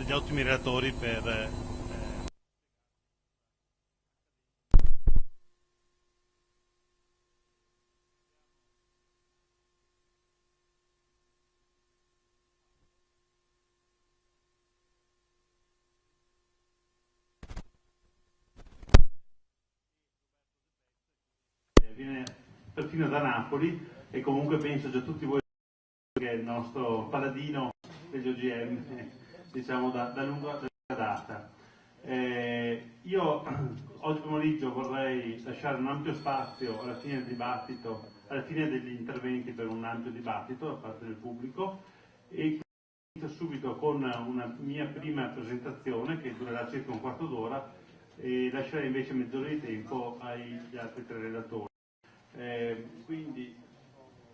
degli ottimi relatori per viene perfino da Napoli e comunque penso già tutti voi che è il nostro paladino degli OGM, diciamo da lunga data. Io oggi pomeriggio vorrei lasciare un ampio spazio alla fine del dibattito, alla fine degli interventi per un ampio dibattito da parte del pubblico e inizio subito con una mia prima presentazione che durerà circa un quarto d'ora e lascerei invece mezz'ora di tempo agli altri tre relatori. Quindi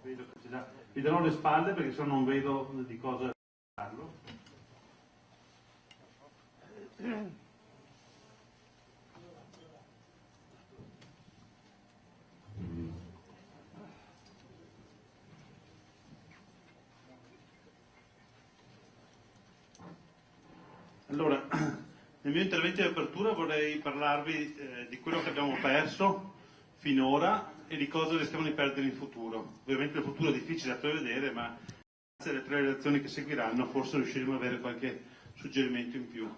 vedo che vi darò le spalle perché se no non vedo di cosa parlo. Allora, nel mio intervento di apertura vorrei parlarvi di quello che abbiamo perso finora e di cosa rischiamo di perdere in futuro. Ovviamente il futuro è difficile da prevedere, ma grazie alle tre relazioni che seguiranno forse riusciremo ad avere qualche suggerimento in più.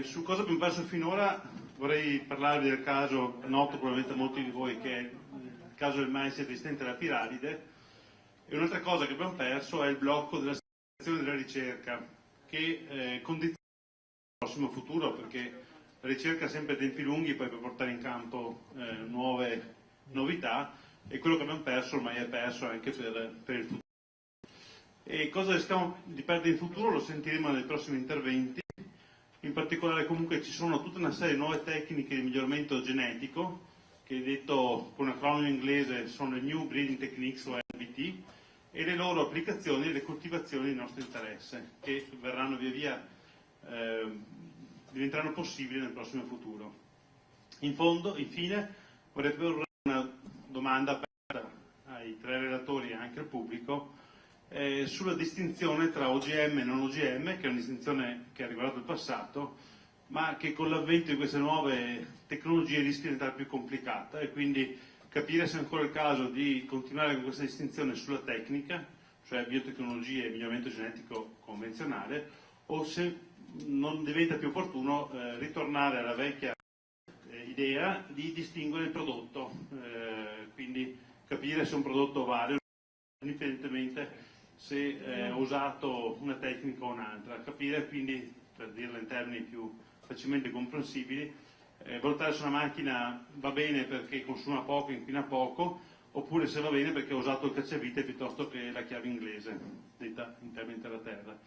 Su cosa abbiamo perso finora vorrei parlarvi del caso noto probabilmente a molti di voi, che è il caso del mais resistente alla piralide, e un'altra cosa che abbiamo perso è il blocco della situazione della ricerca, che condiziona il prossimo futuro, perché la ricerca ha sempre tempi lunghi poi per portare in campo nuove novità, e quello che abbiamo perso ormai è perso anche per il futuro. E cosa rischiamo di perdere in futuro lo sentiremo nei prossimi interventi. In particolare comunque ci sono tutta una serie di nuove tecniche di miglioramento genetico, che detto con un acronimo inglese sono le New Breeding Techniques o NBT, e le loro applicazioni e le coltivazioni di nostro interesse, che verranno via via diventeranno possibili nel prossimo futuro. Infine, vorrei porre una domanda aperta ai tre relatori e anche al pubblico sulla distinzione tra OGM e non OGM, che è una distinzione che ha riguardato il passato, ma che con l'avvento di queste nuove tecnologie rischia di diventare più complicata, e quindi capire se è ancora il caso di continuare con questa distinzione sulla tecnica, cioè biotecnologie e miglioramento genetico convenzionale, o se non diventa più opportuno ritornare alla vecchia idea di distinguere il prodotto, quindi capire se un prodotto vale indipendentemente se ha usato una tecnica o un'altra, capire quindi, per dirla in termini più facilmente comprensibili, valutare se una macchina va bene perché consuma poco, inquina poco, oppure se va bene perché ha usato il cacciavite piuttosto che la chiave inglese, detta in termini terra-terra.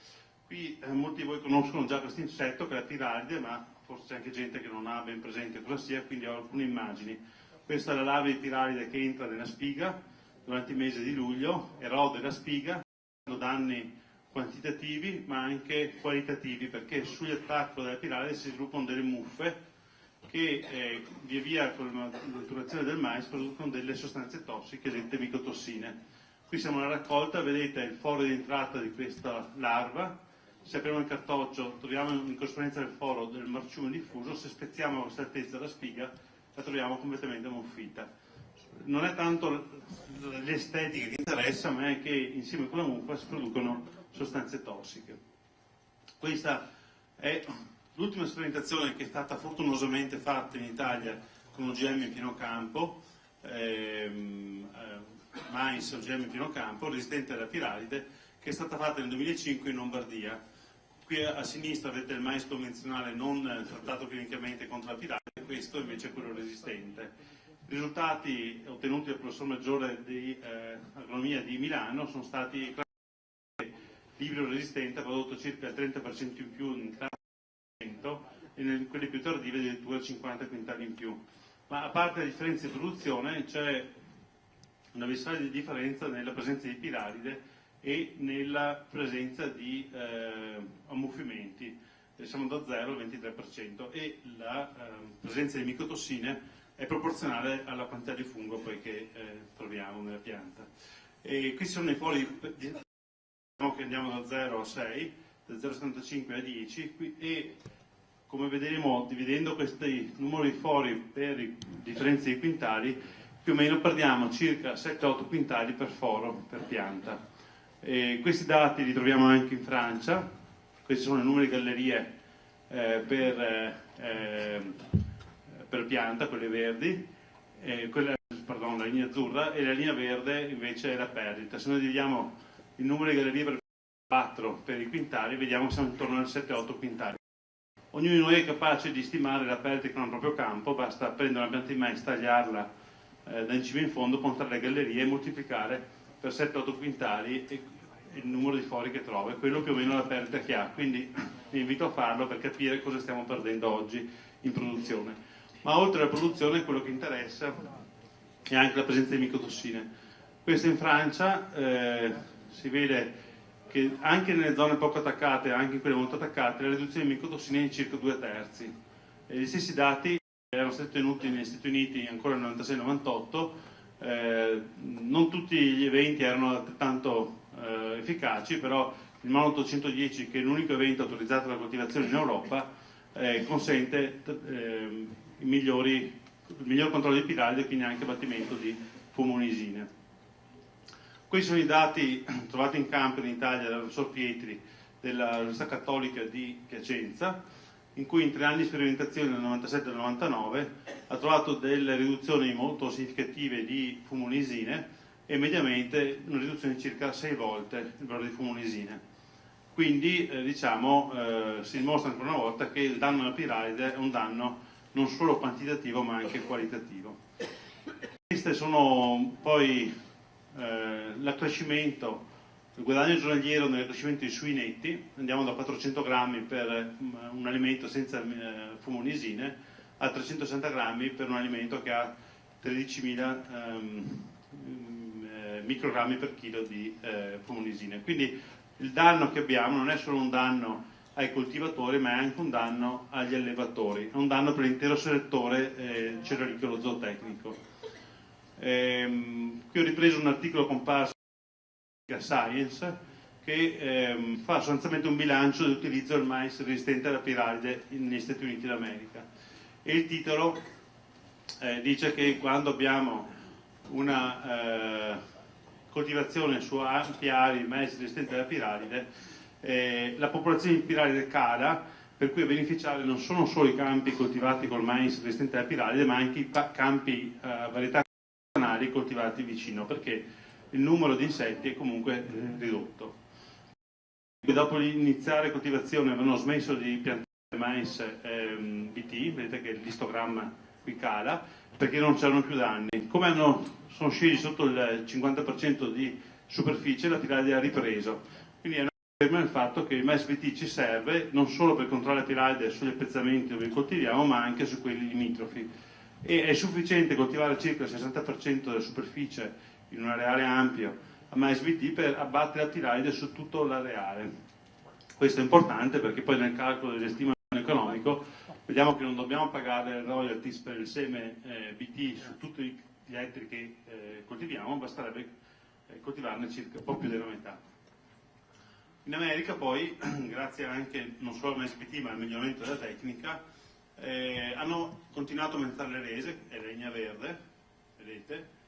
Qui molti di voi conoscono già questo insetto che è la piralide, ma forse c'è anche gente che non ha ben presente cosa sia, quindi ho alcune immagini. Questa è la larva di piralide che entra nella spiga durante il mese di luglio, erode la spiga, hanno danni quantitativi ma anche qualitativi, perché sull'attacco della piralide si sviluppano delle muffe che via via con la maturazione del mais producono delle sostanze tossiche dette micotossine. Qui siamo alla raccolta, vedete il foro di entrata di questa larva. Se apriamo il cartoccio troviamo in corrispondenza del foro del marciume diffuso, se spezziamo a questa altezza la spiga la troviamo completamente ammuffita. Non è tanto l'estetica che interessa, ma è che insieme con la muffa si producono sostanze tossiche. Questa è l'ultima sperimentazione che è stata fortunosamente fatta in Italia con OGM in pieno campo, mais OGM in pieno campo, resistente alla piralide, che è stata fatta nel 2005 in Lombardia. Qui a sinistra vedete il mais convenzionale non trattato clinicamente contro la piralide, questo invece è quello resistente. I risultati ottenuti dal professor Maggiore di agronomia di Milano sono stati l'ibrio resistente ha prodotto circa il 30% in più in 30% e in quelle più tardive addirittura 50 quintali in più. Ma a parte la differenza di produzione c'è una vessale di differenza nella presenza di piralide e nella presenza di ammuffimenti, siamo da 0 al 23%, e la presenza di micotossine è proporzionale alla quantità di fungo poi che troviamo nella pianta. E qui sono i fori, diciamo che andiamo da 0 a 6, da 0,75 a 10 e come vedremo, dividendo questi numeri fori per i differenze di quintali, più o meno perdiamo circa 7-8 quintali per foro, per pianta. Questi dati li troviamo anche in Francia, questi sono i numeri di gallerie per pianta, quelle verdi, la linea azzurra, e la linea verde invece è la perdita. Se noi dividiamo il numero di gallerie per 4 per i quintali, vediamo che siamo intorno al 7-8 quintali. Ognuno di noi è capace di stimare la perdita che ha nel proprio campo, basta prendere una pianta di mais, tagliarla da in cima in fondo, contare le gallerie e moltiplicare per 7-8 quintali il numero di fori che trova, e quello più o meno la perdita che ha. Quindi vi invito a farlo per capire cosa stiamo perdendo oggi in produzione. Ma oltre alla produzione, quello che interessa è anche la presenza di micotossine. Questo in Francia si vede che anche nelle zone poco attaccate, anche in quelle molto attaccate, la riduzione di micotossine è di circa 2/3. Gli stessi dati erano stati tenuti negli Stati Uniti ancora nel 96-98, non tutti gli eventi erano altrettanto efficaci, però il MAN 810, che è l'unico evento autorizzato alla coltivazione in Europa, consente il miglior controllo di piralide e quindi anche abbattimento di fumonisine. Questi sono i dati trovati in campo in Italia dal professor Pietri dell'Università Cattolica di Piacenza, in cui in 3 anni di sperimentazione, dal 97 al 99, ha trovato delle riduzioni molto significative di fumonisine e mediamente una riduzione di circa 6 volte il valore di fumonisine. Quindi si dimostra ancora una volta che il danno alla piralide è un danno non solo quantitativo ma anche qualitativo. Queste sono poi l'accrescimento, il guadagno giornaliero nell'accrescimento dei suinetti. Andiamo da 400 grammi per un alimento senza fumonisine a 360 grammi per un alimento che ha 13.000 microgrammi per chilo di fumonisine. Quindi il danno che abbiamo non è solo un danno ai coltivatori, ma è anche un danno agli allevatori, è un danno per l'intero settore cerealicolo-zootecnico. Qui ho ripreso un articolo comparso a Science che fa sostanzialmente un bilancio dell'utilizzo del mais resistente alla piralide negli Stati Uniti d'America, e il titolo dice che quando abbiamo una coltivazione su ampi aree di mais resistente alla piralide, la popolazione di piralide cala, per cui a beneficiare non sono solo i campi coltivati col mais resistente alla piralide, ma anche i campi varietà coltivati vicino, perché il numero di insetti è comunque ridotto. Dopo iniziare coltivazione avevano smesso di piantare mais BT, vedete che l'istogramma qui cala, perché non c'erano più danni. Come sono scesi sotto il 50% di superficie, la piralide ha ripreso. Quindi è una conferma del fatto che il mais BT ci serve non solo per controllare la piralide sugli appezzamenti dove coltiviamo, ma anche su quelli limitrofi. E è sufficiente coltivare circa il 60% della superficie in un areale ampio a mais BT per abbattere la piralide su tutto l'areale. Questo è importante perché poi nel calcolo dell'estimazione economico vediamo che non dobbiamo pagare royalties per il seme BT su tutti gli ettari che coltiviamo, basterebbe coltivarne circa un po' più della metà. In America poi, grazie anche non solo al mais BT ma al miglioramento della tecnica, hanno continuato a aumentare le rese, è la linea verde, vedete,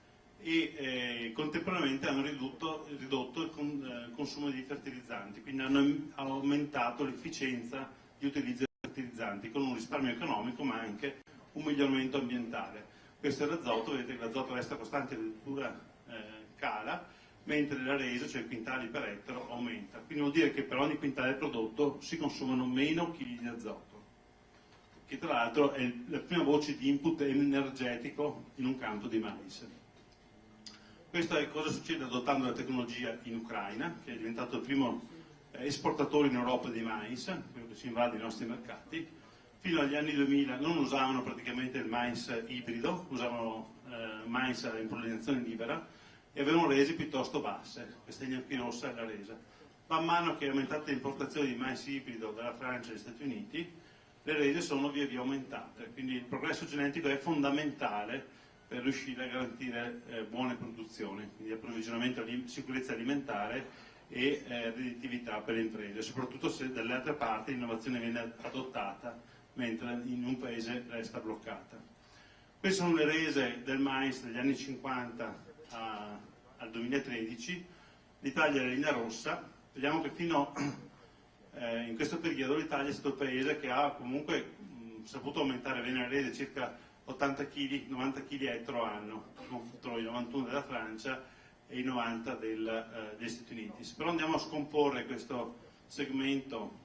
e contemporaneamente hanno ridotto il consumo di fertilizzanti, quindi hanno aumentato l'efficienza di utilizzo dei fertilizzanti con un risparmio economico ma anche un miglioramento ambientale. Questo è l'azoto, vedete che l'azoto resta costante, addirittura cala, mentre la resa, cioè i quintali per ettaro, aumenta. Quindi vuol dire che per ogni quintale prodotto si consumano meno chili di azoto, che tra l'altro è la prima voce di input energetico in un campo di mais. Questo è cosa succede adottando la tecnologia in Ucraina, che è diventato il primo esportatore in Europa di mais, quello che ci invade i nostri mercati. Fino agli anni 2000 non usavano praticamente il mais ibrido, usavano mais in pollinazione libera e avevano rese piuttosto basse. Questa linea qui rossa è la resa. Man mano che è aumentata l'importazione di mais ibrido dalla Francia e dagli Stati Uniti, le rese sono via via aumentate, quindi il progresso genetico è fondamentale per riuscire a garantire buone produzioni, quindi approvvigionamento, sicurezza alimentare e redditività per le imprese, soprattutto se dalle altre parti l'innovazione viene adottata mentre in un paese resta bloccata. Queste sono le rese del mais dagli anni 50 al 2013, l'Italia è la linea rossa. Vediamo che fino in questo periodo l'Italia è stato il paese che ha comunque saputo aumentare bene le rese, circa 80 kg, 90 kg ettaro anno, contro i 91 della Francia e i 90 degli Stati Uniti. Se però andiamo a scomporre questo segmento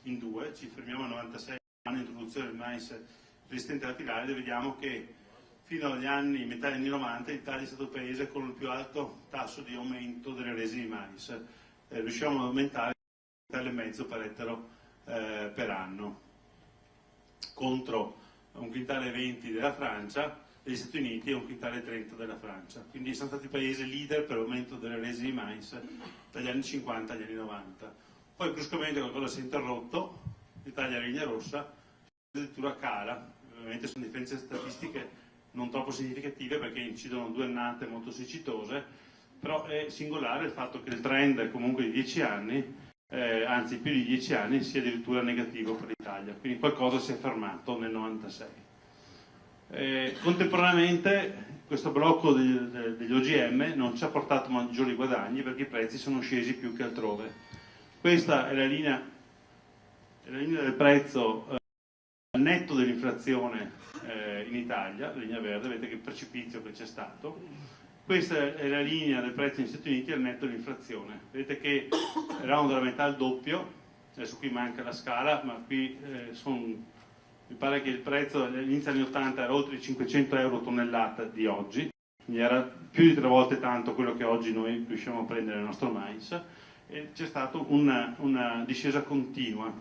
in due, ci fermiamo a 96 anni di introduzione del mais resistente alla piralide, vediamo che fino agli anni, metà degli anni 90, l'Italia è stato il paese con il più alto tasso di aumento delle rese di mais. Riusciamo ad aumentare il mezzo per ettaro per anno, contro un quintale 20 della Francia, degli Stati Uniti e un quintale 30 della Francia. Quindi sono stati paesi leader per l'aumento delle rese di mais dagli anni 50 agli anni 90. Poi bruscamente qualcosa si è interrotto, l'Italia è la linea rossa, addirittura cala. Ovviamente sono differenze statistiche non troppo significative perché incidono due annate molto siccitose, però è singolare il fatto che il trend comunque di 10 anni, anzi più di 10 anni, sia addirittura negativo per l'Italia, quindi qualcosa si è fermato nel 96. Contemporaneamente questo blocco degli OGM non ci ha portato maggiori guadagni perché i prezzi sono scesi più che altrove. Questa è la linea del prezzo al netto dell'inflazione in Italia, la linea verde, vedete che precipizio che c'è stato. Questa è la linea del prezzo negli Stati Uniti al netto dell'inflazione. Vedete che eravamo dalla metà al doppio, adesso qui manca la scala, ma qui mi pare che il prezzo all'inizio degli anni 80 era oltre i 500 euro tonnellata di oggi, quindi era più di 3 volte tanto quello che oggi noi riusciamo a prendere nel nostro mais, e c'è stata una discesa continua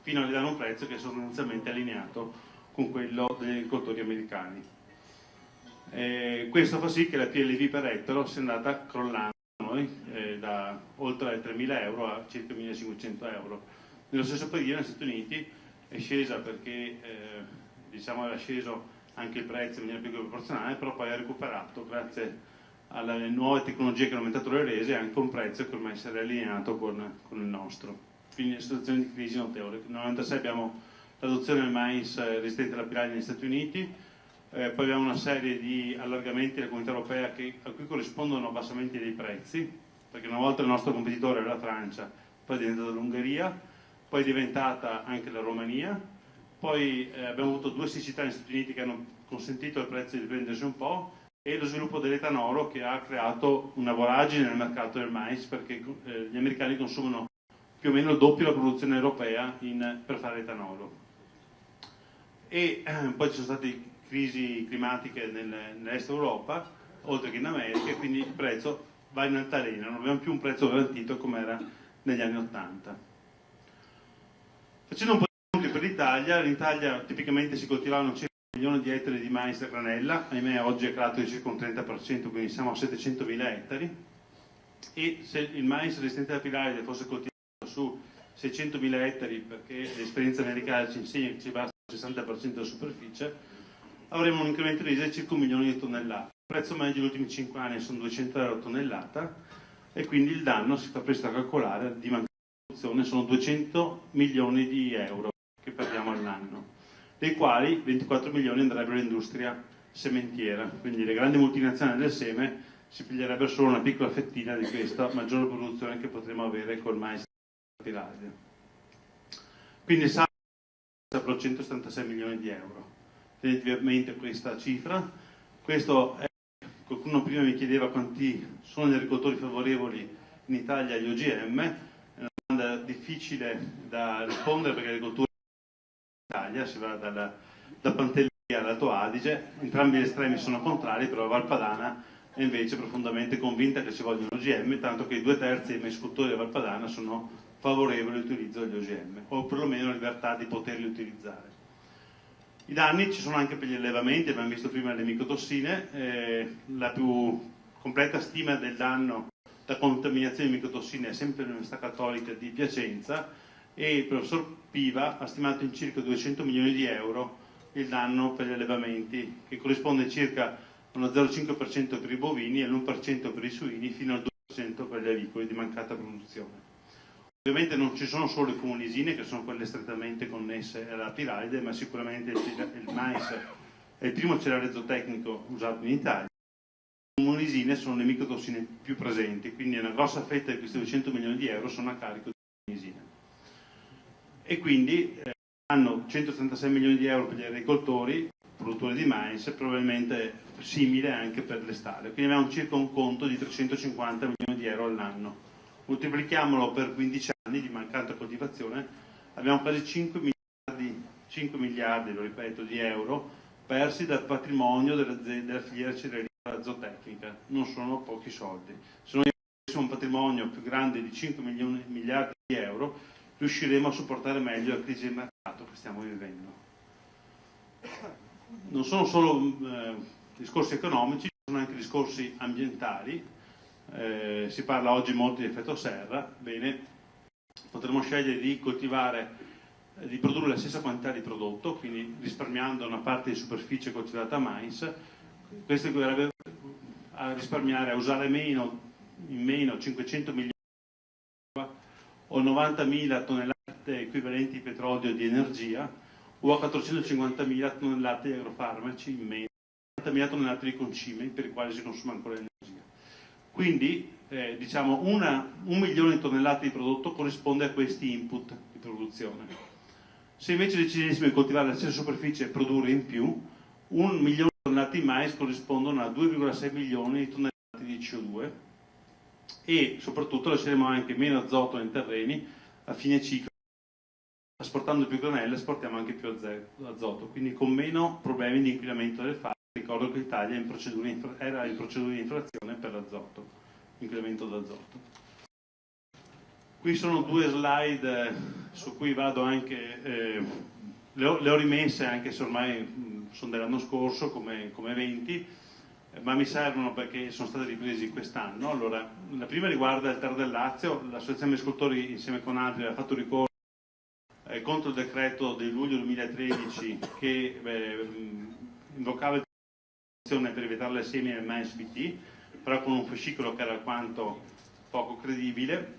fino a dare un prezzo che è sostanzialmente allineato con quello degli agricoltori americani. Questo fa sì che la PLV per ettaro sia andata crollando da oltre 3.000 euro a circa 1.500 euro. Nello stesso periodo negli Stati Uniti è scesa perché diciamo era sceso anche il prezzo in maniera più che proporzionale, però poi ha recuperato grazie alle nuove tecnologie che hanno aumentato le rese anche un prezzo che ormai si è allineato con il nostro. Quindi è una situazione di crisi notevole. Nel 1996 abbiamo l'adozione del mais resistente alla piralide negli Stati Uniti, poi abbiamo una serie di allargamenti della comunità europea a cui corrispondono abbassamenti dei prezzi, perché una volta il nostro competitore era la Francia, poi è diventata l'Ungheria, poi è diventata anche la Romania, poi abbiamo avuto 2 siccità negli Stati Uniti che hanno consentito al prezzo di riprendersi un po', e lo sviluppo dell'etanolo che ha creato una voragine nel mercato del mais, perché gli americani consumano più o meno il doppio la produzione europea per fare etanolo. E poi ci sono state crisi climatiche nell'est Europa, oltre che in America, e quindi il prezzo va in altalena, non abbiamo più un prezzo garantito come era negli anni 80. Facendo un po' di conti per l'Italia, in Italia tipicamente si coltivavano circa 1 milione di ettari di mais a granella, ahimè oggi è calato di circa un 30%, quindi siamo a 700.000 ettari, e se il mais resistente alla piralide fosse coltivato su 600.000 ettari, perché l'esperienza americana ci insegna che ci basta il 60% della superficie, avremo un incremento di rese di circa 1 milione di tonnellate. Il prezzo medio degli ultimi 5 anni sono 200 euro a tonnellata, e quindi il danno si fa presto a calcolare di mancanza di produzione, sono 200 milioni di euro che perdiamo all'anno, dei quali 24 milioni andrebbero all'industria sementiera, quindi le grandi multinazionali del seme si piglierebbero solo una piccola fettina di questa maggiore produzione che potremo avere col mais piralide. Quindi il saldo è per 176 milioni di euro. Definitivamente questa cifra. Qualcuno prima mi chiedeva quanti sono gli agricoltori favorevoli in Italia agli OGM, è una domanda difficile da rispondere perché l'agricoltura in Italia si va da Pantelleria all'Alto Adige, entrambi gli estremi sono contrari, però la Val Padana è invece profondamente convinta che ci vogliono OGM, tanto che i 2/3 dei mescoltori della Val Padana sono favorevoli all'utilizzo degli OGM, o perlomeno la libertà di poterli utilizzare. I danni ci sono anche per gli allevamenti, abbiamo visto prima le micotossine, la più completa stima del danno da contaminazione di micotossine è sempre l'Università Cattolica di Piacenza, e il professor Piva ha stimato in circa 200 milioni di euro il danno per gli allevamenti, che corrisponde circa a uno 0,5% per i bovini e all'1% per i suini, fino al 30% per gli avicoli di mancata produzione. Ovviamente non ci sono solo le fumulisine, che sono quelle strettamente connesse alla piralide, ma sicuramente il mais è il primo cereale zootecnico usato in Italia. Le fumulisine sono le microtossine più presenti, quindi una grossa fetta di questi 200 milioni di euro sono a carico di fumulisine. E quindi hanno 136 milioni di euro per gli agricoltori, produttori di mais, probabilmente simile anche per l'estate. Quindi abbiamo circa un conto di 350 milioni di euro all'anno. Moltiplichiamolo per 15 anni di mancata coltivazione, abbiamo quasi 5 miliardi, lo ripeto, di euro persi dal patrimonio della filiera cerealicea zootecnica. Non sono pochi soldi. Se noi avessimo un patrimonio più grande di 5 miliardi di euro, riusciremo a supportare meglio la crisi del mercato che stiamo vivendo. Non sono solo discorsi economici, ci sono anche discorsi ambientali. Si parla oggi molto di effetto serra. Bene, potremmo scegliere di coltivare, di produrre la stessa quantità di prodotto, quindi risparmiando una parte di superficie coltivata a mais. Questo equivarrebbe a risparmiare, a usare in meno 500 milioni di euro o 90.000 tonnellate equivalenti di petrolio di energia, o a 450.000 tonnellate di agrofarmaci in meno, 40.000 tonnellate di concime per i quali si consuma ancora energia. Quindi diciamo 1 milione di tonnellate di prodotto corrisponde a questi input di produzione. Se invece decidessimo di coltivare la stessa superficie e produrre in più, 1 milione di tonnellate di mais corrispondono a 2,6 milioni di tonnellate di CO2 e soprattutto lasceremo anche meno azoto nei terreni a fine ciclo. Asportando più granelle asportiamo anche più azoto, quindi con meno problemi di inquinamento delle falde. Ricordo che l'Italia era in procedura di infrazione per l'azoto, l'incremento d'azoto. Qui sono 2 slide su cui vado anche, le ho rimesse anche se ormai sono dell'anno scorso come eventi, ma mi servono perché sono state ripresi quest'anno. Allora, la prima riguarda il Ter del Lazio. L'associazione agricoltori insieme con altri ha fatto ricorso contro il decreto del luglio 2013 che invocava il per evitare le semi del mais BT, però con un fascicolo che era alquanto poco credibile.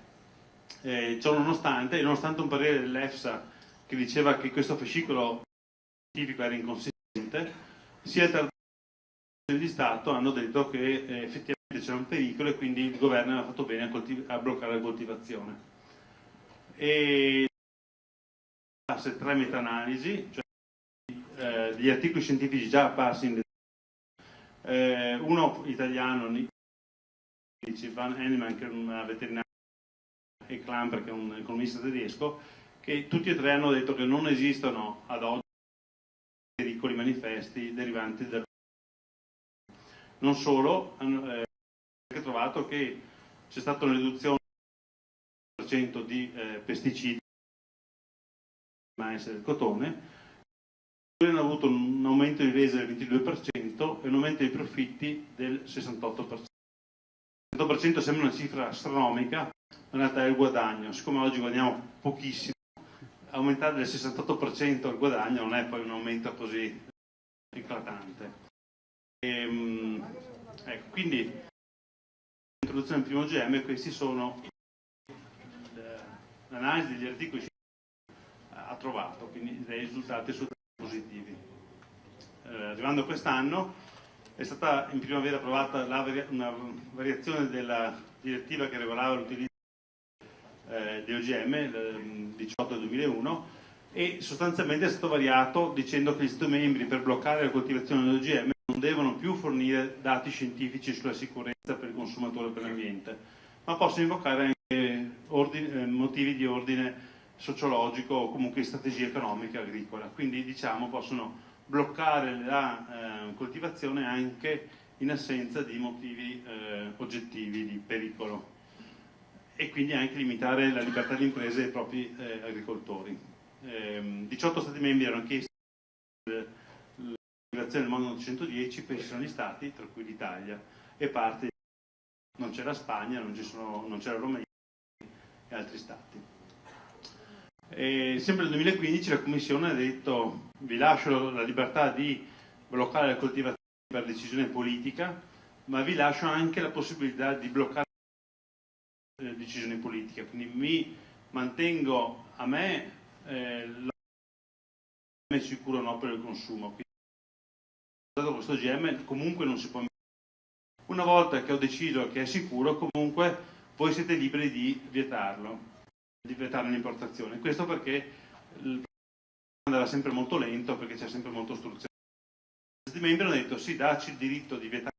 Ciò nonostante un parere dell'EFSA che diceva che questo fascicolo scientifico era inconsistente, sia il Ter di Stato hanno detto che effettivamente c'era un pericolo e quindi il governo aveva fatto bene a bloccare la coltivazione. E 3 meta-analisi, cioè gli articoli scientifici già apparsi in uno italiano, Van Henneman, che è una veterinaria, e Klamper, che è un economista tedesco, che tutti e 3 hanno detto che non esistono ad oggi pericoli manifesti derivanti dal. Non solo, hanno anche trovato che c'è stata una riduzione del 100% di pesticidi del mais e del cotone, hanno avuto un aumento di resa del 22% e un aumento dei profitti del 68%. Il 100% sembra una cifra astronomica, ma in realtà è il guadagno. Siccome oggi guadagniamo pochissimo, aumentare del 68% il guadagno non è poi un aumento così eclatante. Ecco, quindi l'introduzione del primo OGM, questi sono l'analisi degli articoli ha trovato, quindi dei risultati assolutamente positivi. Arrivando a quest'anno è stata in primavera approvata una variazione della direttiva che regolava l'utilizzo di OGM, il 18 del 2001, e sostanzialmente è stato variato dicendo che gli Stati membri per bloccare la coltivazione di OGM non devono più fornire dati scientifici sulla sicurezza per il consumatore e per l'ambiente, ma possono invocare anche motivi di ordine sociologico o comunque di strategia economica agricola. Quindi diciamo possono bloccare la coltivazione anche in assenza di motivi oggettivi di pericolo, e quindi anche limitare la libertà di impresa dei propri agricoltori. 18 Stati membri hanno chiesto l'attivazione del mondo 110, questi sono gli Stati, tra cui l'Italia e parte, non c'è la Spagna, non c'è la Romania e altri Stati. Sempre nel 2015 la Commissione ha detto: vi lascio la libertà di bloccare la coltivazione per decisione politica, ma vi lascio anche la possibilità di bloccare decisioni politiche, quindi mi mantengo a me è sicuro no per il consumo, quindi questo OGM comunque non si può. Una volta che ho deciso che è sicuro, comunque voi siete liberi di vietarlo, di vietare l'importazione. Questo perché il processo andrà sempre molto lento, perché c'è sempre molta ostruzione. Gli Stati membri hanno detto sì, dacci il diritto di vietare,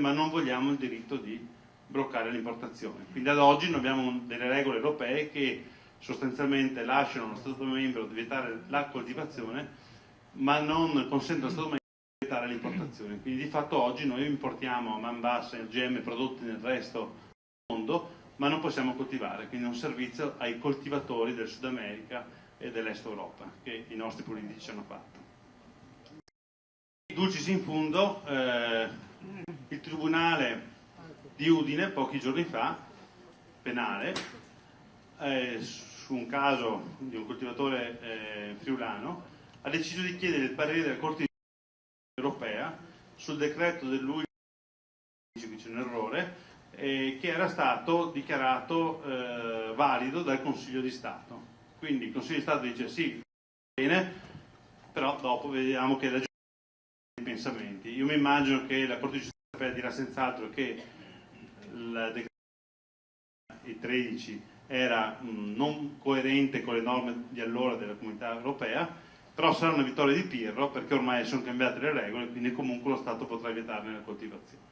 ma non vogliamo il diritto di bloccare l'importazione. Quindi ad oggi noi abbiamo delle regole europee che sostanzialmente lasciano allo Stato membro di vietare la coltivazione, ma non consentono allo Stato membro di vietare l'importazione. Quindi di fatto oggi noi importiamo a man bassa e OGM prodotti nel resto del mondo, ma non possiamo coltivare, quindi è un servizio ai coltivatori del Sud America e dell'Est Europa, che i nostri politici ci hanno fatto. Dulcis in fundo, il Tribunale di Udine, pochi giorni fa, penale, su un caso di un coltivatore friulano, ha deciso di chiedere il parere della Corte europea sul decreto del luglio, che c'è un errore, che era stato dichiarato valido dal Consiglio di Stato. Quindi il Consiglio di Stato dice sì, bene, però dopo vediamo che la pensamenti. Io mi immagino che la Corte di Giustizia europea dirà senz'altro che il decreto 13 era non coerente con le norme di allora della Comunità Europea, però sarà una vittoria di Pirro perché ormai sono cambiate le regole, quindi comunque lo Stato potrà vietarne la coltivazione.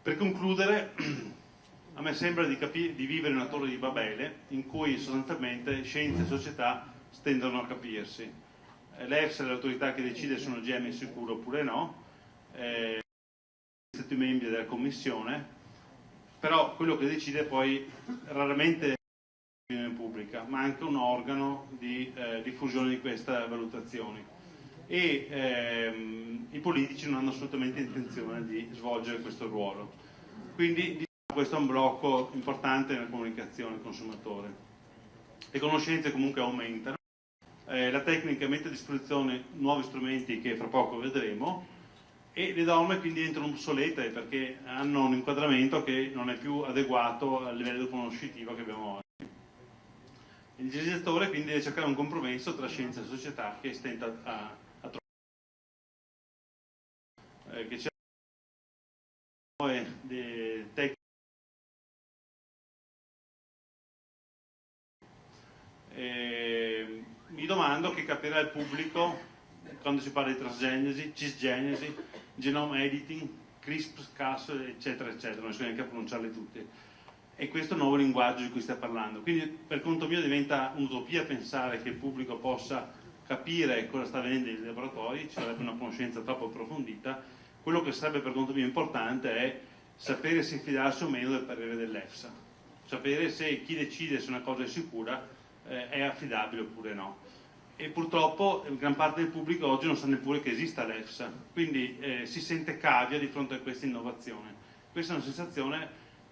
Per concludere, a me sembra di vivere in una torre di Babele in cui sostanzialmente scienza e società stendono a capirsi. L'EFSA è l'autorità che decide se un OGM è sicuro oppure no, gli Stati membri della Commissione, però quello che decide poi raramente è l'opinione pubblica, ma anche un organo di diffusione di queste valutazioni. E i politici non hanno assolutamente intenzione di svolgere questo ruolo. Quindi diciamo, questo è un blocco importante nella comunicazione al consumatore. Le conoscenze comunque aumentano. La tecnica mette a disposizione nuovi strumenti che fra poco vedremo e le norme quindi diventano obsolete perché hanno un inquadramento che non è più adeguato al livello conoscitivo che abbiamo oggi. Il legislatore quindi deve cercare un compromesso tra scienza e società che stenta a trovare, che c'è tecniche. Mi domando che capirà il pubblico quando si parla di transgenesi, cisgenesi, genome editing, CRISPR-Cas, eccetera, eccetera, non so neanche a pronunciarli tutti. E questo è il nuovo linguaggio di cui stiamo parlando. Quindi per conto mio diventa un'utopia pensare che il pubblico possa capire cosa sta avvenendo nei laboratori, ci sarebbe una conoscenza troppo approfondita. Quello che sarebbe per conto mio importante è sapere se fidarsi o meno del parere dell'EFSA, sapere se chi decide se una cosa è sicura è affidabile oppure no. E purtroppo gran parte del pubblico oggi non sa neppure che esista l'EFSA, quindi si sente cavia di fronte a questa innovazione. Questa è una sensazione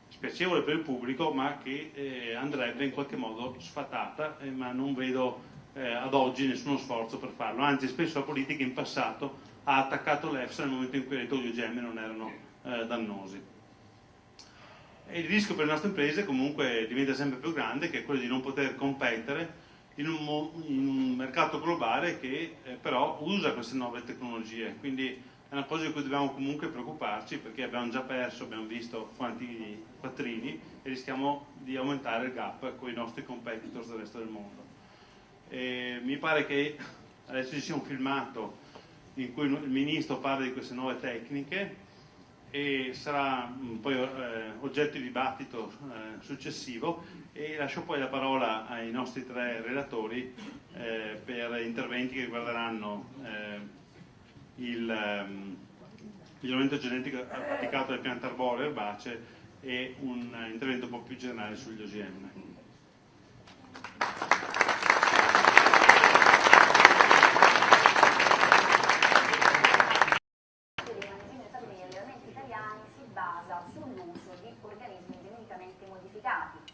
spiacevole per il pubblico, ma che andrebbe in qualche modo sfatata, ma non vedo ad oggi nessuno sforzo per farlo. Anzi, spesso la politica in passato ha attaccato l'EFSA nel momento in cui ha detto che gli OGM non erano dannosi. E il rischio per le nostre imprese comunque diventa sempre più grande, che è quello di non poter competere in un mercato globale che però usa queste nuove tecnologie. Quindi è una cosa di cui dobbiamo comunque preoccuparci, perché abbiamo già perso, abbiamo visto quanti quattrini e rischiamo di aumentare il gap con i nostri competitors del resto del mondo. Mi pare che adesso ci sia un filmato in cui il ministro parla di queste nuove tecniche e sarà poi oggetto di dibattito successivo, e lascio poi la parola ai nostri tre relatori per interventi che riguarderanno il miglioramento genetico applicato alle piante arboree e erbacee e un intervento un po' più generale sugli OGM.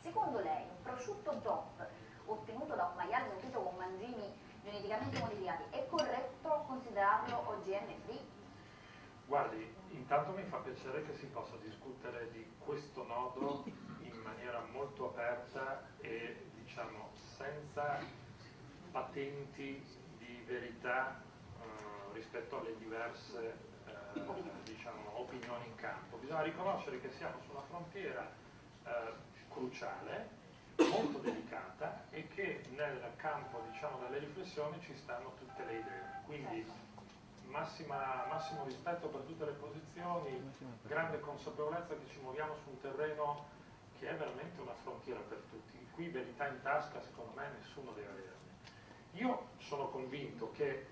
Secondo lei, un prosciutto DOP ottenuto da un maiale nutrito con mangimi geneticamente modificati è corretto considerarlo OGM free? Guardi, intanto mi fa piacere che si possa discutere di questo nodo in maniera molto aperta e diciamo senza patenti di verità rispetto alle diverse diciamo, opinioni in campo. Bisogna riconoscere che siamo su una frontiera cruciale, molto delicata, e che nel campo diciamo, delle riflessioni ci stanno tutte le idee. Quindi massimo rispetto per tutte le posizioni, grande consapevolezza che ci muoviamo su un terreno che è veramente una frontiera per tutti. Qui verità in tasca secondo me nessuno deve averne. Io sono convinto che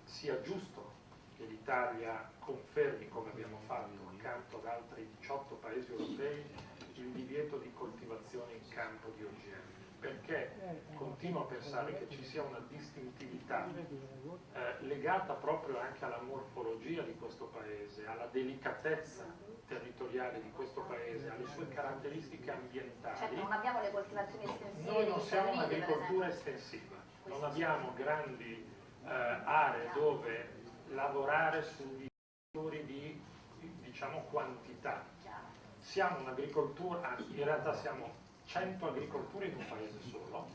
sia giusto che l'Italia confermi, come abbiamo fatto accanto ad altri 18 paesi europei, il divieto di coltivazione in campo di OGM, perché continuo a pensare che ci sia una distintività legata proprio anche alla morfologia di questo paese, alla delicatezza territoriale di questo paese, alle sue caratteristiche ambientali. Certo, non abbiamo le coltivazioni estensive. Noi non siamo un'agricoltura estensiva, non abbiamo grandi aree dove lavorare sugli fattori di diciamo quantità. Siamo un'agricoltura, in realtà siamo 100 agricolture in un paese solo,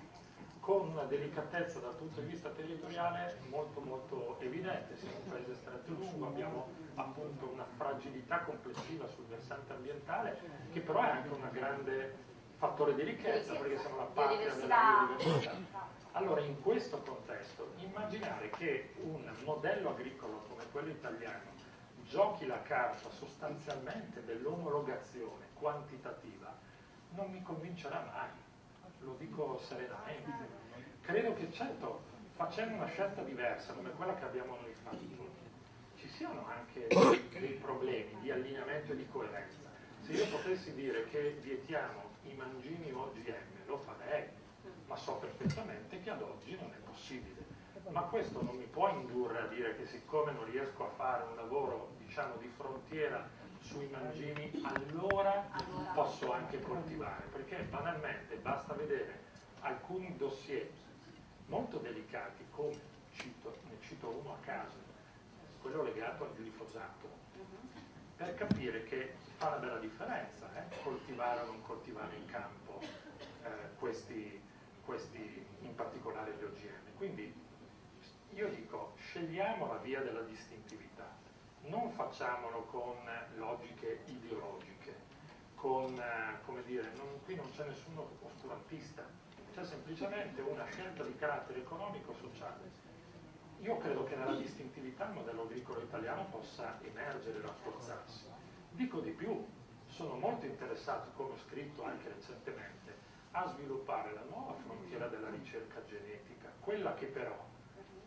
con una delicatezza dal punto di vista territoriale molto molto evidente. Siamo un paese stretto e lungo, abbiamo appunto una fragilità complessiva sul versante ambientale, che però è anche un grande fattore di ricchezza, perché siamo la patria della biodiversità. Allora, in questo contesto, immaginare che un modello agricolo come quello italiano giochi la carta sostanzialmente dell'omologazione quantitativa non mi convincerà mai, lo dico serenamente. Credo che certo, facendo una scelta diversa come quella che abbiamo noi fatto, ci siano anche dei problemi di allineamento e di coerenza. Se io potessi dire che vietiamo i mangimi OGM, lo farei, ma so perfettamente che ad oggi non è possibile. Ma questo non mi può indurre a dire che siccome non riesco a fare un lavoro, diciamo, di frontiera sui mangimi, allora posso anche coltivare, perché banalmente basta vedere alcuni dossier molto delicati, come ne cito uno a caso, quello legato al glifosato, per capire che fa una bella differenza coltivare o non coltivare in campo questi in particolare gli OGM. Quindi io dico, scegliamo la via della distintività, non facciamolo con logiche ideologiche, con, come dire, qui non c'è nessuno oscurantista, c'è semplicemente una scelta di carattere economico-sociale. Io credo che nella distintività il modello agricolo italiano possa emergere e rafforzarsi. Dico di più, sono molto interessato, come ho scritto anche recentemente, a sviluppare la nuova frontiera della ricerca genetica, quella che però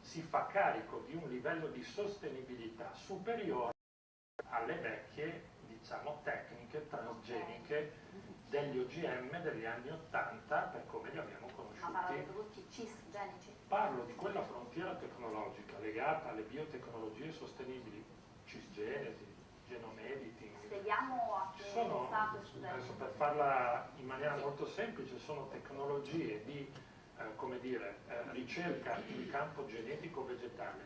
si fa carico di un livello di sostenibilità superiore alle vecchie, diciamo, tecniche transgeniche degli OGM degli anni 80 per come li abbiamo conosciuti. Ma parlo di prodotti cisgenici? Parlo di quella frontiera tecnologica legata alle biotecnologie sostenibili, cisgenesi, genome editing. Spieghiamo a che Sono, adesso per farla in maniera molto semplice, sono tecnologie di come dire, ricerca in campo genetico vegetale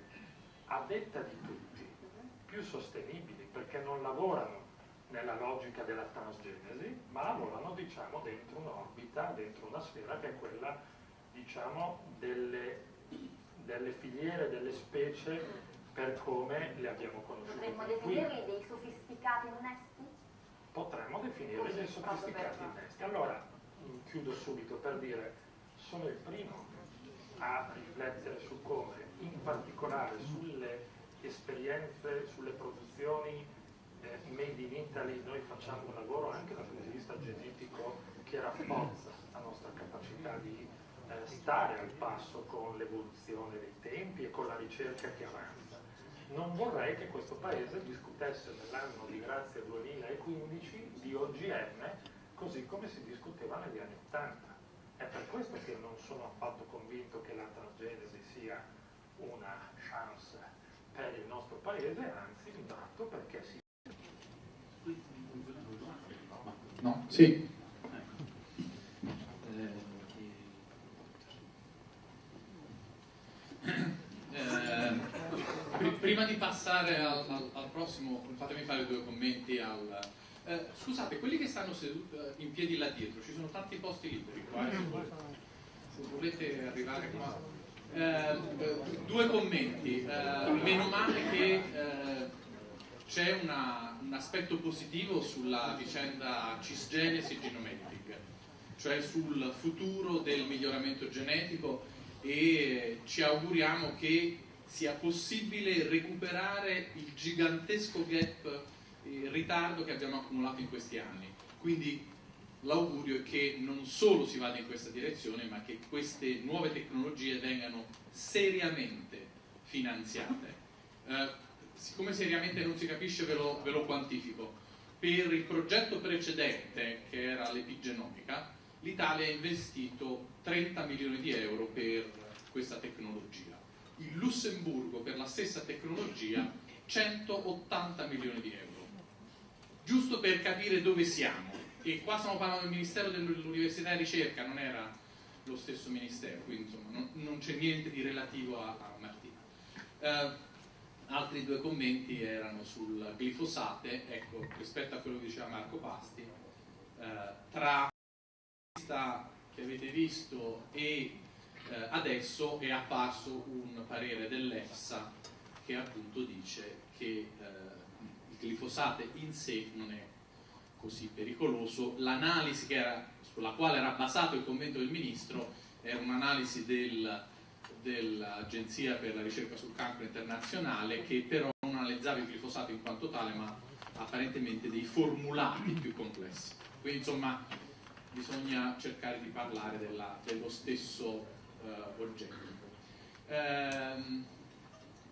a detta di tutti più sostenibili, perché non lavorano nella logica della transgenesi, ma lavorano, diciamo, dentro un'orbita, dentro una sfera che è quella, diciamo, delle filiere, delle specie per come le abbiamo conosciute. Potremmo definirli dei sofisticati innesti? Potremmo definirli dei sofisticati innesti. Allora, chiudo subito per dire, sono il primo a riflettere su come, in particolare sulle esperienze, sulle produzioni made in Italy, noi facciamo un lavoro anche dal punto di vista genetico che rafforza la nostra capacità di stare al passo con l'evoluzione dei tempi e con la ricerca che avanza. Non vorrei che questo Paese discutesse nell'anno di grazia 2015 di OGM così come si discuteva negli anni 80. È per questo che non sono affatto convinto che la transgenesi sia una chance per il nostro Paese, anzi mi batto perché si... No, sì. Prima di passare al prossimo, fatemi fare due commenti Scusate, quelli che stanno in piedi là dietro, ci sono tanti posti liberi qua, se volete arrivare qua. Due commenti. Meno male che c'è un aspetto positivo sulla vicenda Cisgenesi Genometric, cioè sul futuro del miglioramento genetico, e ci auguriamo che sia possibile recuperare il gigantesco gap, il ritardo che abbiamo accumulato in questi anni. Quindi l'augurio è che non solo si vada in questa direzione, ma che queste nuove tecnologie vengano seriamente finanziate. Siccome seriamente non si capisce, ve lo quantifico. Per il progetto precedente, che era l'epigenomica, l'Italia ha investito 30 milioni di euro per questa tecnologia. Il Lussemburgo, per la stessa tecnologia, 180 milioni di euro. Giusto per capire dove siamo. E qua stiamo parlando del Ministero dell'Università e Ricerca, non era lo stesso Ministero, quindi insomma non c'è niente di relativo a Martina. Altri due commenti erano sul glifosate. Ecco, rispetto a quello che diceva Marco Pasti, tra questa che avete visto e adesso è apparso un parere dell'EFSA che appunto dice che il glifosate in sé non è così pericoloso. L'analisi sulla quale era basato il commento del ministro era un'analisi dell'Agenzia per la ricerca sul cancro internazionale, che però non analizzava il glifosato in quanto tale, ma apparentemente dei formulati più complessi. Quindi insomma bisogna cercare di parlare dello stesso oggetto.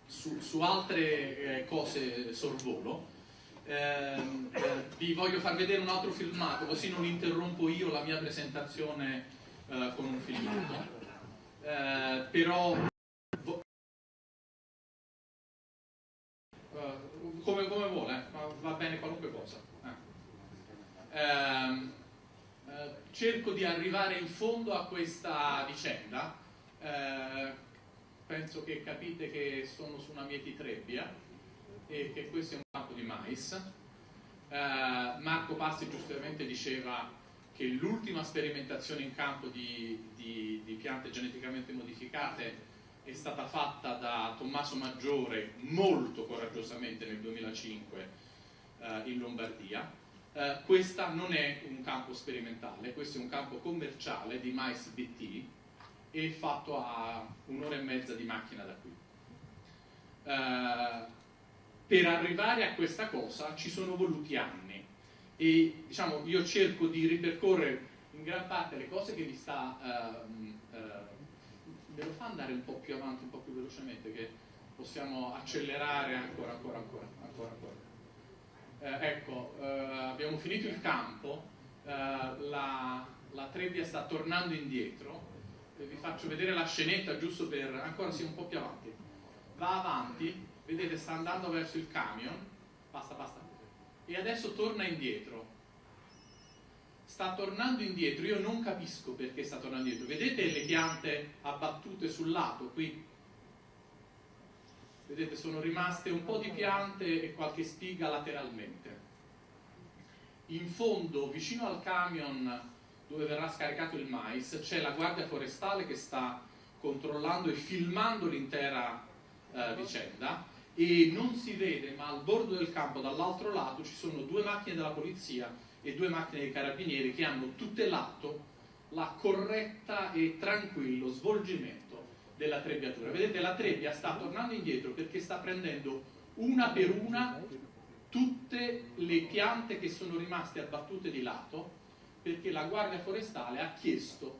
Su altre cose sorvolo, vi voglio far vedere un altro filmato, così non interrompo io la mia presentazione con un filmato. Però come vuole, va bene qualunque cosa. Cerco di arrivare in fondo a questa vicenda. Penso che capite che sono su una mietitrebbia e che questo è un campo di mais. Marco Pasti giustamente diceva che l'ultima sperimentazione in campo di piante geneticamente modificate è stata fatta da Tommaso Maggiore molto coraggiosamente nel 2005 in Lombardia. Questa non è un campo sperimentale, questo è un campo commerciale di mais BT, e fatto a 1 ora e mezza di macchina da qui. Per arrivare a questa cosa ci sono voluti anni, e diciamo io cerco di ripercorrere in gran parte le cose che vi sta me lo fa andare un po' più avanti, un po' più velocemente, che possiamo accelerare ancora. Ecco, abbiamo finito il campo, la trebbia sta tornando indietro. Vi faccio vedere la scenetta giusto per ancora un po' più avanti. Va avanti, vedete, sta andando verso il camion, basta, e adesso torna indietro. Sta tornando indietro, io non capisco perché sta tornando indietro. Vedete le piante abbattute sul lato qui? Vedete, sono rimaste un po' di piante e qualche spiga lateralmente. In fondo, vicino al camion dove verrà scaricato il mais, c'è la guardia forestale che sta controllando e filmando l'intera vicenda, e non si vede, ma al bordo del campo dall'altro lato ci sono 2 macchine della polizia e 2 macchine dei carabinieri che hanno tutelato la corretta e tranquillo svolgimento della trebbiatura. Vedete, la trebbia sta tornando indietro perché sta prendendo una per una tutte le piante che sono rimaste abbattute di lato, perché la guardia forestale ha chiesto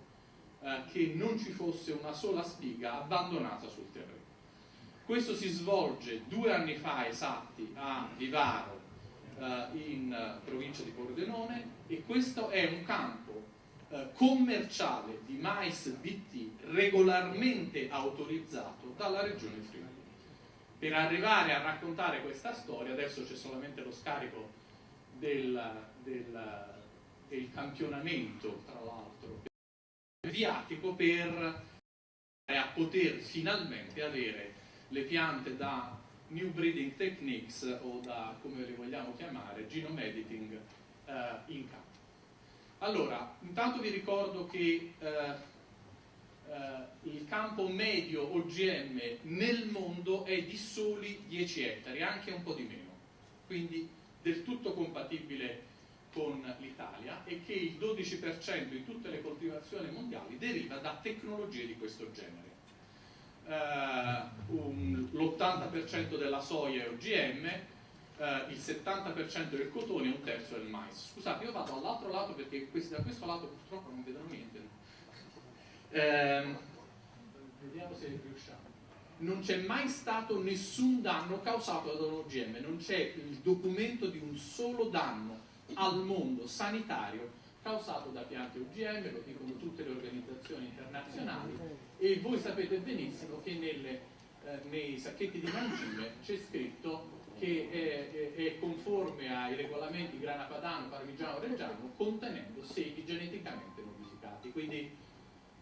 che non ci fosse una sola spiga abbandonata sul terreno. Questo si svolge 2 anni fa esatti a Vivaro, in provincia di Pordenone, e questo è un campo commerciale di mais BT regolarmente autorizzato dalla regione Friuli. Per arrivare a raccontare questa storia, adesso c'è solamente lo scarico del campionamento, tra l'altro, viatico, per a poter finalmente avere le piante da New Breeding Techniques, o da, come le vogliamo chiamare, Genome Editing in campo. Allora, intanto vi ricordo che il campo medio OGM nel mondo è di soli 10 ettari, anche un po' di meno, quindi del tutto compatibile con l'Italia, e che il 12% di tutte le coltivazioni mondiali deriva da tecnologie di questo genere. L'80% della soia è OGM, il 70% del cotone e un terzo del mais. Scusate, io vado all'altro lato perché da questo lato purtroppo non vedono niente. Vediamo se riusciamo. Non c'è mai stato nessun danno causato da un OGM, non c'è il documento di un solo danno al mondo sanitario causato da piante OGM, lo dicono tutte le organizzazioni internazionali, e voi sapete benissimo che nei sacchetti di mangime c'è scritto che è conforme ai regolamenti grana padano, parmigiano reggiano, contenendo semi geneticamente modificati, quindi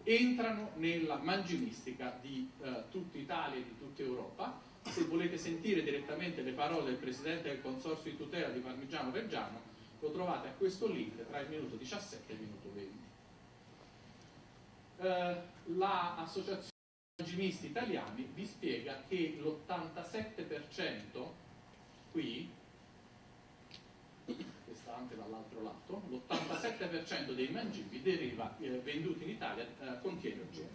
entrano nella mangimistica di tutta Italia e di tutta Europa. Se volete sentire direttamente le parole del Presidente del Consorzio di tutela di Parmigiano Reggiano, lo trovate a questo link tra il minuto 17 e il minuto 20. L'Associazione Mangimisti Italiani vi spiega che l'87%, qui, che sta anche dall'altro lato, l'87% dei mangimi venduti in Italia contiene OGM.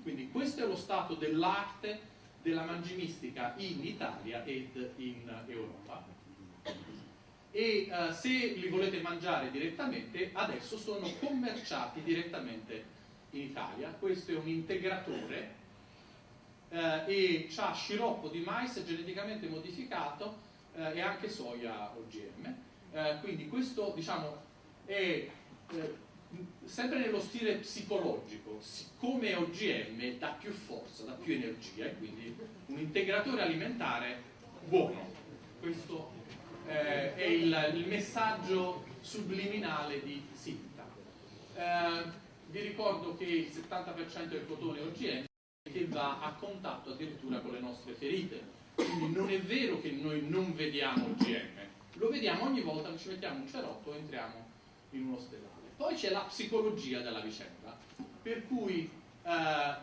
Quindi questo è lo stato dell'arte della mangimistica in Italia ed in Europa. E se li volete mangiare direttamente, adesso sono commerciati direttamente in Italia. Questo è un integratore e ha sciroppo di mais geneticamente modificato e anche soia OGM. Quindi questo, diciamo, è sempre nello stile psicologico. Siccome è OGM dà più forza, dà più energia, e quindi un integratore alimentare buono. Questo è il messaggio subliminale di Sinta. Vi ricordo che il 70% del cotone è OGM, che va a contatto addirittura con le nostre ferite, quindi non è vero che noi non vediamo OGM, lo vediamo ogni volta che ci mettiamo un cerotto e entriamo in un ospedale. Poi c'è la psicologia della vicenda, per cui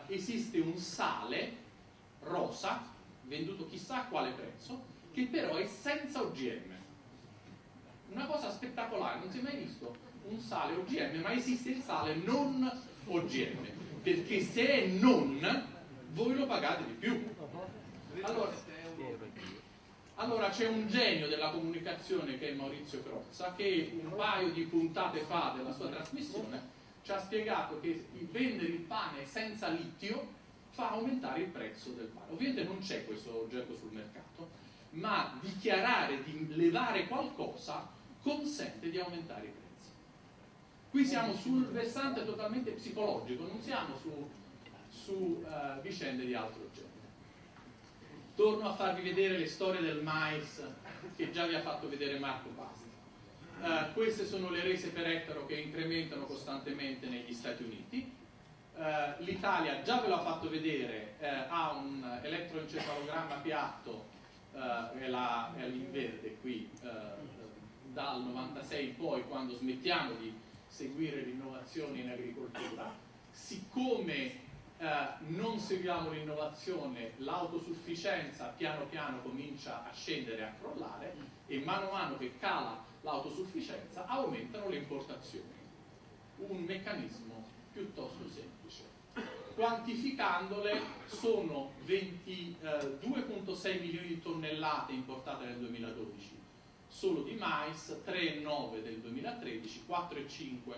esiste un sale rosa venduto chissà a quale prezzo, che però è senza OGM. Una cosa spettacolare, non si è mai visto un sale OGM, ma esiste il sale non OGM, perché se è non, voi lo pagate di più. Allora c'è un genio della comunicazione che è Maurizio Crozza, che un paio di puntate fa della sua trasmissione ci ha spiegato che vendere il pane senza litio fa aumentare il prezzo del pane. Ovviamente non c'è questo oggetto sul mercato, ma dichiarare di levare qualcosa consente di aumentare i prezzi. Qui siamo sul versante totalmente psicologico, non siamo su vicende di altro genere. Torno a farvi vedere le storie del mais che già vi ha fatto vedere Marco Pasti. Queste sono le rese per ettaro che incrementano costantemente negli Stati Uniti. L'Italia, già ve l'ho fatto vedere, ha un elettroencefalogramma piatto, è in verde qui, dal 96 in poi, quando smettiamo di seguire l'innovazione in agricoltura. Siccome non seguiamo l'innovazione, l'autosufficienza piano piano comincia a scendere e a crollare, e mano a mano che cala l'autosufficienza aumentano le importazioni. Un meccanismo piuttosto semplice. Quantificandole, sono 22,6 milioni di tonnellate importate nel 2012 solo di mais, 3,9 del 2013, 4,5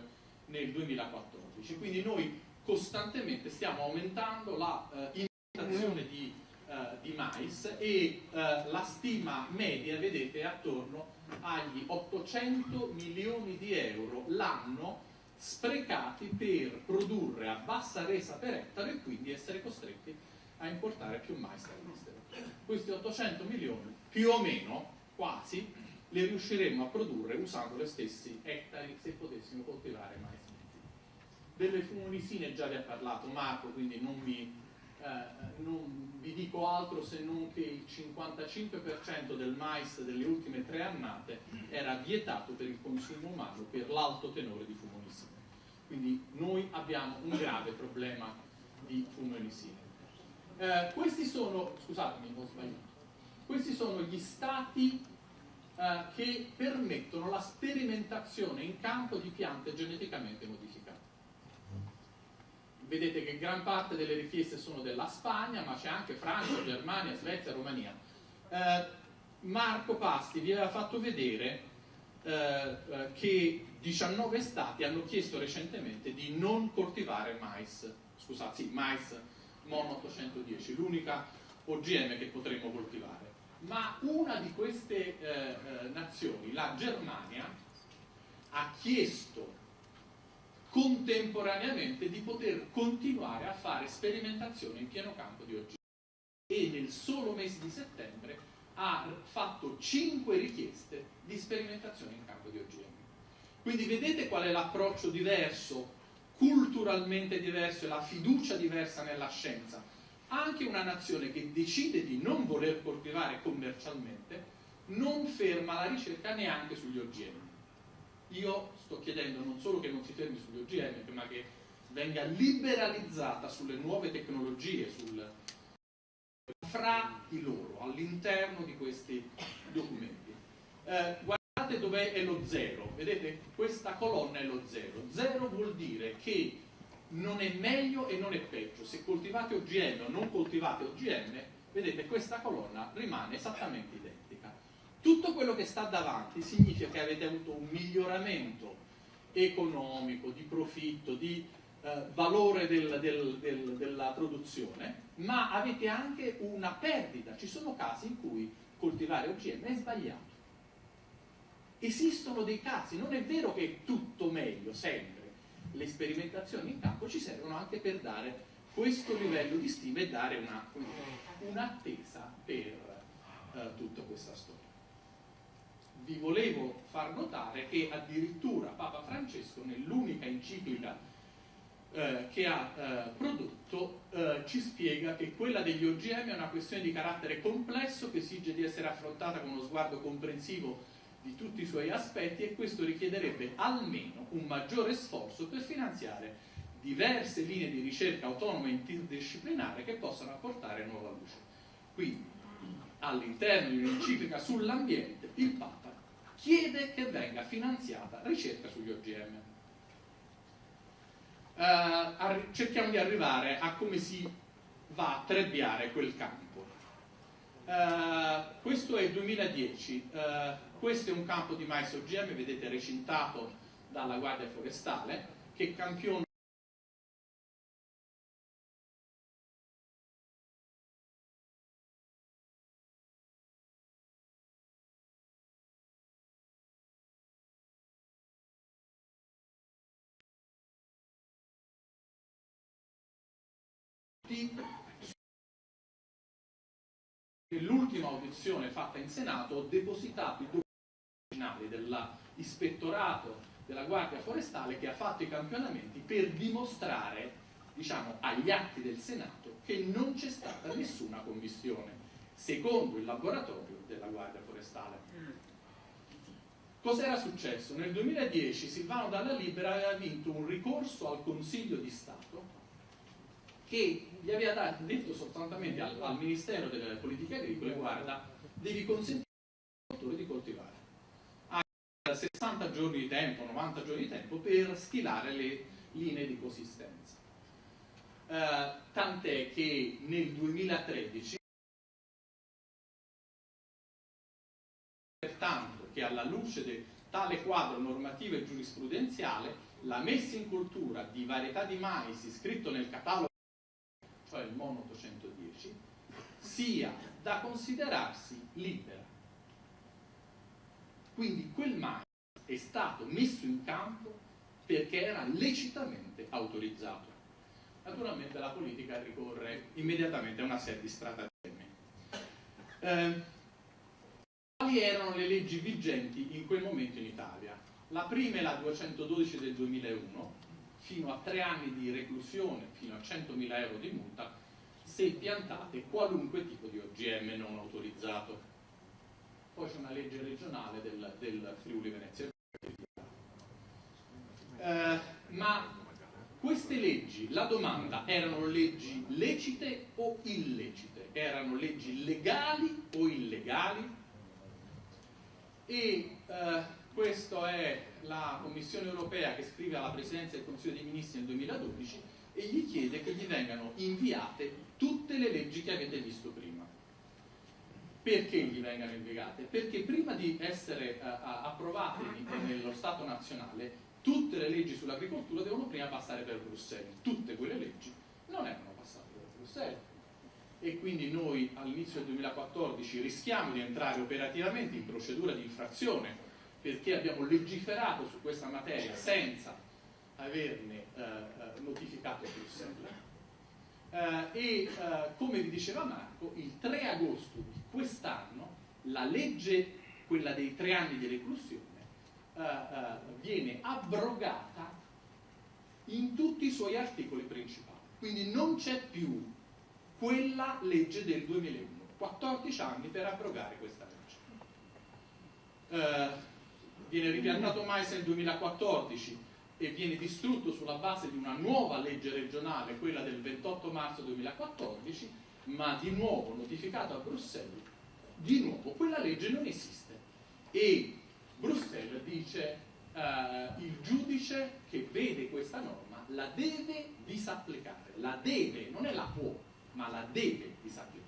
nel 2014. Quindi noi costantemente stiamo aumentando la importazione di mais, e la stima media, vedete, è attorno agli 800 milioni di euro l'anno sprecati per produrre a bassa resa per ettaro e quindi essere costretti a importare più mais dall'estero. Questi 800 milioni, più o meno, quasi, le riusciremmo a produrre usando gli stessi ettari se potessimo coltivare mais. Delle fumonisine già vi ha parlato Marco, quindi non mi non vi dico altro se non che il 55% del mais delle ultime 3 annate era vietato per il consumo umano per l'alto tenore di fumonisine. Quindi noi abbiamo un grave problema di fumonisine. Questi sono, scusatemi, ho sbagliato, questi sono gli stati che permettono la sperimentazione in campo di piante geneticamente modificate. Vedete che gran parte delle richieste sono della Spagna, ma c'è anche Francia, Germania, Svezia, Romania. Marco Pasti vi aveva fatto vedere che 19 stati hanno chiesto recentemente di non coltivare mais, scusate, sì, mais Mono 810, l'unica OGM che potremmo coltivare. Ma una di queste nazioni, la Germania, ha chiesto contemporaneamente di poter continuare a fare sperimentazione in pieno campo di OGM e nel solo mese di settembre ha fatto 5 richieste di sperimentazione in campo di OGM. Quindi vedete qual è l'approccio diverso, culturalmente diverso e la fiducia diversa nella scienza. Anche una nazione che decide di non voler coltivare commercialmente non ferma la ricerca neanche sugli OGM. Io sto chiedendo non solo che non si fermi sugli OGM, ma che venga liberalizzata sulle nuove tecnologie, fra di loro, all'interno di questi documenti. Guardate dov'è lo zero, vedete? Questa colonna è lo zero. Zero vuol dire che non è meglio e non è peggio. Se coltivate OGM o non coltivate OGM, vedete, questa colonna rimane esattamente identica. Tutto quello che sta davanti significa che avete avuto un miglioramento economico, di profitto, di valore della produzione, ma avete anche una perdita. Ci sono casi in cui coltivare OGM è sbagliato. Esistono dei casi, non è vero che è tutto meglio sempre. Le sperimentazioni in campo ci servono anche per dare questo livello di stima e dare un'attesa per tutta questa storia. Vi volevo far notare che addirittura Papa Francesco, nell'unica enciclica che ha prodotto, ci spiega che quella degli OGM è una questione di carattere complesso che esige di essere affrontata con uno sguardo comprensivo di tutti i suoi aspetti, e questo richiederebbe almeno un maggiore sforzo per finanziare diverse linee di ricerca autonome e interdisciplinare che possano apportare nuova luce. Quindi, all'interno di un'enciclica sull'ambiente, il Papa chiede che venga finanziata ricerca sugli OGM. Cerchiamo di arrivare a come si va a trebbiare quel campo. Questo è il 2010, questo è un campo di mais OGM, vedete, recintato dalla Guardia Forestale, che campiona nell'ultima audizione fatta in Senato. Ho depositato i documenti originali dell'ispettorato della Guardia Forestale che ha fatto i campionamenti per dimostrare, diciamo, agli atti del Senato che non c'è stata nessuna commistione, secondo il laboratorio della Guardia Forestale. Cos'era successo? Nel 2010 Silvano Dalla Libera aveva vinto un ricorso al Consiglio di Stato che gli aveva detto sostanzialmente al Ministero delle Politiche Agricole: guarda, devi consentire all'agricoltore di coltivare. Ha 60 giorni di tempo, 90 giorni di tempo per stilare le linee di consistenza. Tant'è che nel 2013, pertanto che alla luce di tale quadro normativo e giurisprudenziale, la messa in cultura di varietà di mais iscritto nel catalogo, cioè il Mono 810, sia da considerarsi libera. Quindi quel mais è stato messo in campo perché era lecitamente autorizzato. Naturalmente la politica ricorre immediatamente a una serie di stratagemmi. Quali erano le leggi vigenti in quel momento in Italia? La prima è la 212 del 2001, fino a 3 anni di reclusione, fino a 100.000 euro di multa, se piantate qualunque tipo di OGM non autorizzato. Poi c'è una legge regionale del Friuli Venezia Giulia. Ma queste leggi, la domanda, erano leggi lecite o illecite? Erano leggi legali o illegali? E questa è la Commissione europea che scrive alla Presidenza del Consiglio dei Ministri nel 2012 e gli chiede che gli vengano inviate tutte le leggi che avete visto prima. Perché gli vengano inviate? Perché prima di essere approvate nello Stato nazionale, tutte le leggi sull'agricoltura devono prima passare per Bruxelles. Tutte quelle leggi non erano passate per Bruxelles. E quindi noi all'inizio del 2014 rischiamo di entrare operativamente in procedura di infrazione perché abbiamo legiferato su questa materia senza averne notificato Bruxelles. Come vi diceva Marco, il 3 agosto di quest'anno la legge, quella dei 3 anni di reclusione, viene abrogata in tutti i suoi articoli principali. Quindi non c'è più quella legge del 2001, 14 anni per abrogare questa legge. Viene ripiantato mais nel 2014 e viene distrutto sulla base di una nuova legge regionale, quella del 28 marzo 2014, ma di nuovo notificato a Bruxelles, di nuovo quella legge non esiste. E Bruxelles dice il giudice che vede questa norma la deve disapplicare, la deve, non è la può, ma la deve disapplicare.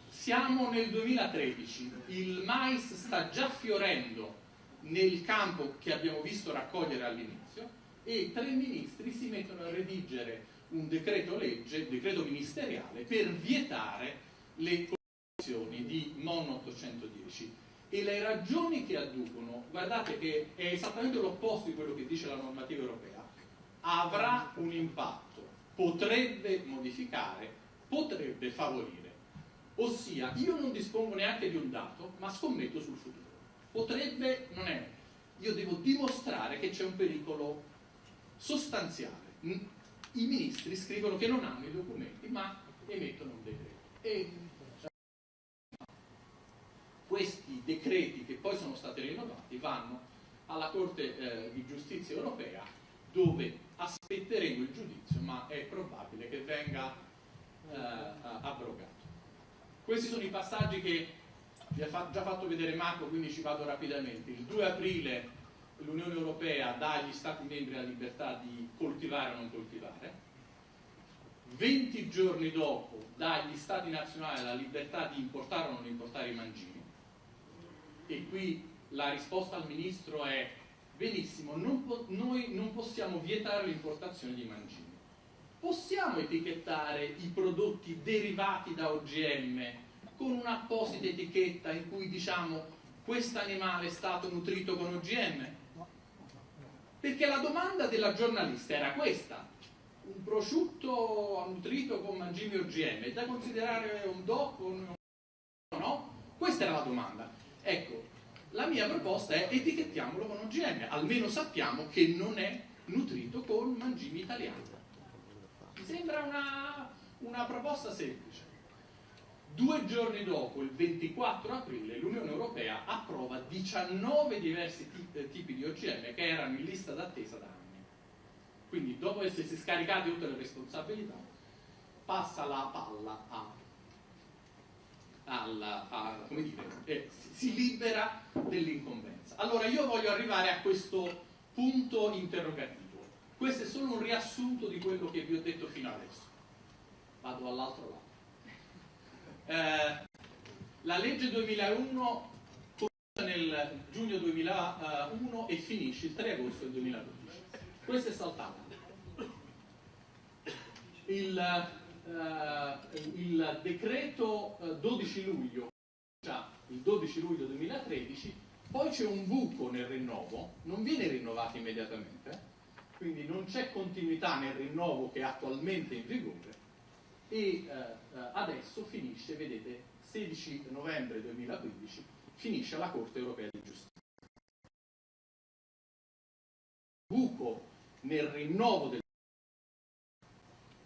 Siamo nel 2013, il mais sta già fiorendo nel campo che abbiamo visto raccogliere all'inizio e 3 ministri si mettono a redigere un decreto ministeriale per vietare le coltivazioni di MON 810 e le ragioni che adducono, guardate che è esattamente l'opposto di quello che dice la normativa europea, avrà un impatto, potrebbe modificare, potrebbe favorire. Ossia, io non dispongo neanche di un dato, ma scommetto sul futuro. Potrebbe, non è. Io devo dimostrare che c'è un pericolo sostanziale. I ministri scrivono che non hanno i documenti, ma emettono un decreto. E questi decreti, che poi sono stati rinnovati, vanno alla Corte di Giustizia europea, dove aspetteremo il giudizio, ma è probabile che venga abrogato. Questi sono i passaggi che vi ha già fatto vedere Marco, quindi ci vado rapidamente. Il 2 aprile l'Unione Europea dà agli Stati membri la libertà di coltivare o non coltivare. 20 giorni dopo dà agli Stati nazionali la libertà di importare o non importare i mangimi. E qui la risposta al Ministro è: benissimo, noi non possiamo vietare l'importazione di mangimi. Possiamo etichettare i prodotti derivati da OGM con un'apposita etichetta in cui diciamo questo animale è stato nutrito con OGM? Perché la domanda della giornalista era questa: un prosciutto nutrito con mangimi OGM è da considerare un DOP o no? Questa era la domanda. Ecco, la mia proposta è: etichettiamolo con OGM, almeno sappiamo che non è nutrito con mangimi italiani. Mi sembra una proposta semplice. 2 giorni dopo, il 24 aprile, l'Unione Europea approva 19 diversi tipi di OGM che erano in lista d'attesa da anni. Quindi, dopo essersi scaricate tutte le responsabilità, passa la palla come dire, si libera dell'incombenza. Allora, io voglio arrivare a questo punto interrogativo. Questo è solo un riassunto di quello che vi ho detto fino adesso. Vado all'altro lato. La legge 2001 comincia nel giugno 2001 e finisce il 3 agosto del 2012. Questo è saltato. Il decreto 12 luglio, il 12 luglio 2013, poi c'è un buco nel rinnovo, non viene rinnovato immediatamente, quindi non c'è continuità nel rinnovo che è attualmente in vigore e adesso finisce, vedete, 16 novembre 2015, finisce alla Corte Europea di Giustizia. buco nel rinnovo del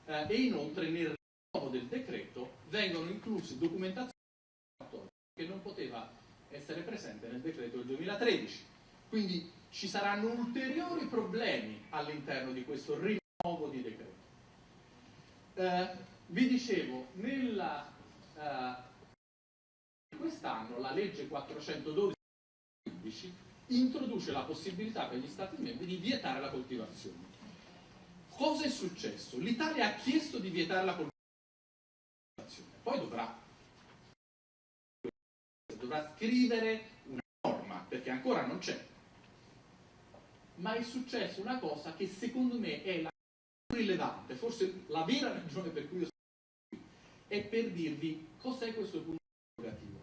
e inoltre nel rinnovo del decreto vengono incluse documentazioni che non poteva essere presente nel decreto del 2013. Quindi ci saranno ulteriori problemi all'interno di questo rinnovo di decreto. Vi dicevo, quest'anno la legge 412 introduce la possibilità per gli Stati membri di vietare la coltivazione. Cosa è successo? L'Italia ha chiesto di vietare la coltivazione, poi dovrà scrivere una norma, perché ancora non c'è. Ma è successo una cosa che secondo me è la più rilevante, forse la vera ragione per cui io sono qui, è per dirvi cos'è questo punto interrogativo.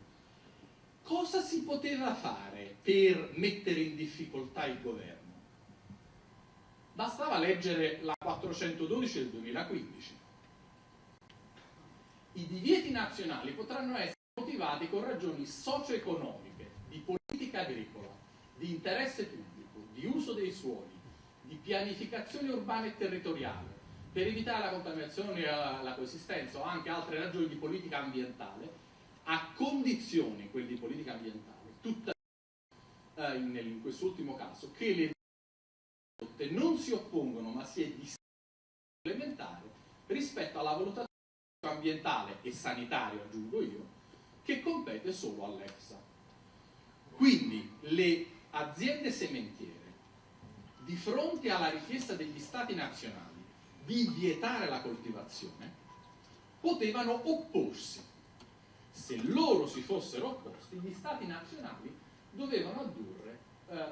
Cosa si poteva fare per mettere in difficoltà il governo? Bastava leggere la 412 del 2015. I divieti nazionali potranno essere motivati con ragioni socio-economiche, di politica agricola, di interesse pubblico, di uso dei suoli, di pianificazione urbana e territoriale, per evitare la contaminazione e la coesistenza o anche altre ragioni di politica ambientale, a condizioni, quelle di politica ambientale, tuttavia, in quest'ultimo caso, che le condotte non si oppongono ma si è di elementare rispetto alla valutazione ambientale e sanitaria, aggiungo io, che compete solo all'EFSA. Quindi le aziende sementiere, di fronte alla richiesta degli Stati nazionali di vietare la coltivazione, potevano opporsi. Se loro si fossero opposti, gli Stati nazionali dovevano addurre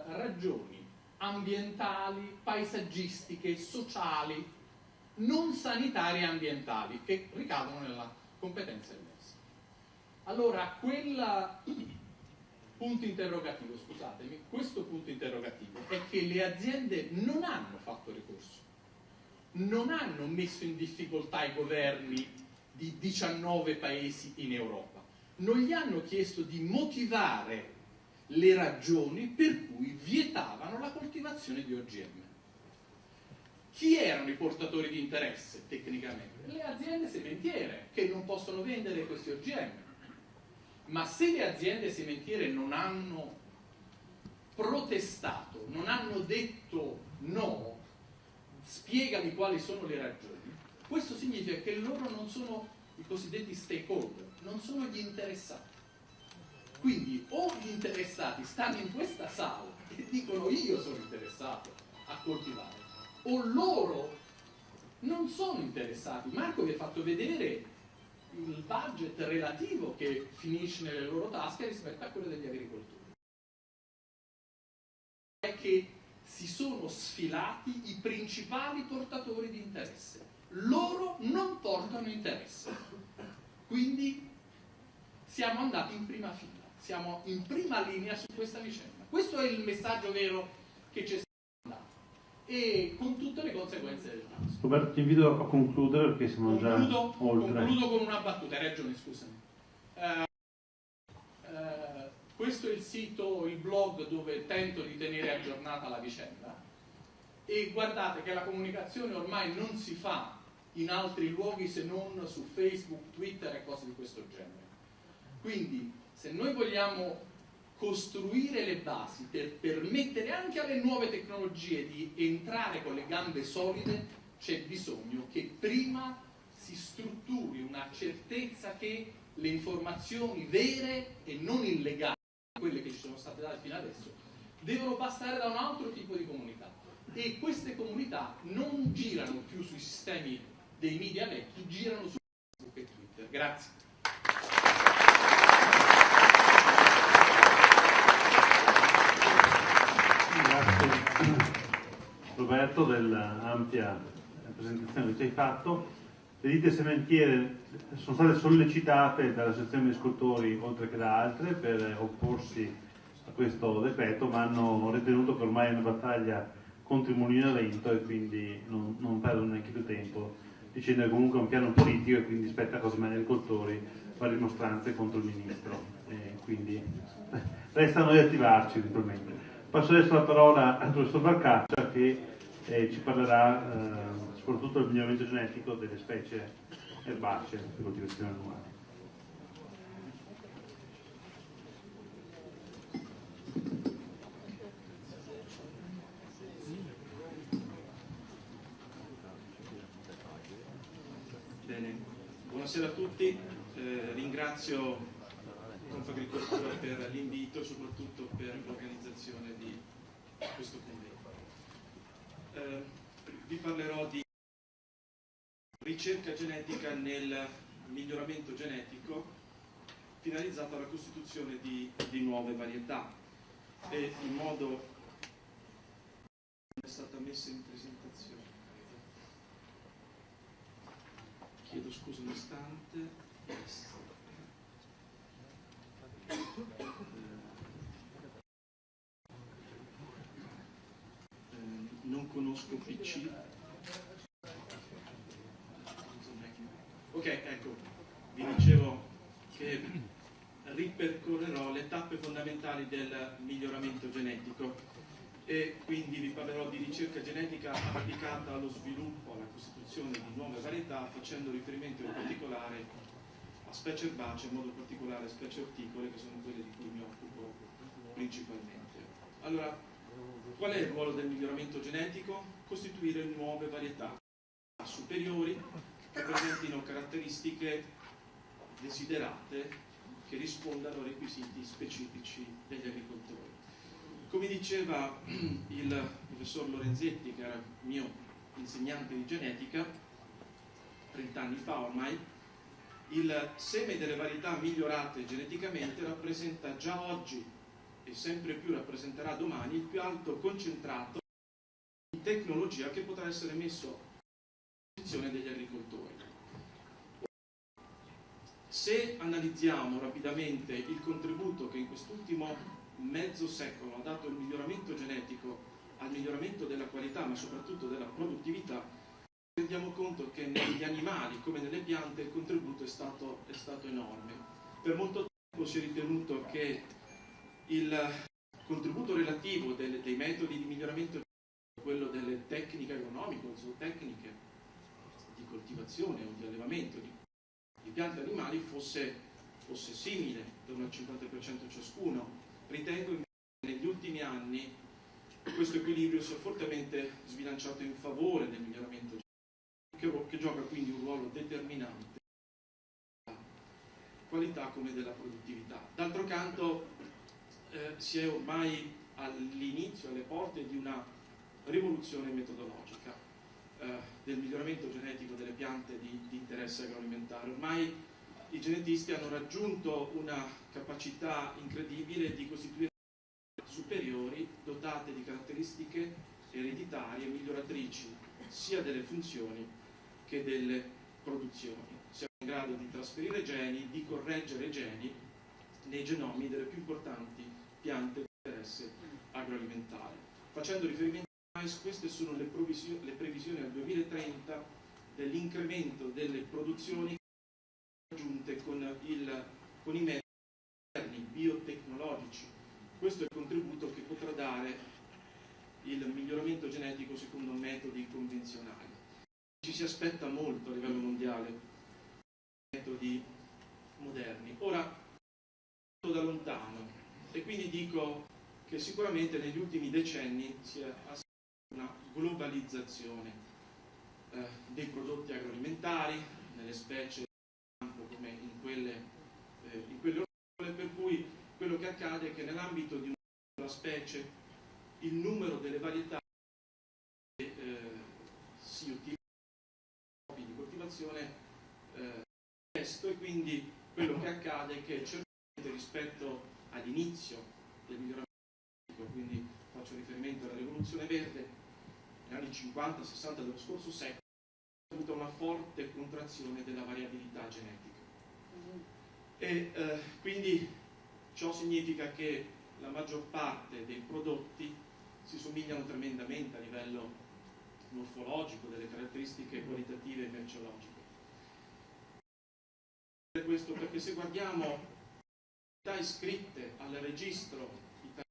ragioni ambientali, paesaggistiche, sociali, non sanitarie e ambientali, che ricadono nella competenza dell'EFSA. Allora, punto interrogativo, scusatemi, questo punto interrogativo è che le aziende non hanno fatto ricorso, non hanno messo in difficoltà i governi di 19 paesi in Europa, non gli hanno chiesto di motivare le ragioni per cui vietavano la coltivazione di OGM. Chi erano i portatori di interesse tecnicamente? Le aziende sementiere, che non possono vendere questi OGM. Ma se le aziende sementiere non hanno protestato, non hanno detto no, spiegami quali sono le ragioni, questo significa che loro non sono i cosiddetti stakeholder, non sono gli interessati. Quindi o gli interessati stanno in questa sala e dicono io sono interessato a coltivare, o loro non sono interessati. Marco vi ha fatto vedere il budget relativo che finisce nelle loro tasche rispetto a quello degli agricoltori. È che si sono sfilati i principali portatori di interesse. Loro non portano interesse. Quindi siamo andati in prima fila, siamo in prima linea su questa vicenda. Questo è il messaggio vero che ci è stato dato, e con tutte le conseguenze del caso. Roberto, ti invito a concludere perché siamo già oltre. Concludo con una battuta, hai ragione, scusami. Questo è il sito, il blog dove tento di tenere aggiornata la vicenda, e guardate che la comunicazione ormai non si fa in altri luoghi se non su Facebook, Twitter e cose di questo genere. Quindi se noi vogliamo costruire le basi per permettere anche alle nuove tecnologie di entrare con le gambe solide, c'è bisogno che prima si strutturi una certezza che le informazioni vere e non illegali, quelle che ci sono state date fino adesso, devono passare da un altro tipo di comunità, e queste comunità non girano più sui sistemi dei media vecchi, girano su Facebook e Twitter. Grazie. Grazie Roberto dell'ampia presentazione che ci hai fatto. Le ditte sementiere sono state sollecitate dalle associazioni di agricoltori oltre che da altre per opporsi a questo decreto, ma hanno ritenuto che ormai è una battaglia contro il mulino a vento e quindi non perdono neanche più tempo, dicendo che comunque è un piano politico e quindi spetta a Cosmè agricoltori fare rimostranze contro il ministro, e quindi resta a noi attivarci eventualmente. Passo adesso la parola al professor Valcaccia che ci parlerà soprattutto del miglioramento genetico delle specie erbacee per coltivazione annuale. Bene, buonasera a tutti, ringrazio Confagricoltura per l'invito e soprattutto per l'organizzazione di questo convegno. Vi parlerò di ricerca genetica nel miglioramento genetico finalizzata alla costituzione di nuove varietà e in modo è stata messa in presentazione. Chiedo scusa un istante. Non conosco PC. Ok, ecco, vi dicevo che ripercorrerò le tappe fondamentali del miglioramento genetico e quindi vi parlerò di ricerca genetica applicata allo sviluppo, alla costituzione di nuove varietà, facendo riferimento in particolare a specie erbacee, in modo particolare a specie orticole, che sono quelle di cui mi occupo principalmente. Allora, qual è il ruolo del miglioramento genetico? Costituire nuove varietà superiori che presentino caratteristiche desiderate che rispondano a requisiti specifici degli agricoltori. Come diceva il professor Lorenzetti, che era mio insegnante di genetica 30 anni fa ormai, il seme delle varietà migliorate geneticamente rappresenta già oggi e sempre più rappresenterà domani il più alto concentrato di tecnologia che potrà essere messo a disposizione degli agricoltori. Se analizziamo rapidamente il contributo che in quest'ultimo mezzo secolo ha dato il miglioramento genetico al miglioramento della qualità, ma soprattutto della produttività, rendiamo conto che negli animali come nelle piante il contributo è stato enorme. Per molto tempo si è ritenuto che il contributo relativo dei metodi di miglioramento, quello delle tecniche agronomiche o zootecniche di coltivazione o di allevamento di piante e animali fosse simile, attorno al 50% ciascuno. Ritengo invece che negli ultimi anni questo equilibrio sia fortemente sbilanciato in favore del miglioramento genetico, che gioca quindi un ruolo determinante della qualità come della produttività. D'altro canto si è ormai all'inizio, alle porte di una rivoluzione metodologica del miglioramento genetico delle piante di interesse agroalimentare. Ormai i genetisti hanno raggiunto una capacità incredibile di costituire superiori dotate di caratteristiche ereditarie miglioratrici sia delle funzioni che delle produzioni. Siamo in grado di trasferire geni, di correggere geni nei genomi delle più importanti piante di interesse agroalimentare. Facendo riferimento a mais, queste sono le previsioni al 2030 dell'incremento delle produzioni raggiunte con i metodi moderni, biotecnologici. Questo è il contributo che potrà dare il miglioramento genetico secondo metodi convenzionali. Ci si aspetta molto a livello mondiale metodi moderni. Ora, da lontano, e quindi dico che sicuramente negli ultimi decenni si è assistito a una globalizzazione dei prodotti agroalimentari, nelle specie come in quelle orticole, per cui quello che accade è che nell'ambito di una specie il numero delle varietà che si utilizzano di coltivazione è questo, e quindi quello che accade è che certamente rispetto all'inizio del miglioramento, quindi faccio riferimento alla rivoluzione verde, negli anni 50-60 dello scorso secolo, è avuta una forte contrazione della variabilità genetica. E quindi ciò significa che la maggior parte dei prodotti si somigliano tremendamente a livello morfologico, delle caratteristiche qualitative e merceologiche. Questo perché se guardiamo le varietà iscritte al registro italiano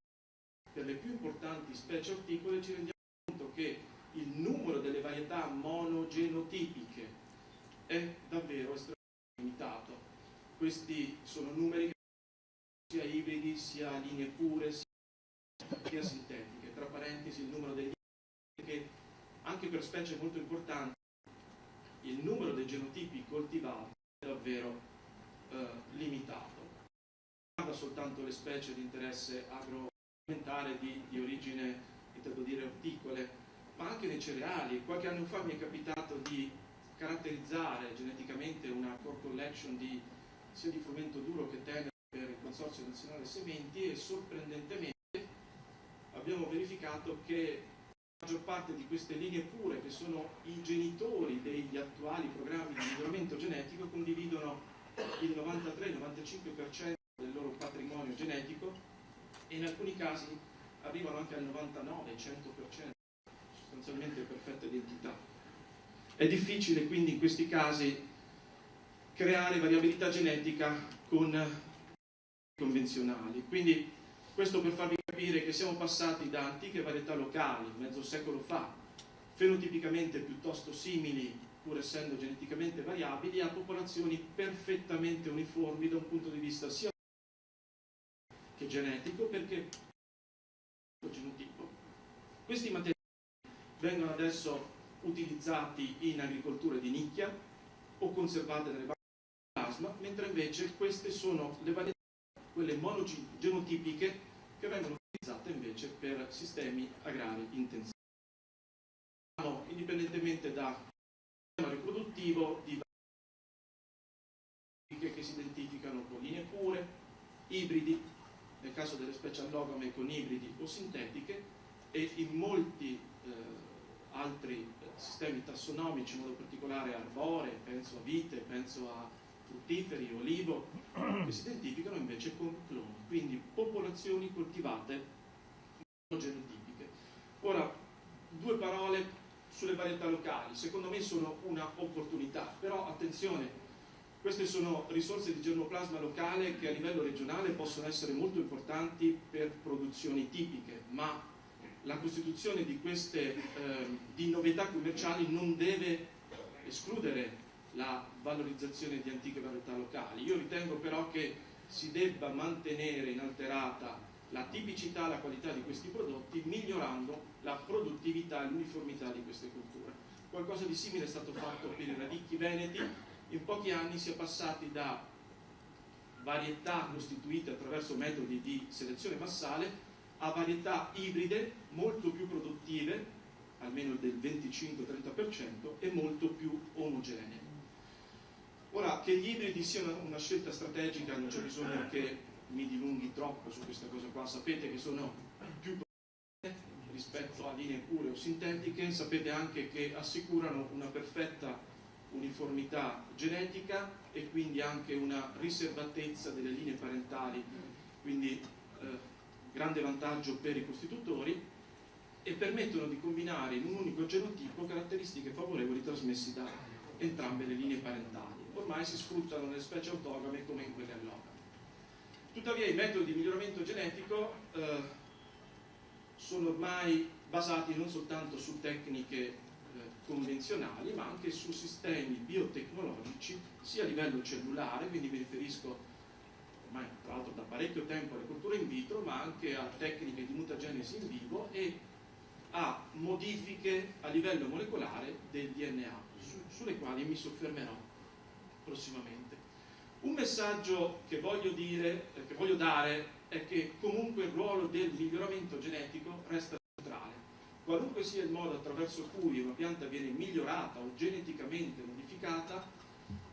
per le più importanti specie orticole, ci rendiamo conto che il numero delle varietà monogenotipiche è davvero estremamente limitato. Questi sono numeri che sia ibridi, sia linee pure, sia sintetiche. Tra parentesi, il numero degli che anche per specie molto importanti il numero dei genotipi coltivati è davvero limitato. Non riguarda soltanto le specie di interesse agroalimentare di origine, intendo dire, orticole, ma anche nei cereali. Qualche anno fa mi è capitato di caratterizzare geneticamente una core collection sia di frumento duro che tenero per il Consorzio Nazionale Sementi, e sorprendentemente abbiamo verificato che la maggior parte di queste linee pure, che sono i genitori degli attuali programmi di miglioramento genetico, condividono il 93-95% del loro patrimonio genetico e in alcuni casi arrivano anche al 99-100%, sostanzialmente perfetta identità. È difficile quindi in questi casi creare variabilità genetica con convenzionali. Quindi questo per farvi capire che siamo passati da antiche varietà locali, mezzo secolo fa, fenotipicamente piuttosto simili, pur essendo geneticamente variabili, a popolazioni perfettamente uniformi da un punto di vista sia che genetico, perché il genotipo. Questi materiali vengono adesso utilizzati in agricoltura di nicchia o conservate nelle banche di plasma, mentre invece queste sono le varietà, quelle monogenotipiche, che vengono utilizzate invece per sistemi agrari intensivi. Indipendentemente da sistema riproduttivo, di varietà che si identificano con linee pure, ibridi, nel caso delle specie allogame con ibridi o sintetiche, e in molti altri sistemi tassonomici, in modo particolare arboree, penso a vite, penso a fruttiferi, olivo, che si identificano invece con cloni, quindi popolazioni coltivate monogenotipiche. Ora, due parole sulle varietà locali. Secondo me sono una opportunità, però attenzione, queste sono risorse di germoplasma locale che a livello regionale possono essere molto importanti per produzioni tipiche, ma la costituzione di queste di novità commerciali non deve escludere la valorizzazione di antiche varietà locali. Io ritengo però che si debba mantenere inalterata la tipicità e la qualità di questi prodotti, migliorando la produttività e l'uniformità di queste culture. Qualcosa di simile è stato fatto per i radicchi veneti. In pochi anni si è passati da varietà costituite attraverso metodi di selezione massale a varietà ibride molto più produttive, almeno del 25-30%, e molto più omogenee. Ora, che gli ibridi siano una scelta strategica non c'è bisogno che mi dilunghi troppo su questa cosa qua. Sapete che sono più proteine rispetto a linee pure o sintetiche, sapete anche che assicurano una perfetta uniformità genetica e quindi anche una riservatezza delle linee parentali, quindi grande vantaggio per i costitutori, e permettono di combinare in un unico genotipo caratteristiche favorevoli trasmessi da entrambe le linee parentali. Ormai si sfruttano nelle specie autogame come in quelle allogame. Tuttavia i metodi di miglioramento genetico sono ormai basati non soltanto su tecniche convenzionali, ma anche su sistemi biotecnologici, sia a livello cellulare, quindi mi riferisco ormai tra l'altro da parecchio tempo alle culture in vitro, ma anche a tecniche di mutagenesi in vivo e a modifiche a livello molecolare del DNA, sulle quali mi soffermerò prossimamente. Un messaggio che voglio dare è che comunque il ruolo del miglioramento genetico resta centrale. Qualunque sia il modo attraverso cui una pianta viene migliorata o geneticamente modificata,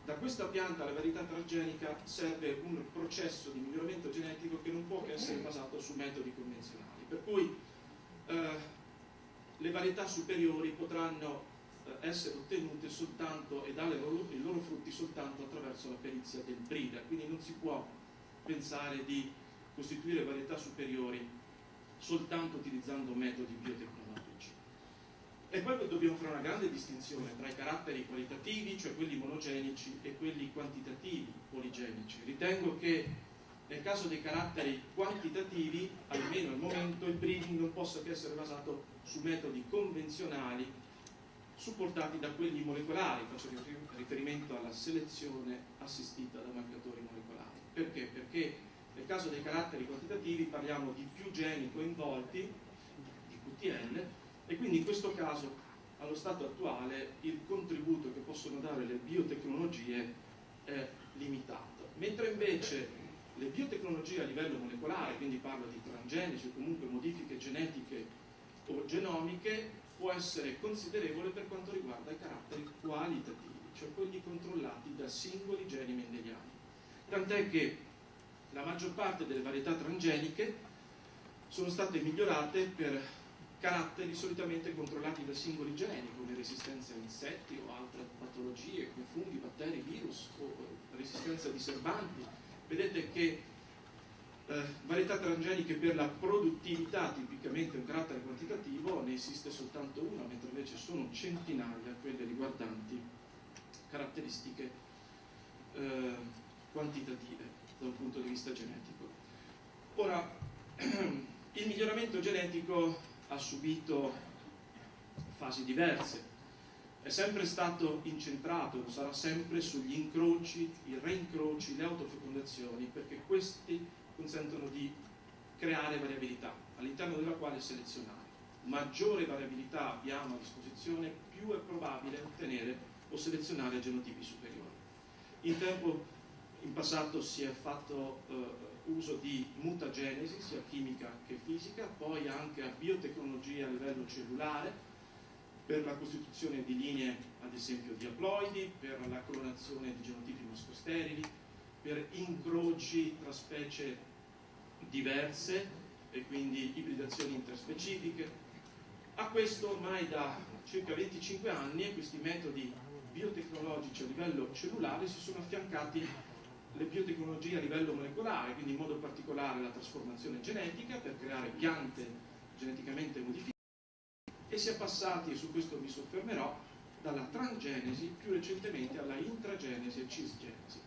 da questa pianta alla varietà transgenica serve un processo di miglioramento genetico che non può che essere basato su metodi convenzionali. Per cui le varietà superiori potranno essere ottenute soltanto e dare i loro frutti soltanto attraverso la perizia del breeder, quindi non si può pensare di costituire varietà superiori soltanto utilizzando metodi biotecnologici. E poi dobbiamo fare una grande distinzione tra i caratteri qualitativi, cioè quelli monogenici, e quelli quantitativi poligenici. Ritengo che nel caso dei caratteri quantitativi, almeno al momento, il breeding non possa che essere basato su metodi convenzionali supportati da quelli molecolari. Faccio riferimento alla selezione assistita da marcatori molecolari. Perché? Perché nel caso dei caratteri quantitativi parliamo di più geni coinvolti, di QTL, e quindi in questo caso, allo stato attuale, il contributo che possono dare le biotecnologie è limitato. Mentre invece le biotecnologie a livello molecolare, quindi parlo di transgenici o comunque modifiche genetiche o genomiche, può essere considerevole per quanto riguarda i caratteri qualitativi, cioè quelli controllati da singoli geni mendeliani. Tant'è che la maggior parte delle varietà transgeniche sono state migliorate per caratteri solitamente controllati da singoli geni, come resistenza a insetti o altre patologie, come funghi, batteri, virus o resistenza a diserbanti. Vedete che varietà transgeniche per la produttività, tipicamente un carattere quantitativo, ne esiste soltanto una, mentre invece sono centinaia quelle riguardanti caratteristiche quantitative da un punto di vista genetico. Ora, il miglioramento genetico ha subito fasi diverse. È sempre stato incentrato, lo sarà sempre, sugli incroci, i reincroci, le autofecondazioni, perché questi consentono di creare variabilità all'interno della quale selezionare. Maggiore variabilità abbiamo a disposizione, più è probabile ottenere o selezionare genotipi superiori. In passato si è fatto uso di mutagenesi, sia chimica che fisica, poi anche a biotecnologia a livello cellulare, per la costituzione di linee, ad esempio, di aploidi, per la clonazione di genotipi mascosterili, per incroci tra specie diverse e quindi ibridazioni interspecifiche. A questo ormai da circa 25 anni questi metodi biotecnologici a livello cellulare si sono affiancati le biotecnologie a livello molecolare, quindi in modo particolare la trasformazione genetica per creare piante geneticamente modificate, e si è passati, e su questo mi soffermerò, dalla transgenesi più recentemente alla intragenesi e cisgenesi,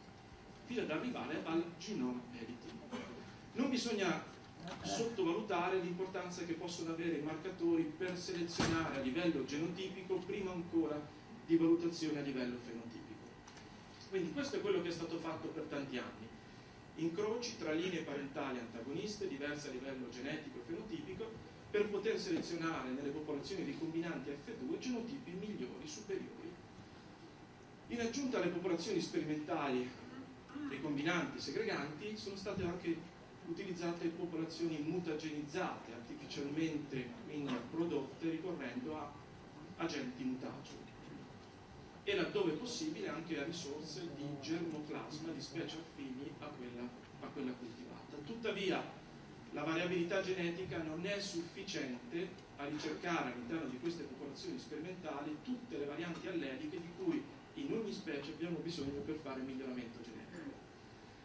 fino ad arrivare al genome editing. Non bisogna sottovalutare l'importanza che possono avere i marcatori per selezionare a livello genotipico prima ancora di valutazione a livello fenotipico. Quindi questo è quello che è stato fatto per tanti anni. Incroci tra linee parentali antagoniste, diverse a livello genetico e fenotipico, per poter selezionare nelle popolazioni ricombinanti F2 genotipi migliori, superiori. In aggiunta alle popolazioni sperimentali ricombinanti segreganti, sono state anche utilizzate popolazioni mutagenizzate, artificialmente quindi prodotte ricorrendo a agenti mutageni, e laddove possibile anche a risorse di germoplasma di specie affini a quella coltivata. Tuttavia la variabilità genetica non è sufficiente a ricercare all'interno di queste popolazioni sperimentali tutte le varianti alleliche di cui in ogni specie abbiamo bisogno per fare miglioramento genetico.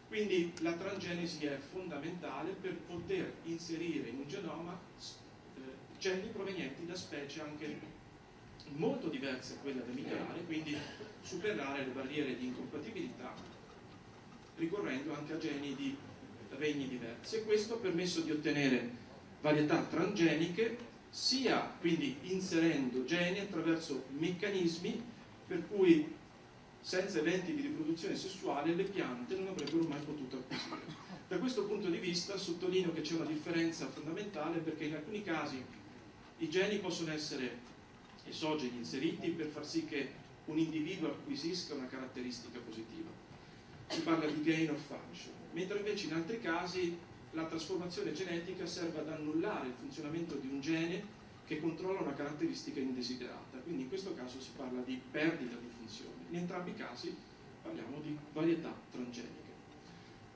Quindi la transgenesi è fondamentale per poter inserire in un genoma geni provenienti da specie anche molto diverse da quella da migliorare, quindi superare le barriere di incompatibilità ricorrendo anche a geni di regni diversi, e questo ha permesso di ottenere varietà transgeniche, sia quindi inserendo geni attraverso meccanismi per cui senza eventi di riproduzione sessuale le piante non avrebbero mai potuto acquisire. Da questo punto di vista sottolineo che c'è una differenza fondamentale, perché in alcuni casi i geni possono essere esogeni inseriti per far sì che un individuo acquisisca una caratteristica positiva. Si parla di gain of function, mentre invece in altri casi la trasformazione genetica serve ad annullare il funzionamento di un gene che controlla una caratteristica indesiderata, quindi in questo caso si parla di perdita di funzione. In entrambi i casi parliamo di varietà transgeniche.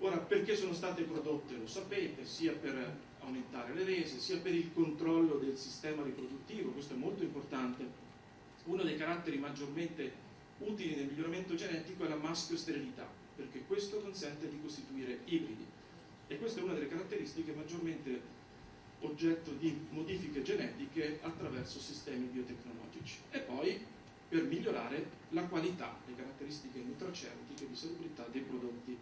Ora, perché sono state prodotte, lo sapete, sia per aumentare le rese, sia per il controllo del sistema riproduttivo, questo è molto importante. Uno dei caratteri maggiormente utili nel miglioramento genetico è la maschio-sterilità, perché questo consente di costituire ibridi, e questa è una delle caratteristiche maggiormente oggetto di modifiche genetiche attraverso sistemi biotecnologici. E poi per migliorare la qualità, le caratteristiche nutraceutiche di salubrità dei prodotti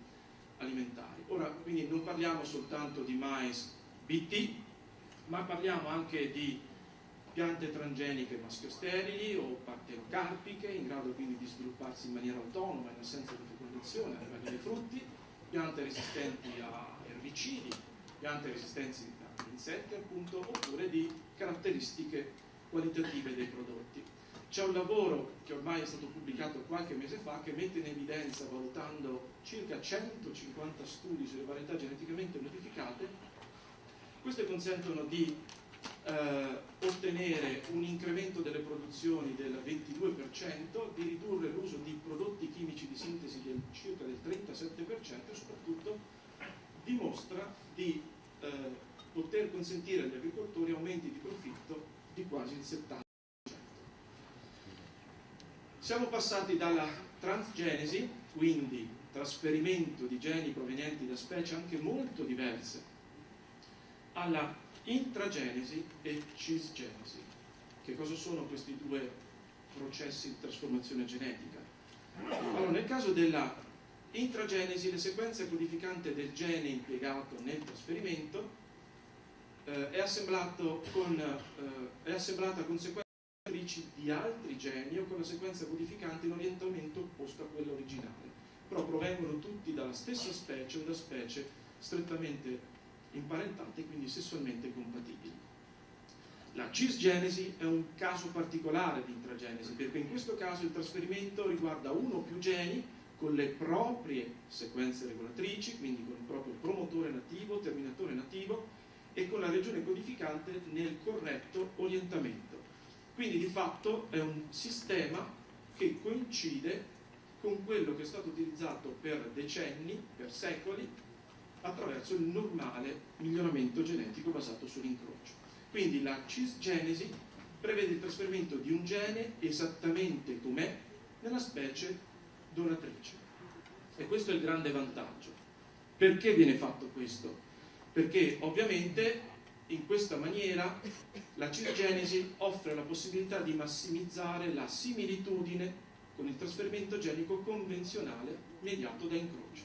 alimentari. Ora, quindi non parliamo soltanto di mais BT, ma parliamo anche di piante transgeniche maschio-sterili o parterocarpiche, in grado quindi di svilupparsi in maniera autonoma in assenza di fecondazione a livello dei frutti, piante resistenti a erbicidi, piante resistenti a insetti appunto, oppure di caratteristiche qualitative dei prodotti. C'è un lavoro che ormai è stato pubblicato qualche mese fa che mette in evidenza, valutando circa 150 studi sulle varietà geneticamente modificate, queste consentono di ottenere un incremento delle produzioni del 22%, di ridurre l'uso di prodotti chimici di sintesi del circa del 37% e soprattutto dimostra di poter consentire agli agricoltori aumenti di profitto di quasi il 70%. Siamo passati dalla transgenesi, quindi trasferimento di geni provenienti da specie anche molto diverse, alla intragenesi e cisgenesi. Che cosa sono questi due processi di trasformazione genetica? Allora, nel caso della intragenesi, le sequenze codificanti del gene impiegato nel trasferimento è assemblata con sequenze di altri geni o con la sequenza codificante in orientamento opposto a quella originale, però provengono tutti dalla stessa specie o da specie strettamente imparentate e quindi sessualmente compatibili. La cisgenesi è un caso particolare di intragenesi, perché in questo caso il trasferimento riguarda uno o più geni con le proprie sequenze regolatrici, quindi con il proprio promotore nativo, terminatore nativo e con la regione codificante nel corretto orientamento. Quindi di fatto è un sistema che coincide con quello che è stato utilizzato per decenni, per secoli, attraverso il normale miglioramento genetico basato sull'incrocio. Quindi la cisgenesi prevede il trasferimento di un gene esattamente com'è nella specie donatrice. E questo è il grande vantaggio. Perché viene fatto questo? Perché ovviamente in questa maniera la cisgenesi offre la possibilità di massimizzare la similitudine con il trasferimento genico convenzionale mediato da incrocio.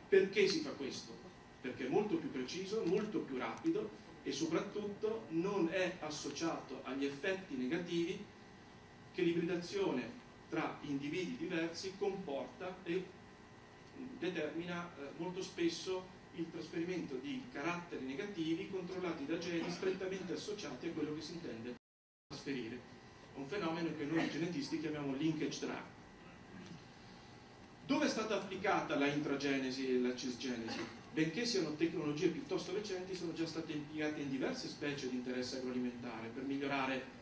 Perché si fa questo? Perché è molto più preciso, molto più rapido e soprattutto non è associato agli effetti negativi che l'ibridazione tra individui diversi comporta e determina molto spesso il trasferimento di caratteri negativi controllati da geni strettamente associati a quello che si intende trasferire. È un fenomeno che noi genetisti chiamiamo linkage drag. Dove è stata applicata la intragenesi e la cisgenesi? Benché siano tecnologie piuttosto recenti, sono già state impiegate in diverse specie di interesse agroalimentare per migliorare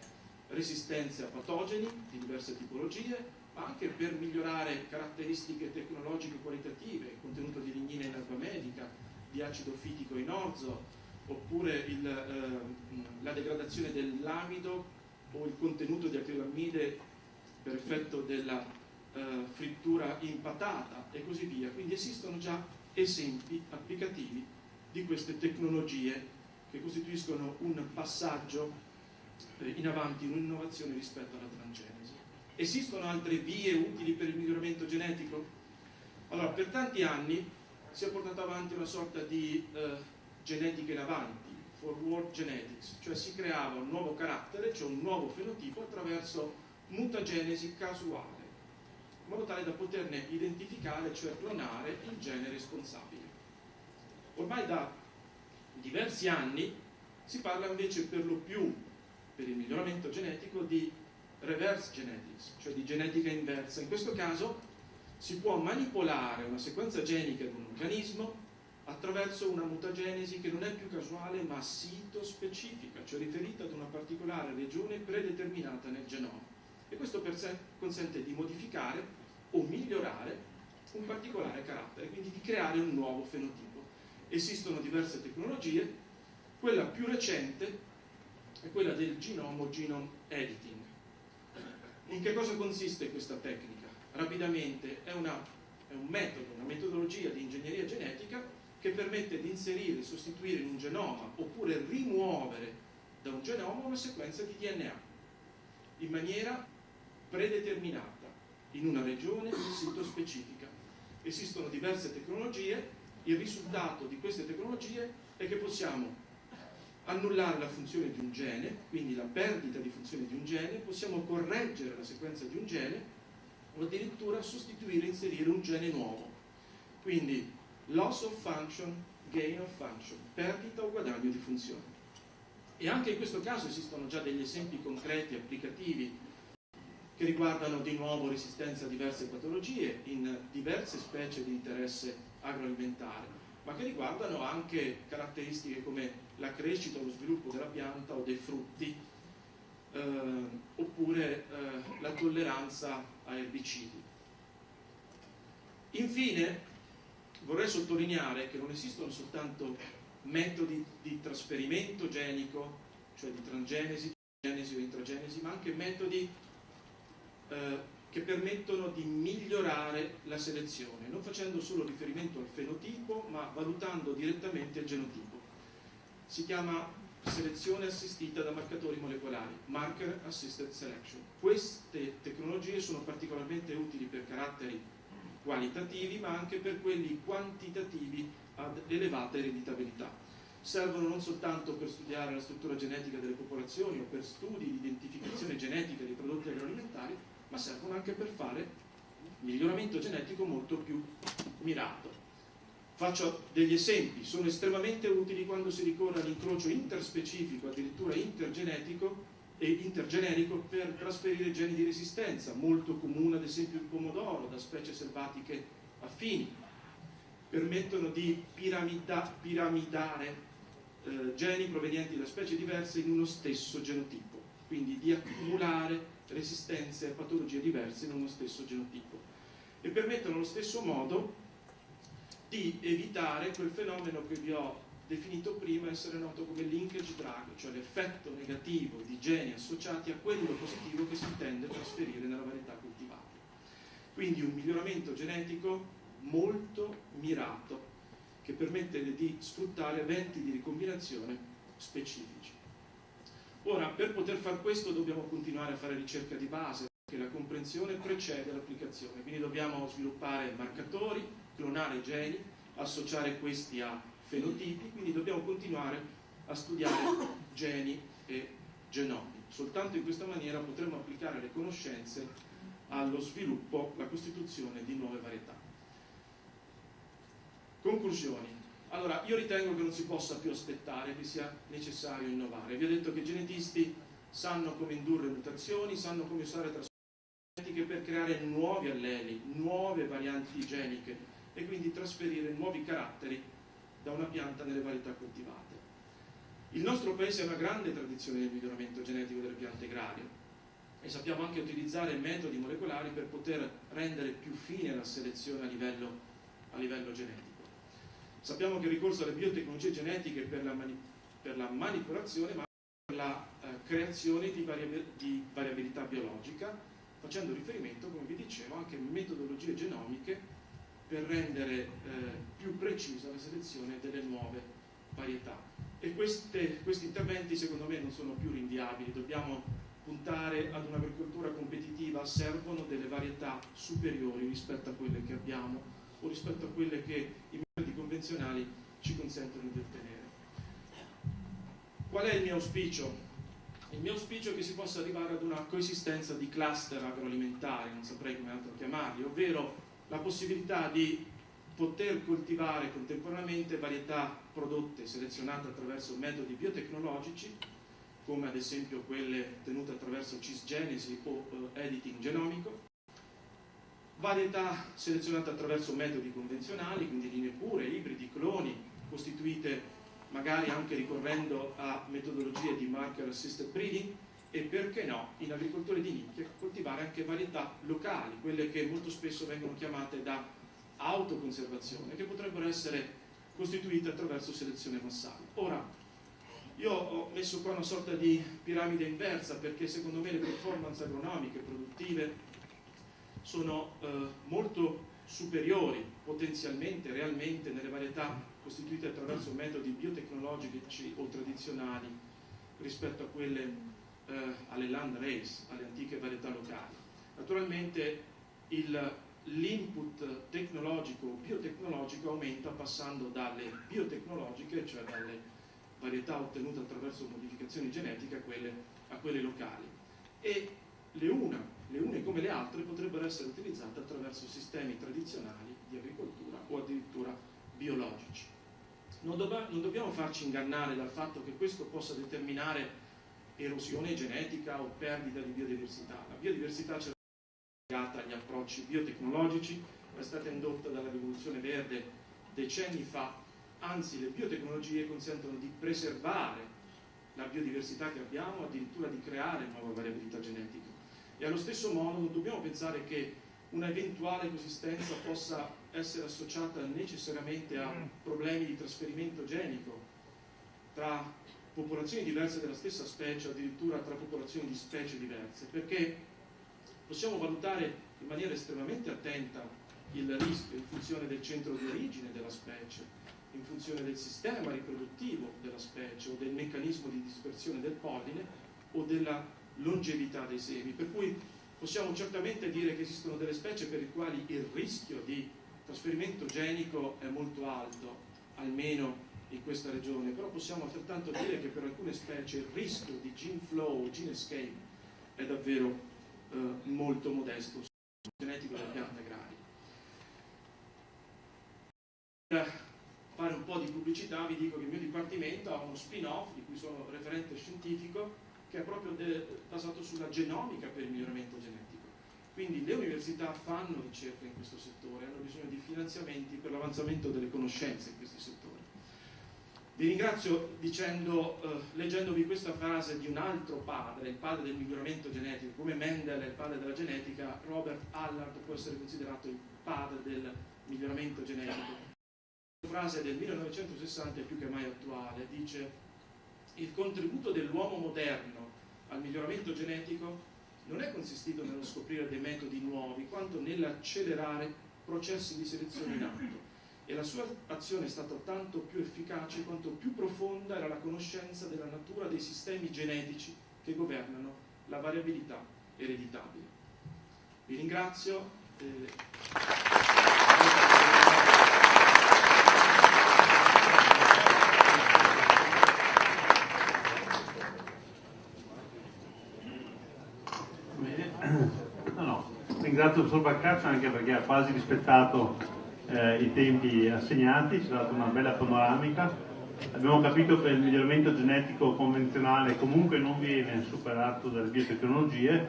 resistenze a patogeni di diverse tipologie, ma anche per migliorare caratteristiche tecnologiche qualitative, il contenuto di lignina in erba medica, di acido fitico in orzo, oppure la degradazione dell'amido o il contenuto di acrilamide per effetto della frittura in patata e così via. Quindi esistono già esempi applicativi di queste tecnologie che costituiscono un passaggio in avanti, un'innovazione rispetto alla transgenesi. Esistono altre vie utili per il miglioramento genetico? Allora, per tanti anni si è portata avanti una sorta di genetica in avanti, forward genetics, cioè si creava un nuovo carattere, cioè un nuovo fenotipo attraverso mutagenesi casuale, in modo tale da poterne identificare, cioè clonare il gene responsabile. Ormai da diversi anni si parla invece per lo più, per il miglioramento genetico, di reverse genetics, cioè di genetica inversa. In questo caso si può manipolare una sequenza genica di un organismo attraverso una mutagenesi che non è più casuale ma sito-specifica, cioè riferita ad una particolare regione predeterminata nel genoma. E questo per sé consente di modificare o migliorare un particolare carattere, quindi di creare un nuovo fenotipo. Esistono diverse tecnologie, quella più recente è quella del genome editing. In che cosa consiste questa tecnica? Rapidamente, è un metodo, una metodologia di ingegneria genetica che permette di inserire e sostituire in un genoma oppure rimuovere da un genoma una sequenza di DNA in maniera predeterminata in una regione sito specifica esistono diverse tecnologie, il risultato di queste tecnologie è che possiamo annullare la funzione di un gene, quindi la perdita di funzione di un gene, possiamo correggere la sequenza di un gene o addirittura sostituire e inserire un gene nuovo. Quindi loss of function, gain of function, perdita o guadagno di funzione. E anche in questo caso esistono già degli esempi concreti, applicativi, che riguardano di nuovo resistenza a diverse patologie in diverse specie di interesse agroalimentare, ma che riguardano anche caratteristiche come la crescita o lo sviluppo della pianta o dei frutti, oppure la tolleranza a erbicidi. Infine, vorrei sottolineare che non esistono soltanto metodi di trasferimento genico, cioè di transgenesi, genesi o intragenesi, ma anche metodi che permettono di migliorare la selezione, non facendo solo riferimento al fenotipo, ma valutando direttamente il genotipo. Si chiama selezione assistita da marcatori molecolari, Marker Assisted Selection. Queste tecnologie sono particolarmente utili per caratteri qualitativi, ma anche per quelli quantitativi ad elevata ereditabilità. Servono non soltanto per studiare la struttura genetica delle popolazioni o per studi di identificazione genetica dei prodotti agroalimentari, ma servono anche per fare miglioramento genetico molto più mirato. Faccio degli esempi: sono estremamente utili quando si ricorre all'incrocio interspecifico, addirittura intergenetico e intergenerico, per trasferire geni di resistenza, molto comune ad esempio il pomodoro da specie selvatiche affini. Permettono di piramidare geni provenienti da specie diverse in uno stesso genotipo, quindi di accumulare resistenze a patologie diverse in uno stesso genotipo, e permettono allo stesso modo di evitare quel fenomeno che vi ho definito prima essere noto come linkage drag, cioè l'effetto negativo di geni associati a quello positivo che si intende trasferire nella varietà coltivata. Quindi un miglioramento genetico molto mirato che permette di sfruttare eventi di ricombinazione specifici. Ora, per poter fare questo dobbiamo continuare a fare ricerca di base, perché la comprensione precede l'applicazione, quindi dobbiamo sviluppare marcatori, clonare geni, associare questi a fenotipi, quindi dobbiamo continuare a studiare geni e genomi. Soltanto in questa maniera potremo applicare le conoscenze allo sviluppo, alla costituzione di nuove varietà. Conclusioni. Allora, io ritengo che non si possa più aspettare, che sia necessario innovare. Vi ho detto che i genetisti sanno come indurre mutazioni, sanno come usare trasformazioni genetiche per creare nuovi alleli, nuove varianti geniche e quindi trasferire nuovi caratteri da una pianta nelle varietà coltivate. Il nostro paese ha una grande tradizione del miglioramento genetico delle piante agrarie e sappiamo anche utilizzare metodi molecolari per poter rendere più fine la selezione a livello genetico. Sappiamo che il ricorso alle biotecnologie genetiche per la manipolazione, ma anche per la creazione di variabilità biologica, facendo riferimento, come vi dicevo, anche a metodologie genomiche per rendere più precisa la selezione delle nuove varietà. E questi interventi secondo me non sono più rinviabili, dobbiamo puntare ad un'agricoltura competitiva, servono delle varietà superiori rispetto a quelle che abbiamo o rispetto a quelle che i metodi convenzionali ci consentono di ottenere. Qual è il mio auspicio? Il mio auspicio è che si possa arrivare ad una coesistenza di cluster agroalimentari, non saprei come altro chiamarli, ovvero la possibilità di poter coltivare contemporaneamente varietà prodotte selezionate attraverso metodi biotecnologici, come ad esempio quelle ottenute attraverso cisgenesi o editing genomico, varietà selezionate attraverso metodi convenzionali, quindi linee pure, ibridi, cloni, costituite magari anche ricorrendo a metodologie di marker assisted breeding, e perché no, in agricoltura di nicchia coltivare anche varietà locali, quelle che molto spesso vengono chiamate da autoconservazione, che potrebbero essere costituite attraverso selezione massale. Ora, io ho messo qua una sorta di piramide inversa perché secondo me le performance agronomiche produttive sono molto superiori potenzialmente, realmente, nelle varietà costituite attraverso metodi biotecnologici o tradizionali rispetto a quelle alle land race, alle antiche varietà locali. Naturalmente l'input tecnologico o biotecnologico aumenta passando dalle biotecnologiche, cioè dalle varietà ottenute attraverso modificazioni genetiche, a quelle locali. E le une come le altre potrebbero essere utilizzate attraverso sistemi tradizionali di agricoltura o addirittura biologici. Non dobbiamo farci ingannare dal fatto che questo possa determinare erosione genetica o perdita di biodiversità. La biodiversità c'è legata agli approcci biotecnologici, è stata indotta dalla rivoluzione verde decenni fa, anzi le biotecnologie consentono di preservare la biodiversità che abbiamo, addirittura di creare nuova variabilità genetica. E allo stesso modo non dobbiamo pensare che una eventuale coesistenza possa essere associata necessariamente a problemi di trasferimento genico tra popolazioni diverse della stessa specie, addirittura tra popolazioni di specie diverse, perché possiamo valutare in maniera estremamente attenta il rischio in funzione del centro di origine della specie, in funzione del sistema riproduttivo della specie o del meccanismo di dispersione del polline o della longevità dei semi, per cui possiamo certamente dire che esistono delle specie per le quali il rischio di trasferimento genico è molto alto, almeno in questa regione, però possiamo altrettanto dire che per alcune specie il rischio di gene flow o gene escape è davvero molto modesto sul genetico delle piante agrarie. Per fare un po' di pubblicità vi dico che il mio dipartimento ha uno spin-off di cui sono referente scientifico che è proprio basato sulla genomica per il miglioramento genetico. Quindi le università fanno ricerca in questo settore, hanno bisogno di finanziamenti per l'avanzamento delle conoscenze in questi settori. Vi ringrazio leggendovi questa frase di un altro padre, il padre del miglioramento genetico. Come Mendel è il padre della genetica, Robert Allard può essere considerato il padre del miglioramento genetico. La frase del 1960 è più che mai attuale, dice: il contributo dell'uomo moderno al miglioramento genetico non è consistito nello scoprire dei metodi nuovi, quanto nell'accelerare processi di selezione in atto. E la sua azione è stata tanto più efficace quanto più profonda era la conoscenza della natura dei sistemi genetici che governano la variabilità ereditabile. Vi ringrazio. Ringrazio il professor Baccaccia anche perché ha quasi rispettato i tempi assegnati, ci ha dato una bella panoramica. Abbiamo capito che il miglioramento genetico convenzionale comunque non viene superato dalle biotecnologie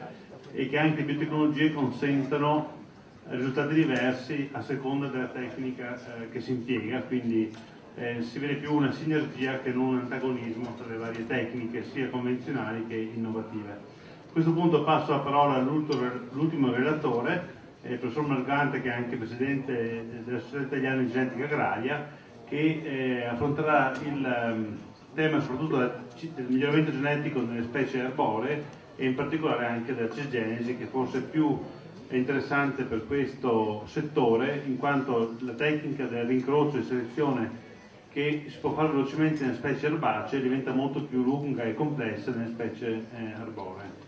e che anche le biotecnologie consentono risultati diversi a seconda della tecnica che si impiega, quindi si vede più una sinergia che non un antagonismo tra le varie tecniche sia convenzionali che innovative. A questo punto passo la parola all'ultimo relatore, il professor Margante, che è anche presidente della Società Italiana di Genetica Agraria, che affronterà il tema soprattutto del miglioramento genetico nelle specie arboree e in particolare anche della cisgenesi, che forse è più interessante per questo settore, in quanto la tecnica del rincrocio e selezione che si può fare velocemente nelle specie erbacee diventa molto più lunga e complessa nelle specie arboree.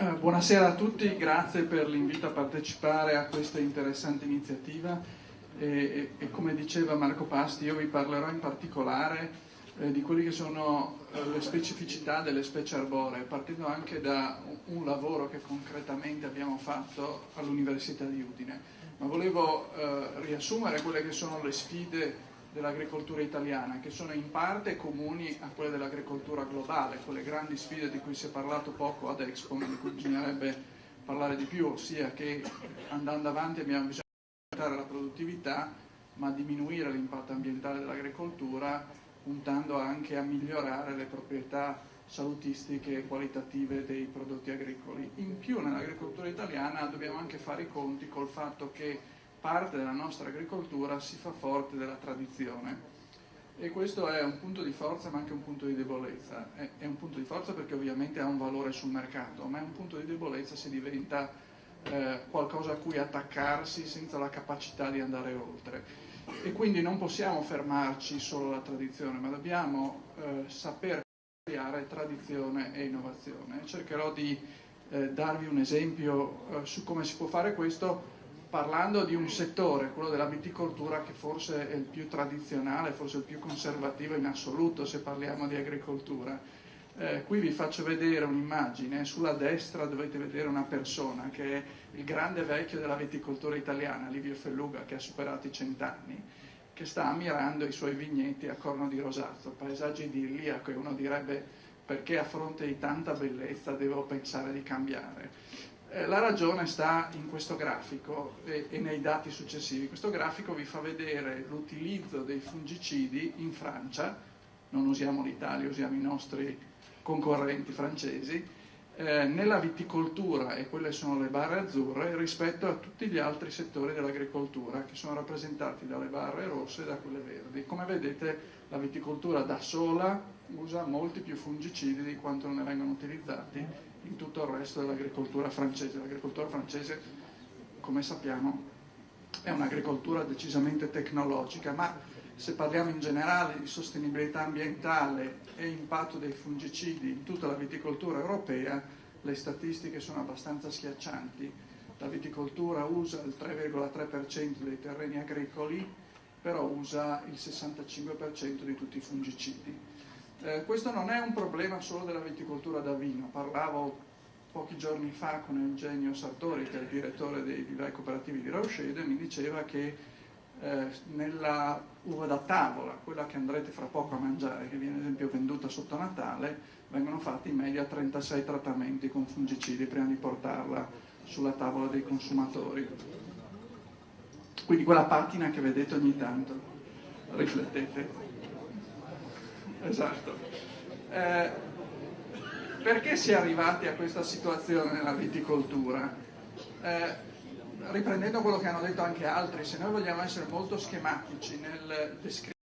Buonasera a tutti, grazie per l'invito a partecipare a questa interessante iniziativa e come diceva Marco Pasti io vi parlerò in particolare di quelle che sono le specificità delle specie arboree, partendo anche da un lavoro che concretamente abbiamo fatto all'Università di Udine. Ma volevo riassumere quelle che sono le sfide dell'agricoltura italiana, che sono in parte comuni a quelle dell'agricoltura globale, quelle grandi sfide di cui si è parlato poco ad Expo, di cui bisognerebbe parlare di più, ossia che andando avanti abbiamo bisogno di aumentare la produttività, ma diminuire l'impatto ambientale dell'agricoltura, puntando anche a migliorare le proprietà salutistiche e qualitative dei prodotti agricoli. In più nell'agricoltura italiana dobbiamo anche fare i conti col fatto che parte della nostra agricoltura si fa forte della tradizione e questo è un punto di forza ma anche un punto di debolezza. È un punto di forza perché ovviamente ha un valore sul mercato, ma è un punto di debolezza se diventa qualcosa a cui attaccarsi senza la capacità di andare oltre. E quindi non possiamo fermarci solo alla tradizione, ma dobbiamo saper creare tradizione e innovazione. Cercherò di darvi un esempio su come si può fare questo, parlando di un settore, quello della viticoltura, che forse è il più tradizionale, forse il più conservativo in assoluto se parliamo di agricoltura. Qui vi faccio vedere un'immagine, sulla destra dovete vedere una persona che è il grande vecchio della viticoltura italiana, Livio Felluga, che ha superato i 100 anni, che sta ammirando i suoi vigneti a Corno di Rosazzo, paesaggio idilliaco, e uno direbbe: perché a fronte di tanta bellezza devo pensare di cambiare? La ragione sta in questo grafico e nei dati successivi. Questo grafico vi fa vedere l'utilizzo dei fungicidi in Francia, non usiamo l'Italia, usiamo i nostri concorrenti francesi, nella viticoltura, e quelle sono le barre azzurre, rispetto a tutti gli altri settori dell'agricoltura, che sono rappresentati dalle barre rosse e da quelle verdi. Come vedete, la viticoltura da sola usa molti più fungicidi di quanto ne vengono utilizzati in tutto il resto dell'agricoltura francese. L'agricoltura francese, come sappiamo, è un'agricoltura decisamente tecnologica, ma se parliamo in generale di sostenibilità ambientale e impatto dei fungicidi in tutta la viticoltura europea, le statistiche sono abbastanza schiaccianti. La viticoltura usa il 3,3% dei terreni agricoli, però usa il 65% di tutti i fungicidi. Questo non è un problema solo della viticoltura da vino. Parlavo pochi giorni fa con Eugenio Sartori, che è il direttore dei vivai cooperativi di Rauchede, e mi diceva che nella uva da tavola, quella che andrete fra poco a mangiare, che viene ad esempio venduta sotto Natale, vengono fatti in media 36 trattamenti con fungicidi prima di portarla sulla tavola dei consumatori. Quindi quella patina che vedete ogni tanto, riflettete. Esatto. Perché si è arrivati a questa situazione nella viticoltura? Riprendendo quello che hanno detto anche altri, se noi vogliamo essere molto schematici nel descrivere,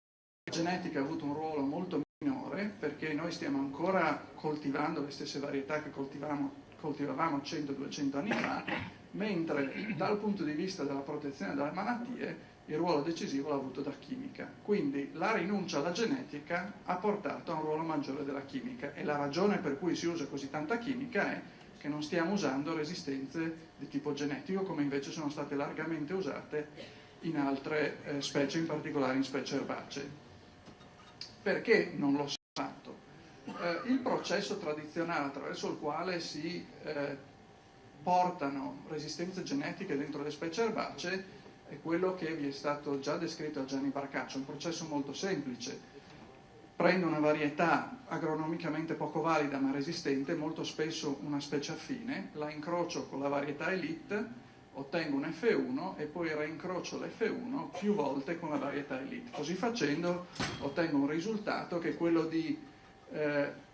la genetica ha avuto un ruolo molto minore, perché noi stiamo ancora coltivando le stesse varietà che coltivavamo 100-200 anni fa, mentre dal punto di vista della protezione dalle malattie il ruolo decisivo l'ha avuto la chimica. Quindi la rinuncia alla genetica ha portato a un ruolo maggiore della chimica, e la ragione per cui si usa così tanta chimica è che non stiamo usando resistenze di tipo genetico, come invece sono state largamente usate in altre specie, in particolare in specie erbacee. Perché non lo si è fatto? Il processo tradizionale attraverso il quale si portano resistenze genetiche dentro le specie erbacee è quello che vi è stato già descritto da Gianni Barcaccio, un processo molto semplice. Prendo una varietà agronomicamente poco valida ma resistente, molto spesso una specie affine, la incrocio con la varietà Elite, ottengo un F1 e poi reincrocio l'F1 più volte con la varietà Elite. Così facendo ottengo un risultato che è quello di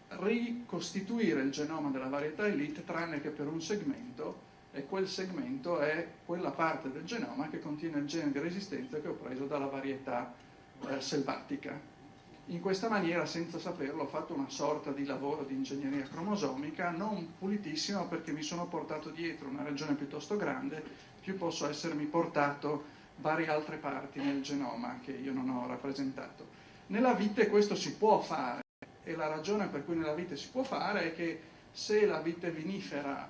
ricostituire il genoma della varietà Elite, tranne che per un segmento, e quel segmento è quella parte del genoma che contiene il gene di resistenza che ho preso dalla varietà selvatica. In questa maniera, senza saperlo, ho fatto una sorta di lavoro di ingegneria cromosomica, non pulitissimo, perché mi sono portato dietro una regione piuttosto grande, più posso essermi portato varie altre parti nel genoma che io non ho rappresentato. Nella vite questo si può fare, e la ragione per cui nella vite si può fare è che se la vite vinifera,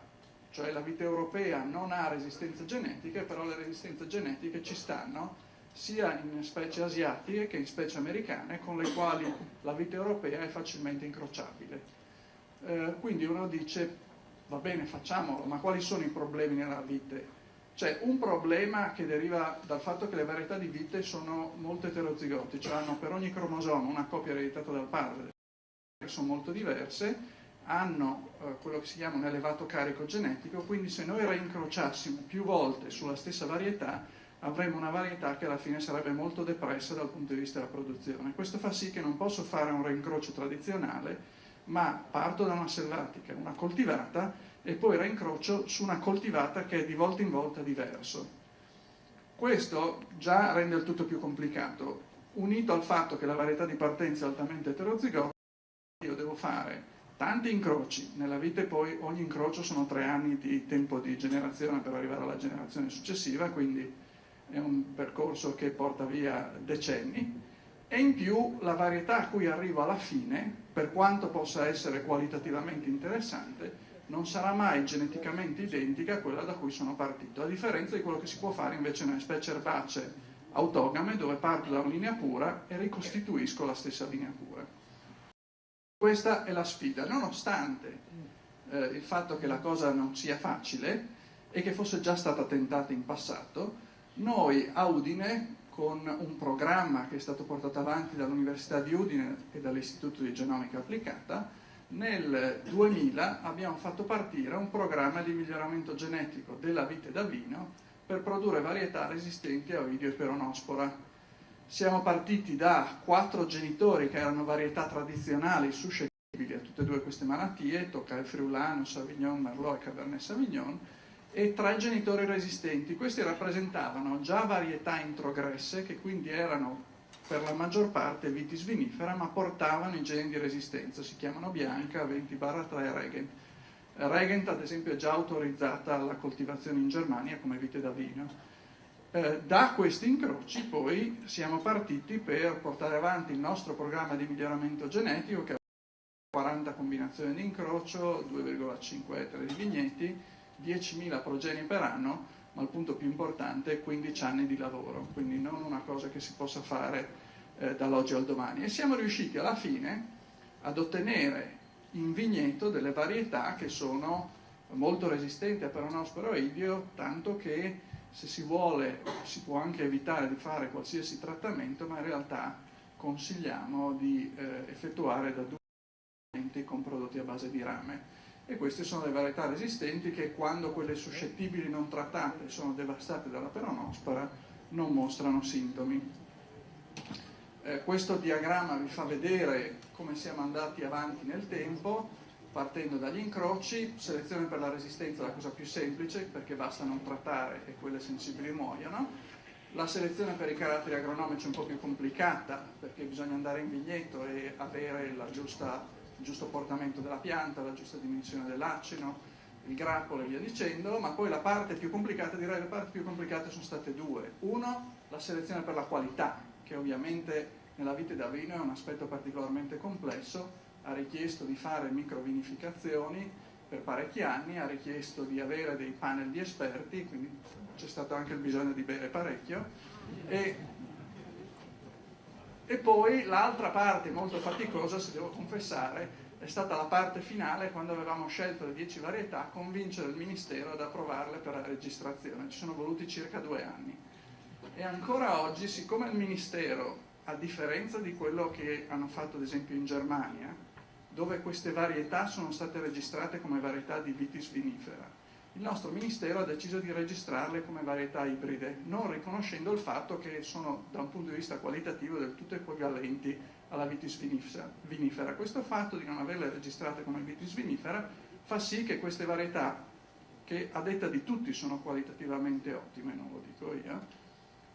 cioè la vite europea, non ha resistenze genetiche, però le resistenze genetiche ci stanno, sia in specie asiatiche che in specie americane, con le quali la vite europea è facilmente incrociabile. Quindi uno dice, va bene, facciamolo, ma quali sono i problemi nella vite? C'è un problema che deriva dal fatto che le varietà di vite sono molto eterozigoti, cioè hanno per ogni cromosoma una coppia ereditata dal padre, che sono molto diverse, hanno quello che si chiama un elevato carico genetico, quindi se noi reincrociassimo più volte sulla stessa varietà, avremo una varietà che alla fine sarebbe molto depressa dal punto di vista della produzione. Questo fa sì che non posso fare un reincrocio tradizionale, ma parto da una selvatica, una coltivata, e poi reincrocio su una coltivata che è di volta in volta diverso. Questo già rende il tutto più complicato, unito al fatto che la varietà di partenza è altamente eterozigota. Io devo fare tanti incroci, nella vite poi ogni incrocio sono 3 anni di tempo di generazione per arrivare alla generazione successiva, quindi è un percorso che porta via decenni, e in più la varietà a cui arrivo alla fine, per quanto possa essere qualitativamente interessante, non sarà mai geneticamente identica a quella da cui sono partito, a differenza di quello che si può fare invece nelle specie erbacee autogame, dove parto da una linea pura e ricostituisco la stessa linea pura. Questa è la sfida, nonostante il fatto che la cosa non sia facile e che fosse già stata tentata in passato. Noi a Udine, con un programma che è stato portato avanti dall'Università di Udine e dall'Istituto di Genomica Applicata, nel 2000 abbiamo fatto partire un programma di miglioramento genetico della vite da vino per produrre varietà resistenti a Oidio e Peronospora. Siamo partiti da 4 genitori che erano varietà tradizionali suscettibili a tutte e due queste malattie, Toccai Friulano, Sauvignon, Merlot e Cabernet Sauvignon, e 3 genitori resistenti. Questi rappresentavano già varietà introgresse che quindi erano per la maggior parte vitis vinifera, ma portavano i geni di resistenza, si chiamano Bianca, 20/3 Regent. Regent ad esempio è già autorizzata alla coltivazione in Germania come vite da vino. Da questi incroci poi siamo partiti per portare avanti il nostro programma di miglioramento genetico che ha 40 combinazioni di incrocio, 2,5 ettari di vigneti, 10.000 progenie per anno, ma il punto più importante è 15 anni di lavoro, quindi non una cosa che si possa fare dall'oggi al domani. E siamo riusciti alla fine ad ottenere in vigneto delle varietà che sono molto resistenti a Peronospora e Oidio, tanto che se si vuole si può anche evitare di fare qualsiasi trattamento, ma in realtà consigliamo di effettuare da 2 con prodotti a base di rame. E queste sono le varietà resistenti che, quando quelle suscettibili non trattate sono devastate dalla peronospora, non mostrano sintomi. Questo diagramma vi fa vedere come siamo andati avanti nel tempo, partendo dagli incroci. Selezione per la resistenza è la cosa più semplice, perché basta non trattare e quelle sensibili muoiono. La selezione per i caratteri agronomici è un po' più complicata, perché bisogna andare in vigneto e avere il giusto portamento della pianta, la giusta dimensione dell'acino, il grappolo e via dicendo, ma poi la parte più complicata, direi le parti più complicate sono state 2. Uno, la selezione per la qualità, che ovviamente nella vite da vino è un aspetto particolarmente complesso, ha richiesto di fare microvinificazioni per parecchi anni, ha richiesto di avere dei panel di esperti, quindi c'è stato anche il bisogno di bere parecchio, e poi l'altra parte molto faticosa, se devo confessare, è stata la parte finale, quando avevamo scelto le 10 varietà, convincere il Ministero ad approvarle per la registrazione. Ci sono voluti circa 2 anni. E ancora oggi, siccome il Ministero, a differenza di quello che hanno fatto ad esempio in Germania, dove queste varietà sono state registrate come varietà di vitis vinifera, il nostro Ministero ha deciso di registrarle come varietà ibride, non riconoscendo il fatto che sono, da un punto di vista qualitativo, del tutto equivalenti alla vitis vinifera. Questo fatto di non averle registrate come vitis vinifera fa sì che queste varietà, che a detta di tutti sono qualitativamente ottime, non lo dico io,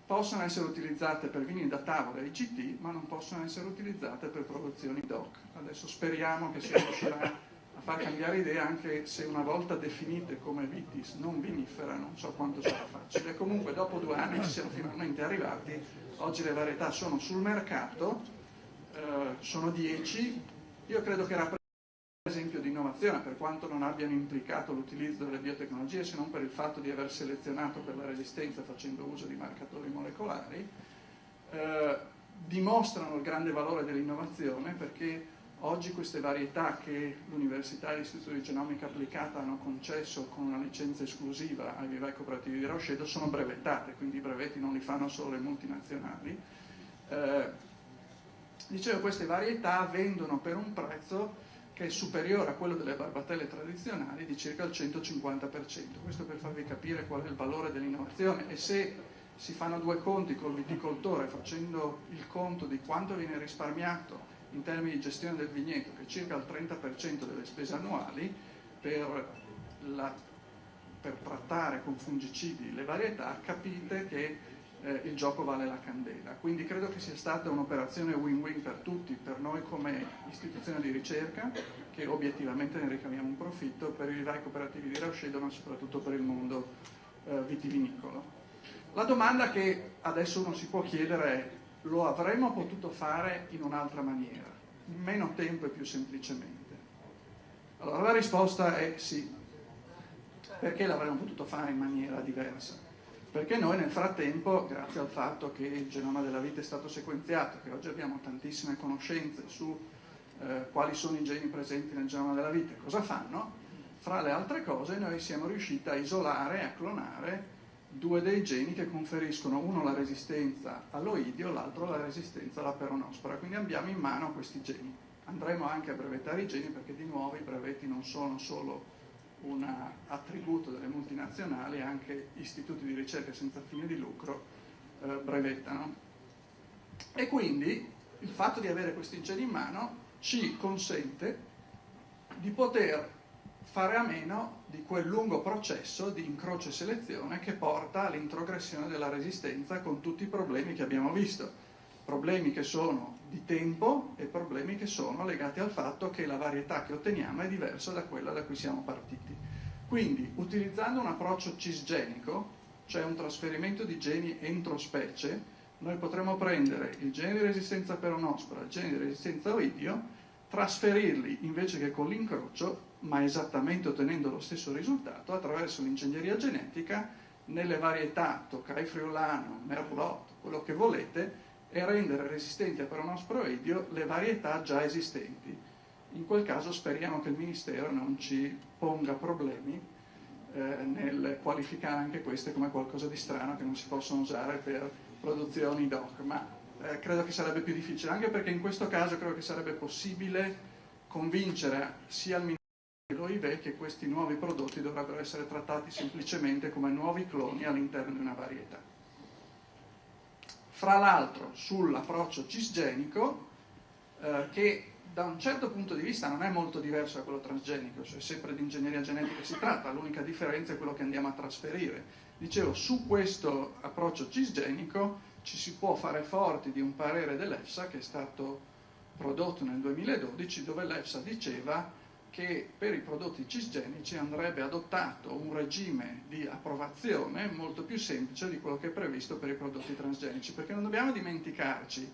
possono essere utilizzate per vini da tavola e IGT, ma non possono essere utilizzate per produzioni DOC. Adesso speriamo che si riuscirà a far cambiare idea, anche se una volta definite come vitis non vinifera non so quanto sarà facile. Comunque dopo 2 anni ci siamo finalmente arrivati. Oggi le varietà sono sul mercato, sono 10. Io credo che rappresentino un esempio di innovazione, per quanto non abbiano implicato l'utilizzo delle biotecnologie, se non per il fatto di aver selezionato per la resistenza facendo uso di marcatori molecolari. Dimostrano il grande valore dell'innovazione, perché oggi queste varietà che l'Università e l'Istituto di Genomica Applicata hanno concesso con una licenza esclusiva ai vivai cooperativi di Rochedo sono brevettate, quindi i brevetti non li fanno solo le multinazionali. Dicevo, queste varietà vendono per un prezzo che è superiore a quello delle barbatelle tradizionali di circa il 150%. Questo per farvi capire qual è il valore dell'innovazione, e se si fanno 2 conti col viticoltore, facendo il conto di quanto viene risparmiato in termini di gestione del vigneto, che è circa il 30% delle spese annuali, per trattare con fungicidi le varietà, capite che il gioco vale la candela. Quindi credo che sia stata un'operazione win-win per tutti, per noi come istituzione di ricerca, che obiettivamente ne ricaviamo un profitto, per i vivai cooperativi di Rochedo, ma soprattutto per il mondo vitivinicolo. La domanda che adesso uno si può chiedere è: lo avremmo potuto fare in un'altra maniera, in meno tempo e più semplicemente? Allora la risposta è sì. Perché l'avremmo potuto fare in maniera diversa? Perché noi nel frattempo, grazie al fatto che il genoma della vita è stato sequenziato, che oggi abbiamo tantissime conoscenze su quali sono i geni presenti nel genoma della vita e cosa fanno, fra le altre cose noi siamo riusciti a isolare e a clonare due dei geni che conferiscono, uno la resistenza all'oidio, l'altro la resistenza alla peronospora, quindi abbiamo in mano questi geni. Andremo anche a brevettare i geni perché di nuovo i brevetti non sono solo un attributo delle multinazionali, anche istituti di ricerca senza fine di lucro brevettano. E quindi il fatto di avere questi geni in mano ci consente di poter fare a meno di quel lungo processo di incrocio e selezione che porta all'introgressione della resistenza con tutti i problemi che abbiamo visto, problemi che sono di tempo e problemi che sono legati al fatto che la varietà che otteniamo è diversa da quella da cui siamo partiti. Quindi, utilizzando un approccio cisgenico, cioè un trasferimento di geni entro specie, noi potremo prendere il gene di resistenza a peronospora, il gene di resistenza a oidio, trasferirli invece che con l'incrocio, ma esattamente ottenendo lo stesso risultato, attraverso l'ingegneria genetica, nelle varietà Tokai friulano, Merlot, quello che volete, e rendere resistenti a peronospora e oidio le varietà già esistenti. In quel caso speriamo che il Ministero non ci ponga problemi nel qualificare anche queste come qualcosa di strano che non si possono usare per produzioni doc, ma credo che sarebbe più difficile, anche perché in questo caso credo che sarebbe possibile convincere sia il Ministero che l'OIV che questi nuovi prodotti dovrebbero essere trattati semplicemente come nuovi cloni all'interno di una varietà. Fra l'altro sull'approccio cisgenico, che da un certo punto di vista non è molto diverso da quello transgenico, cioè sempre di ingegneria genetica si tratta, l'unica differenza è quello che andiamo a trasferire. Dicevo, su questo approccio cisgenico ci si può fare forti di un parere dell'EFSA che è stato prodotto nel 2012, dove l'EFSA diceva che per i prodotti cisgenici andrebbe adottato un regime di approvazione molto più semplice di quello che è previsto per i prodotti transgenici, perché non dobbiamo dimenticarci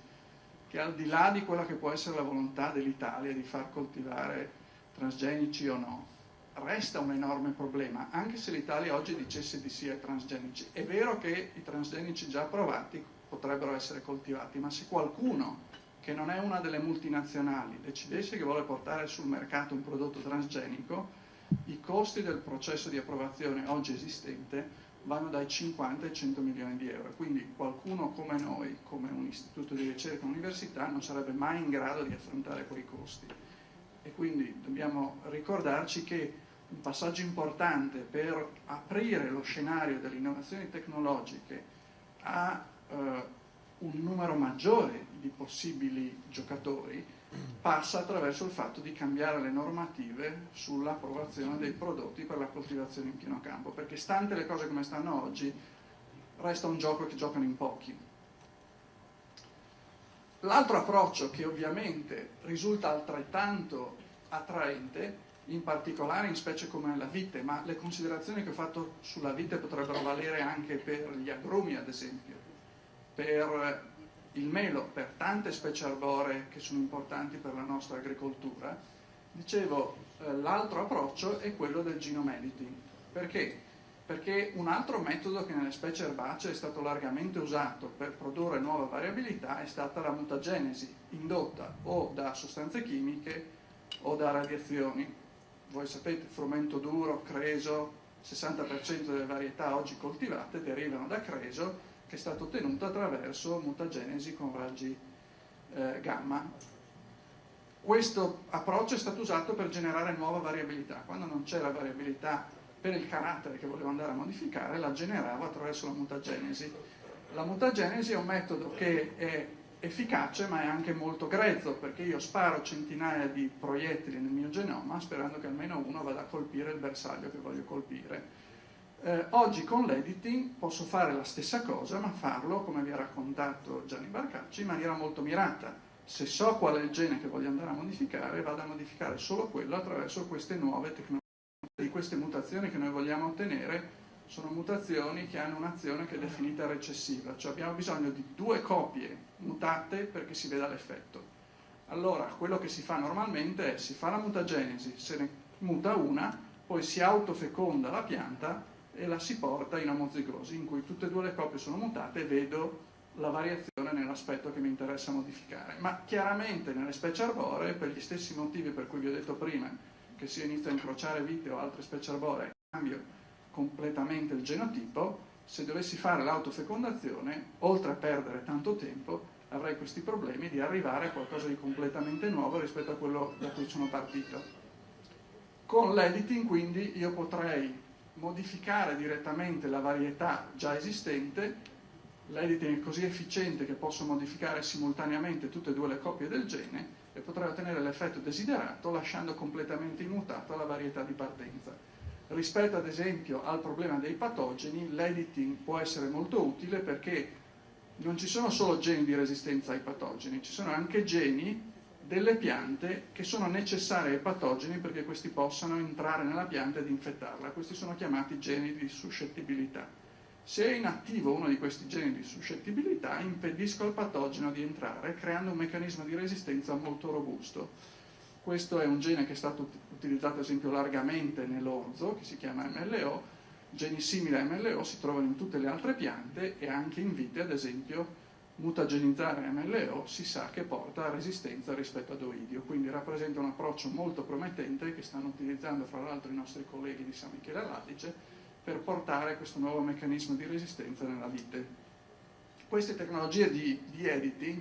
che al di là di quella che può essere la volontà dell'Italia di far coltivare transgenici o no, resta un enorme problema, anche se l'Italia oggi dicesse di sì ai transgenici. È vero che i transgenici già approvati potrebbero essere coltivati, ma se qualcuno che non è una delle multinazionali decidesse che vuole portare sul mercato un prodotto transgenico, i costi del processo di approvazione oggi esistente vanno dai 50 ai 100 milioni di euro, quindi qualcuno come noi, come un istituto di ricerca, un'università, non sarebbe mai in grado di affrontare quei costi. E quindi dobbiamo ricordarci che un passaggio importante per aprire lo scenario delle innovazioni tecnologiche a un numero maggiore di possibili giocatori passa attraverso il fatto di cambiare le normative sull'approvazione dei prodotti per la coltivazione in pieno campo, perché stante le cose come stanno oggi resta un gioco che giocano in pochi. L'altro approccio che ovviamente risulta altrettanto attraente, in particolare in specie come la vite, ma le considerazioni che ho fatto sulla vite potrebbero valere anche per gli agrumi ad esempio, per il melo, per tante specie arboree che sono importanti per la nostra agricoltura. Dicevo, l'altro approccio è quello del genome editing. Perché? Perché un altro metodo che nelle specie erbacee è stato largamente usato per produrre nuova variabilità è stata la mutagenesi, indotta o da sostanze chimiche o da radiazioni. Voi sapete, frumento duro, creso, 60% delle varietà oggi coltivate derivano da creso, che è stato ottenuto attraverso mutagenesi con raggi gamma. Questo approccio è stato usato per generare nuova variabilità. Quando non c'era variabilità per il carattere che volevo andare a modificare, la generavo attraverso la mutagenesi. La mutagenesi è un metodo che è efficace ma è anche molto grezzo, perché io sparo centinaia di proiettili nel mio genoma sperando che almeno uno vada a colpire il bersaglio che voglio colpire. Oggi con l'editing posso fare la stessa cosa, ma farlo, come vi ha raccontato Gianni Barcacci, in maniera molto mirata. Se so qual è il gene che voglio andare a modificare, vado a modificare solo quello attraverso queste nuove tecnologie. Di queste mutazioni che noi vogliamo ottenere sono mutazioni che hanno un'azione che è definita recessiva, cioè abbiamo bisogno di 2 copie mutate perché si veda l'effetto. Allora, quello che si fa normalmente è si fa la mutagenesi, se ne muta una, poi si autofeconda la pianta e la si porta in omozigosi, in cui tutte e due le coppie sono mutate e vedo la variazione nell'aspetto che mi interessa modificare. Ma chiaramente nelle specie arboree, per gli stessi motivi per cui vi ho detto prima, che si inizia a incrociare vite o altre specie arboree, cambio completamente il genotipo, se dovessi fare l'autofecondazione, oltre a perdere tanto tempo, avrei questi problemi di arrivare a qualcosa di completamente nuovo rispetto a quello da cui sono partito. Con l'editing quindi io potrei modificare direttamente la varietà già esistente. L'editing è così efficiente che posso modificare simultaneamente tutte e due le coppie del gene e potrei ottenere l'effetto desiderato lasciando completamente immutata la varietà di partenza. Rispetto ad esempio al problema dei patogeni, l'editing può essere molto utile perché non ci sono solo geni di resistenza ai patogeni, ci sono anche geni delle piante che sono necessari ai patogeni perché questi possano entrare nella pianta ed infettarla. Questi sono chiamati geni di suscettibilità. Se è inattivo uno di questi geni di suscettibilità, impedisco al patogeno di entrare, creando un meccanismo di resistenza molto robusto. Questo è un gene che è stato utilizzato ad esempio largamente nell'orzo, che si chiama MLO. Geni simili a MLO si trovano in tutte le altre piante e anche in vite, ad esempio, mutagenizzare MLO si sa che porta a resistenza rispetto ad oidio, quindi rappresenta un approccio molto promettente che stanno utilizzando fra l'altro i nostri colleghi di San Michele all'Adige per portare questo nuovo meccanismo di resistenza nella vite. Queste tecnologie di editing,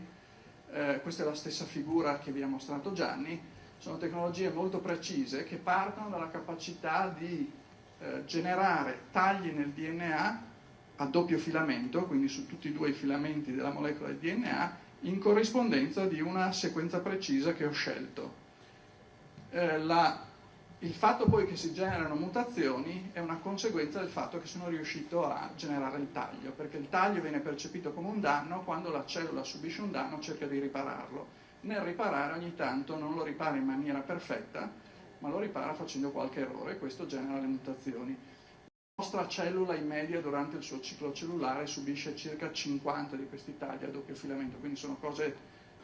questa è la stessa figura che vi ha mostrato Gianni, sono tecnologie molto precise che partono dalla capacità di generare tagli nel DNA a doppio filamento, quindi su tutti e due i filamenti della molecola di DNA, in corrispondenza di una sequenza precisa che ho scelto. Il fatto poi che si generano mutazioni è una conseguenza del fatto che sono riuscito a generare il taglio, perché il taglio viene percepito come un danno quando la cellula subisce un danno cerca di ripararlo. Nel riparare ogni tanto non lo ripara in maniera perfetta, ma lo ripara facendo qualche errore e questo genera le mutazioni. La nostra cellula in media durante il suo ciclo cellulare subisce circa 50 di questi tagli a doppio filamento, quindi sono cose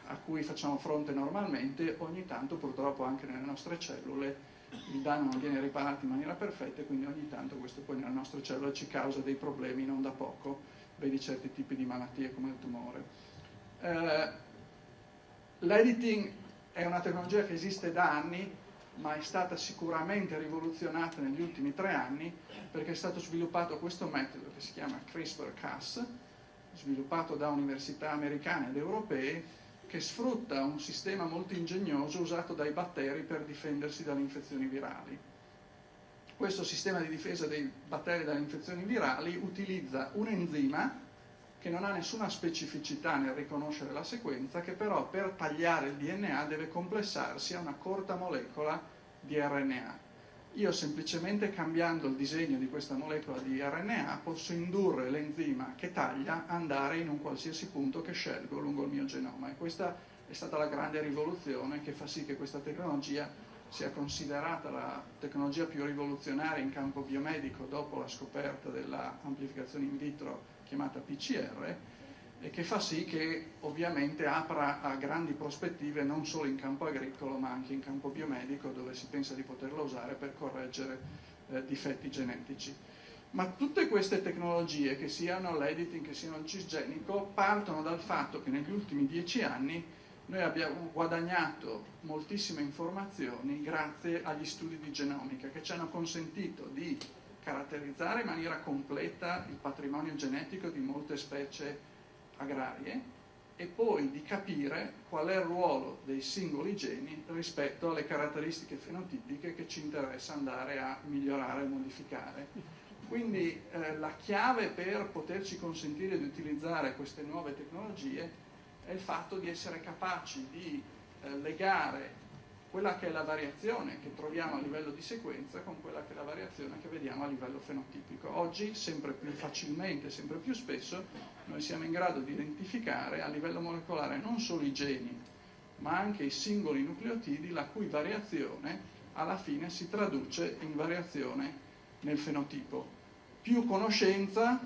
a cui facciamo fronte normalmente. Ogni tanto purtroppo anche nelle nostre cellule il danno non viene riparato in maniera perfetta e quindi ogni tanto questo poi nelle nostre cellule ci causa dei problemi non da poco, vedi certi tipi di malattie come il tumore. L'editing è una tecnologia che esiste da anni, ma è stata sicuramente rivoluzionata negli ultimi 3 anni perché è stato sviluppato questo metodo che si chiama CRISPR-Cas, sviluppato da università americane ed europee, che sfrutta un sistema molto ingegnoso usato dai batteri per difendersi dalle infezioni virali. Questo sistema di difesa dei batteri dalle infezioni virali utilizza un enzima che non ha nessuna specificità nel riconoscere la sequenza, che però per tagliare il DNA deve complessarsi a una corta molecola di RNA. Io semplicemente cambiando il disegno di questa molecola di RNA posso indurre l'enzima che taglia a andare in un qualsiasi punto che scelgo lungo il mio genoma, e questa è stata la grande rivoluzione che fa sì che questa tecnologia sia considerata la tecnologia più rivoluzionaria in campo biomedico dopo la scoperta dell'amplificazione in vitro chiamata PCR, e che fa sì che ovviamente apra a grandi prospettive non solo in campo agricolo ma anche in campo biomedico, dove si pensa di poterla usare per correggere difetti genetici. Ma tutte queste tecnologie, che siano l'editing, che siano il cisgenico, partono dal fatto che negli ultimi 10 anni noi abbiamo guadagnato moltissime informazioni grazie agli studi di genomica che ci hanno consentito di caratterizzare in maniera completa il patrimonio genetico di molte specie agrarie e poi di capire qual è il ruolo dei singoli geni rispetto alle caratteristiche fenotipiche che ci interessa andare a migliorare e modificare. Quindi la chiave per poterci consentire di utilizzare queste nuove tecnologie è il fatto di essere capaci di legare quella che è la variazione che troviamo a livello di sequenza con quella che è la variazione che vediamo a livello fenotipico. Oggi sempre più facilmente, sempre più spesso, noi siamo in grado di identificare a livello molecolare non solo i geni, ma anche i singoli nucleotidi, la cui variazione alla fine si traduce in variazione nel fenotipo. Più conoscenza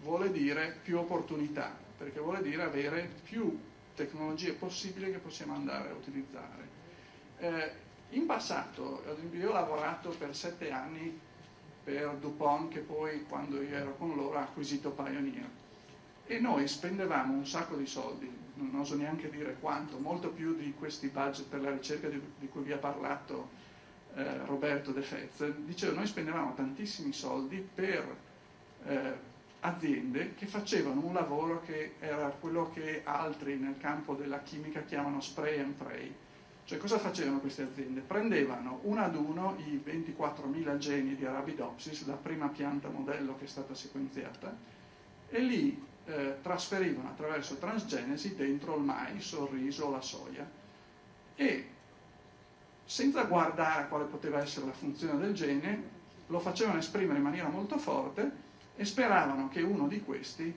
vuole dire più opportunità, perché vuole dire avere più tecnologie possibili che possiamo andare a utilizzare. In passato, ad esempio, io ho lavorato per 7 anni per DuPont, che poi quando io ero con loro ha acquisito Pioneer, e noi spendevamo un sacco di soldi, non oso neanche dire quanto, molto più di questi budget per la ricerca di cui vi ha parlato Roberto De Fez. Dicevo, noi spendevamo tantissimi soldi per aziende che facevano un lavoro che era quello che altri nel campo della chimica chiamano spray and pray. Cioè, cosa facevano queste aziende? Prendevano uno ad uno i 24.000 geni di Arabidopsis, la prima pianta modello che è stata sequenziata, e li trasferivano attraverso transgenesi dentro il mais, il riso o la soia, e senza guardare quale poteva essere la funzione del gene, lo facevano esprimere in maniera molto forte e speravano che uno di questi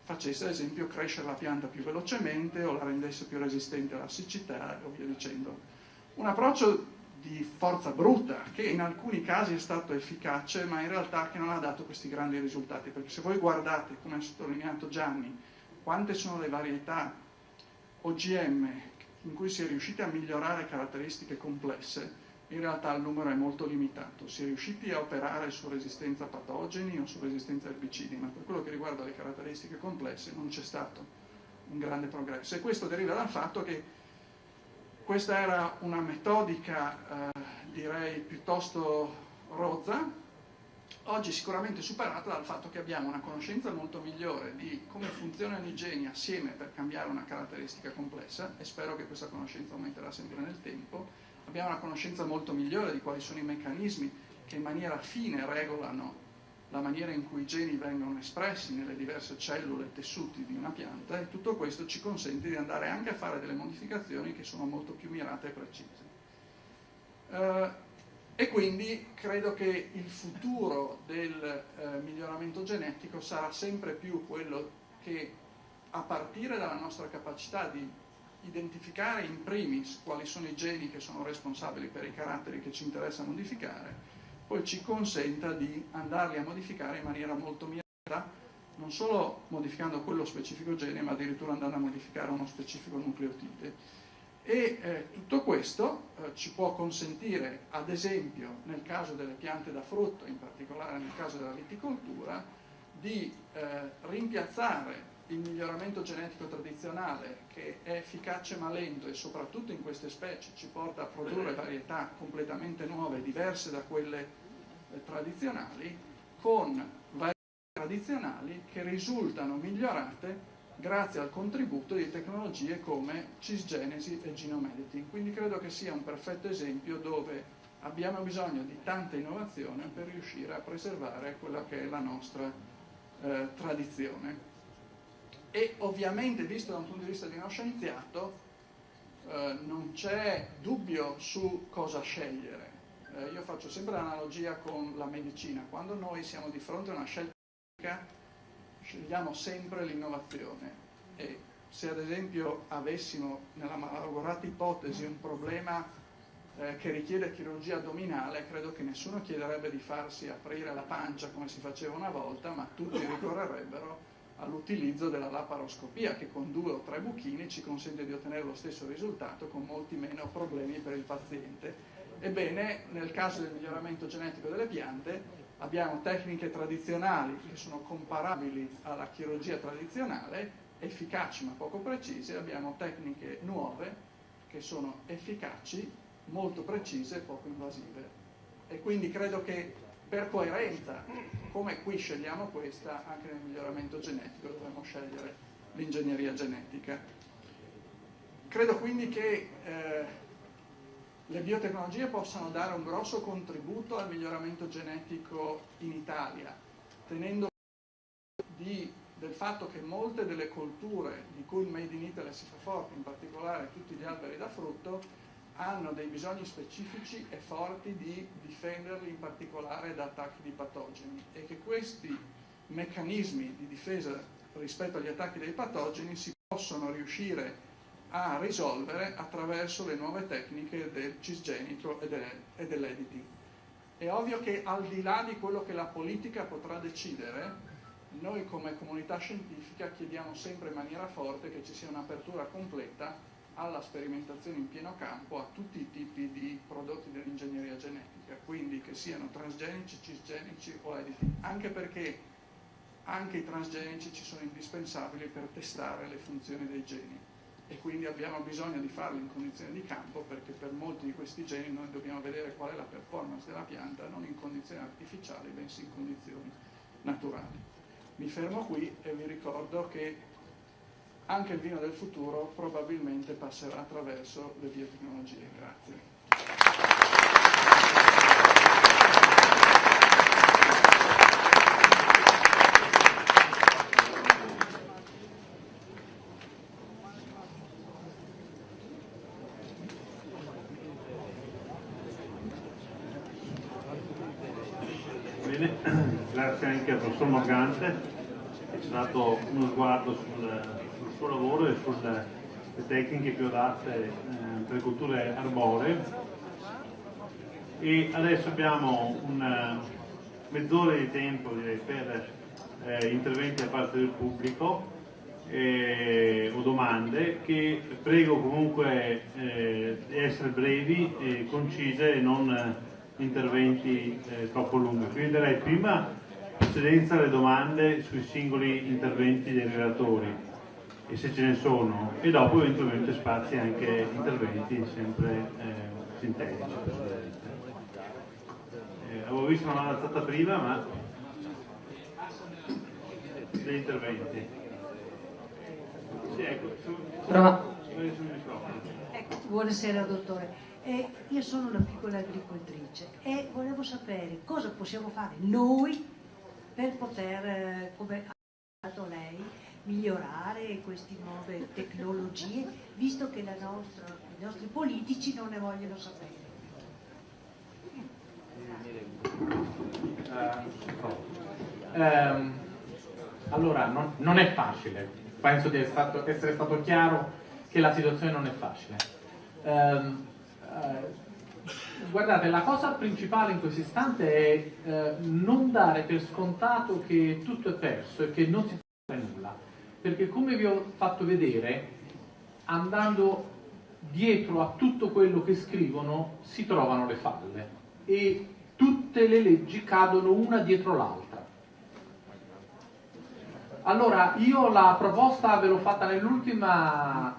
facesse, ad esempio, crescere la pianta più velocemente o la rendesse più resistente alla siccità e via dicendo. Un approccio di forza bruta che in alcuni casi è stato efficace, ma in realtà che non ha dato questi grandi risultati, perché se voi guardate, come ha sottolineato Gianni, quante sono le varietà OGM in cui si è riusciti a migliorare caratteristiche complesse, in realtà il numero è molto limitato. Si è riusciti a operare su resistenza a patogeni o su resistenza a erbicidi, ma per quello che riguarda le caratteristiche complesse non c'è stato un grande progresso, e questo deriva dal fatto che questa era una metodica, direi, piuttosto rozza, oggi sicuramente superata dal fatto che abbiamo una conoscenza molto migliore di come funzionano i geni assieme per cambiare una caratteristica complessa, e spero che questa conoscenza aumenterà sempre nel tempo. Abbiamo una conoscenza molto migliore di quali sono i meccanismi che in maniera fine regolano la maniera in cui i geni vengono espressi nelle diverse cellule e tessuti di una pianta, e tutto questo ci consente di andare anche a fare delle modificazioni che sono molto più mirate e precise. E quindi credo che il futuro del miglioramento genetico sarà sempre più quello che, a partire dalla nostra capacità di identificare in primis quali sono i geni che sono responsabili per i caratteri che ci interessa modificare, poi ci consenta di andarli a modificare in maniera molto mirata, non solo modificando quello specifico gene, ma addirittura andando a modificare uno specifico nucleotide. E tutto questo ci può consentire, ad esempio, nel caso delle piante da frutto, in particolare nel caso della viticoltura, di rimpiazzare il miglioramento genetico tradizionale, che è efficace ma lento e soprattutto in queste specie ci porta a produrre varietà completamente nuove, diverse da quelle tradizionali, con varietà tradizionali che risultano migliorate grazie al contributo di tecnologie come cisgenesi e genome editing. Quindi credo che sia un perfetto esempio dove abbiamo bisogno di tanta innovazione per riuscire a preservare quella che è la nostra tradizione. E ovviamente, visto da un punto di vista di uno scienziato, non c'è dubbio su cosa scegliere. Io faccio sempre l'analogia con la medicina. Quando noi siamo di fronte a una scelta medica, scegliamo sempre l'innovazione, e se ad esempio avessimo, nella malaugurata ipotesi, un problema che richiede chirurgia addominale, credo che nessuno chiederebbe di farsi aprire la pancia come si faceva una volta, ma tutti ricorrerebbero all'utilizzo della laparoscopia, che con 2 o 3 buchini ci consente di ottenere lo stesso risultato con molti meno problemi per il paziente. Ebbene, nel caso del miglioramento genetico delle piante abbiamo tecniche tradizionali che sono comparabili alla chirurgia tradizionale, efficaci ma poco precise, abbiamo tecniche nuove che sono efficaci, molto precise e poco invasive. E quindi credo che per coerenza, come qui scegliamo questa, anche nel miglioramento genetico dovremmo scegliere l'ingegneria genetica. Credo quindi che le biotecnologie possano dare un grosso contributo al miglioramento genetico in Italia, tenendo conto del fatto che molte delle colture di cui il Made in Italy si fa forte, in particolare tutti gli alberi da frutto, hanno dei bisogni specifici e forti di difenderli in particolare da attacchi di patogeni, e che questi meccanismi di difesa rispetto agli attacchi dei patogeni si possono riuscire a risolvere attraverso le nuove tecniche del cisgenico e dell'editing. È ovvio che al di là di quello che la politica potrà decidere, noi come comunità scientifica chiediamo sempre in maniera forte che ci sia un'apertura completa alla sperimentazione in pieno campo a tutti i tipi di prodotti dell'ingegneria genetica, quindi che siano transgenici, cisgenici o editi, anche perché anche i transgenici ci sono indispensabili per testare le funzioni dei geni e quindi abbiamo bisogno di farli in condizioni di campo, perché per molti di questi geni noi dobbiamo vedere qual è la performance della pianta non in condizioni artificiali bensì in condizioni naturali. Mi fermo qui e vi ricordo che anche il vino del futuro probabilmente passerà attraverso le biotecnologie. Grazie. Bene, grazie anche al professor Morgante che ci ha dato uno sguardo sul suo lavoro e sulle tecniche più adatte per le culture arboree. E adesso abbiamo mezz'ora di tempo, direi, per interventi da parte del pubblico o domande, che prego comunque di essere brevi e concise e non interventi troppo lunghi. Quindi darei prima precedenza alle domande sui singoli interventi dei relatori, e se ce ne sono, e dopo eventualmente spazi anche interventi sempre sintetici. Avevo visto una mano alzata prima, ma degli interventi. Sì, ecco, Ecco, buonasera dottore. Io sono una piccola agricoltrice e volevo sapere cosa possiamo fare noi per poter, come ha detto lei, migliorare queste nuove tecnologie, visto che i nostri politici non ne vogliono sapere. Allora, non è facile. Penso di essere stato chiaro che la situazione non è facile. Guardate, la cosa principale in questo istante è non dare per scontato che tutto è perso e che non si può fare nulla, perché come vi ho fatto vedere, andando dietro a tutto quello che scrivono si trovano le falle e tutte le leggi cadono una dietro l'altra. Allora, io la proposta ve l'ho fatta nell'ultima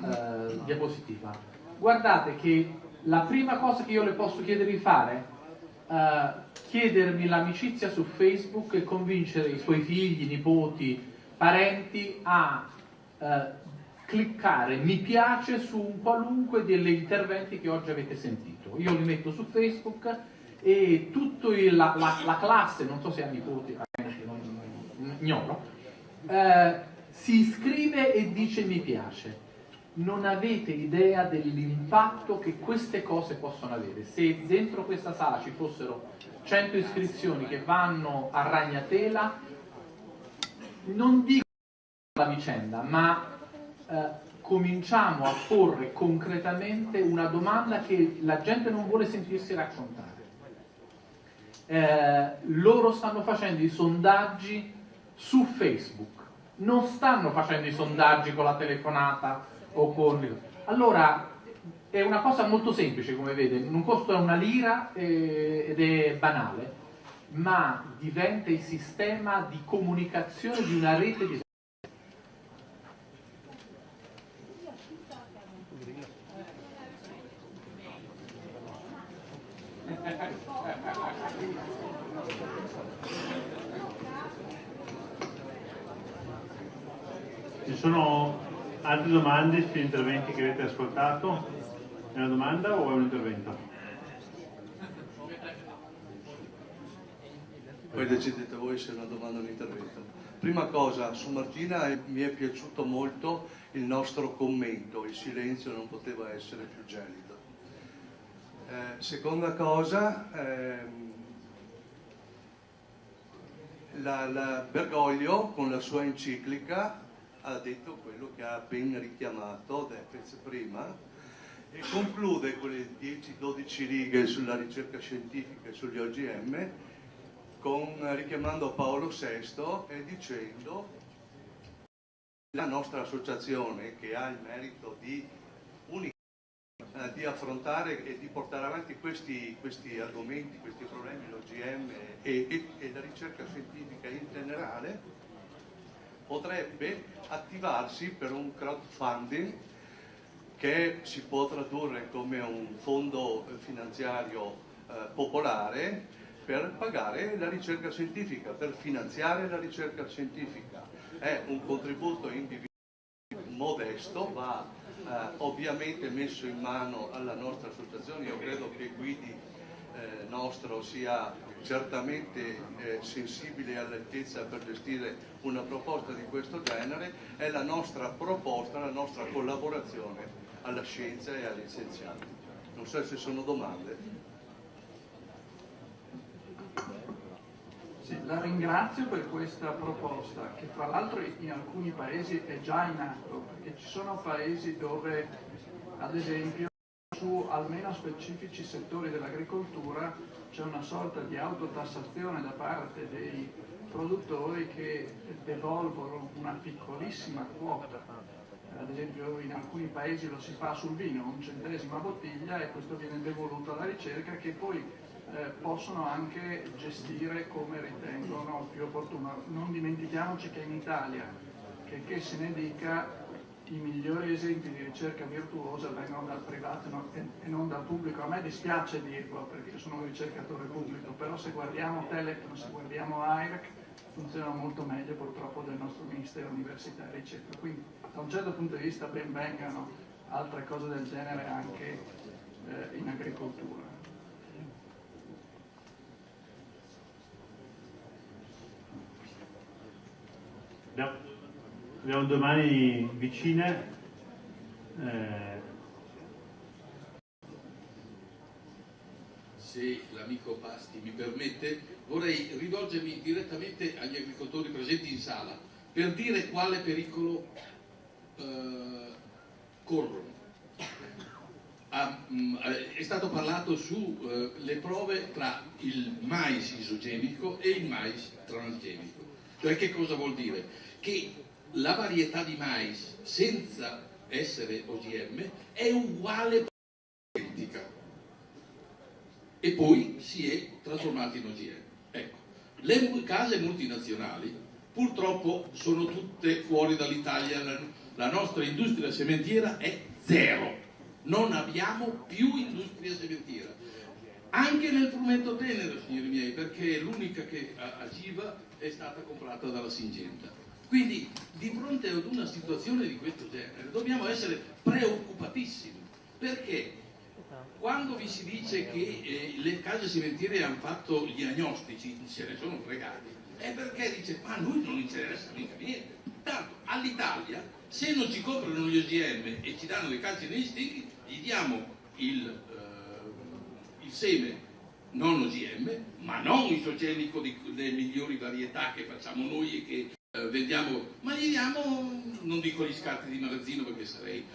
diapositiva. Guardate che la prima cosa che io le posso chiedere di fare è chiedermi l'amicizia su Facebook e convincere i suoi figli, nipoti, parenti a cliccare mi piace su un qualunque degli interventi che oggi avete sentito. Io li metto su Facebook e tutta la classe, non so se ha nipoti, parenti, non ignoro, si iscrive e dice mi piace. Non avete idea dell'impatto che queste cose possono avere. Se dentro questa sala ci fossero 100 iscrizioni che vanno a ragnatela, non dico la vicenda, ma cominciamo a porre concretamente una domanda che la gente non vuole sentirsi raccontare. Loro stanno facendo i sondaggi su Facebook, non stanno facendo i sondaggi con la telefonata o con... Allora è una cosa molto semplice, come vede, non costa una lira ed è banale, ma diventa il sistema di comunicazione di una rete di... Ci sono altre domande sugli interventi che avete ascoltato? È una domanda o è un intervento? Poi decidete voi se è una domanda o un intervento. Prima cosa, su Martina mi è piaciuto molto il nostro commento, il silenzio non poteva essere più gelido. Seconda cosa, la Bergoglio con la sua enciclica ha detto quello che ha ben richiamato Defez prima e conclude con le 10-12 righe sulla ricerca scientifica e sugli OGM richiamando Paolo VI e dicendo la nostra associazione, che ha il merito di di affrontare e di portare avanti questi argomenti, questi problemi, l'OGM e la ricerca scientifica in generale, potrebbe attivarsi per un crowdfunding che si può tradurre come un fondo finanziario popolare per pagare la ricerca scientifica, per finanziare la ricerca scientifica. È un contributo individuale modesto, va ovviamente messo in mano alla nostra associazione. Io credo che Guidi nostro sia certamente sensibile e all'altezza per gestire una proposta di questo genere. È la nostra proposta, la nostra collaborazione alla scienza e agli scienziati. Non so se sono domande. Sì, la ringrazio per questa proposta, che fra l'altro in alcuni paesi è già in atto, perché ci sono paesi dove, ad esempio, su almeno specifici settori dell'agricoltura c'è una sorta di autotassazione da parte dei produttori che devolvono una piccolissima quota. Ad esempio in alcuni paesi lo si fa sul vino, 1 centesimo a bottiglia, e questo viene devoluto alla ricerca, che poi possono anche gestire come ritengono più opportuno. Non dimentichiamoci che in Italia, che se ne dica, i migliori esempi di ricerca virtuosa vengono dal privato e non dal pubblico. A me dispiace dirlo perché sono un ricercatore pubblico, però se guardiamo Telecom, se guardiamo AIRC, funzionano molto meglio purtroppo del nostro Ministero Università e Ricerca. Quindi da un certo punto di vista ben vengano altre cose del genere anche in agricoltura. Abbiamo 2 mani vicine. Se l'amico Pasti mi permette, vorrei rivolgermi direttamente agli agricoltori presenti in sala per dire quale pericolo corrono. È stato parlato sulle prove tra il mais isogenico e il mais transgenico. Cioè, che cosa vuol dire? Che la varietà di mais senza essere OGM è uguale a identica e poi si è trasformata in OGM. Ecco, le case multinazionali purtroppo sono tutte fuori dall'Italia. La nostra industria sementiera è zero, non abbiamo più industria sementiera. Anche nel frumento tenero, signori miei, perché l'unica che agiva è stata comprata dalla Singenta. Quindi, di fronte ad una situazione di questo genere, dobbiamo essere preoccupatissimi, perché quando vi si dice che le case sementiere hanno fatto gli agnostici, se ne sono fregati, è perché dice, ma a noi non interessa mica niente. Tanto, all'Italia, se non ci comprano gli OGM e ci danno le calci negli stinchi, gli diamo il seme non OGM, ma non isogenico delle migliori varietà che facciamo noi e che vendiamo, ma gli diamo, non dico gli scarti di magazzino perché sarei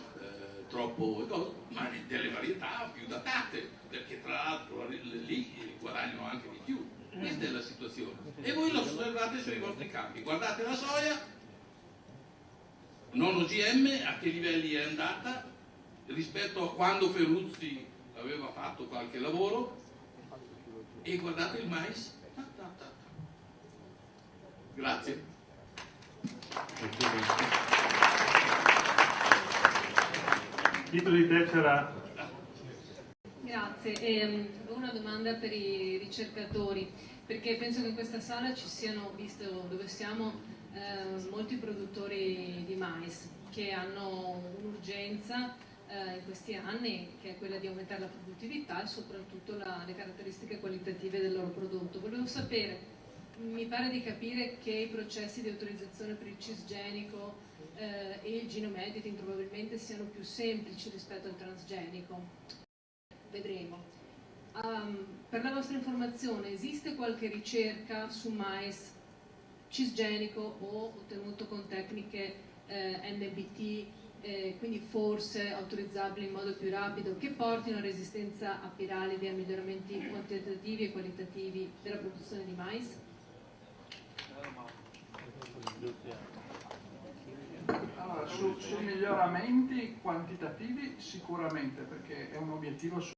troppo, ma delle varietà più datate, perché tra l'altro lì guadagnano anche di più. Questa è la situazione. E voi lo osservate sui vostri campi. Guardate la soia, non OGM, a che livelli è andata rispetto a quando Ferruzzi aveva fatto qualche lavoro, e guardate il mais. Grazie. Dietro di te c'era. Grazie, ho una domanda per i ricercatori, perché penso che in questa sala ci siano, visto dove siamo, molti produttori di mais che hanno un'urgenza in questi anni, che è quella di aumentare la produttività e soprattutto le caratteristiche qualitative del loro prodotto. Volevo sapere, mi pare di capire che i processi di autorizzazione per il cisgenico e il genome editing probabilmente siano più semplici rispetto al transgenico. Vedremo. Per la vostra informazione, esiste qualche ricerca su mais cisgenico o ottenuto con tecniche NBT, quindi forse autorizzabili in modo più rapido, che portino a resistenza a piralidi e a miglioramenti quantitativi e qualitativi della produzione di mais? Allora, su miglioramenti quantitativi sicuramente, perché è un obiettivo su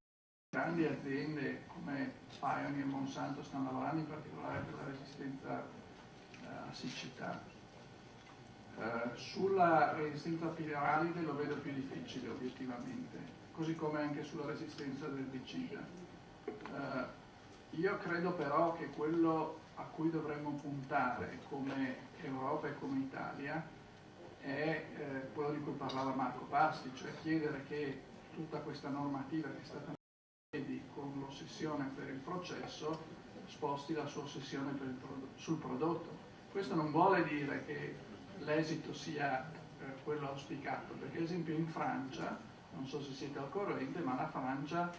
grandi aziende come Pioneer e Monsanto stanno lavorando, in particolare per la resistenza a siccità. Sulla resistenza piralide lo vedo più difficile obiettivamente, così come anche sulla resistenza dell'erbicida. Io credo però che quello a cui dovremmo puntare come Europa e come Italia è quello di cui parlava Marco Pasti, cioè chiedere che tutta questa normativa che è stata con l'ossessione per il processo sposti la sua ossessione sul prodotto. Questo non vuole dire che l'esito sia quello auspicato, perché ad esempio in Francia, non so se siete al corrente, ma la Francia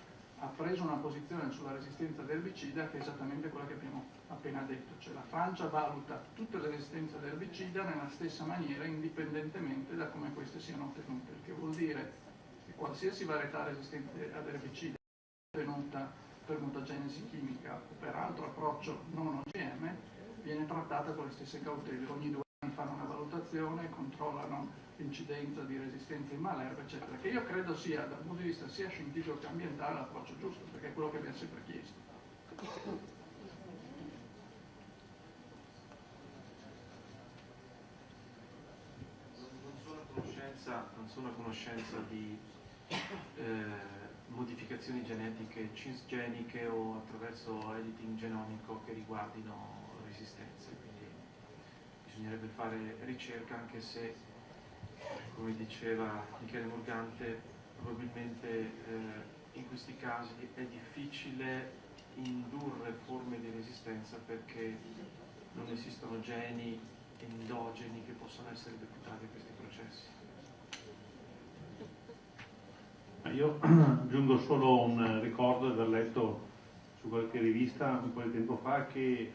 ha preso una posizione sulla resistenza all'erbicida che è esattamente quella che abbiamo appena detto, cioè la Francia valuta tutte le resistenze all'erbicida nella stessa maniera indipendentemente da come queste siano ottenute, il che vuol dire che qualsiasi varietà resistente all'erbicida ottenuta per mutagenesi chimica o per altro approccio non OGM viene trattata con le stesse cautele. Ogni 2 anni fanno una valutazione, controllano l'incidenza di resistenza in malerba, eccetera, che io credo sia, dal punto di vista sia scientifico che ambientale, l'approccio giusto, perché è quello che abbiamo sempre chiesto. Non sono a conoscenza di modificazioni genetiche cisgeniche o attraverso editing genomico che riguardino resistenze, quindi bisognerebbe fare ricerca, anche se, come diceva Michele Morgante, probabilmente in questi casi è difficile indurre forme di resistenza perché non esistono geni endogeni che possano essere deputati a questi processi. Io aggiungo solo un ricordo di aver letto su qualche rivista un po' di tempo fa che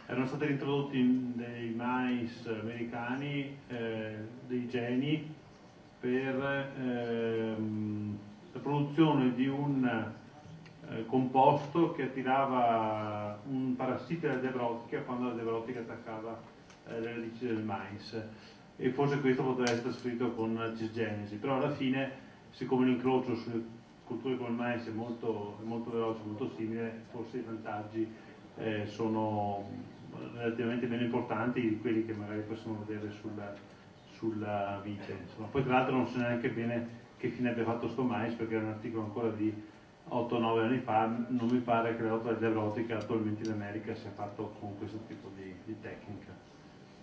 erano stati introdotti dei mais americani dei geni per la produzione di un composto che attirava un parassita della debrotica quando la debrotica attaccava le radici del mais. E forse questo potrebbe essere trasferito con la cisgenesi, però alla fine, siccome l'incrocio sulle culture come il mais è molto veloce, molto simile, forse i vantaggi sono relativamente meno importanti di quelli che magari possiamo vedere sulla vite. Insomma, poi tra l'altro non so neanche bene che fine abbia fatto sto mais, perché era un articolo ancora di 8-9 anni fa, non mi pare che la lotta dell'erotica attualmente in America sia fatto con questo tipo di tecnica.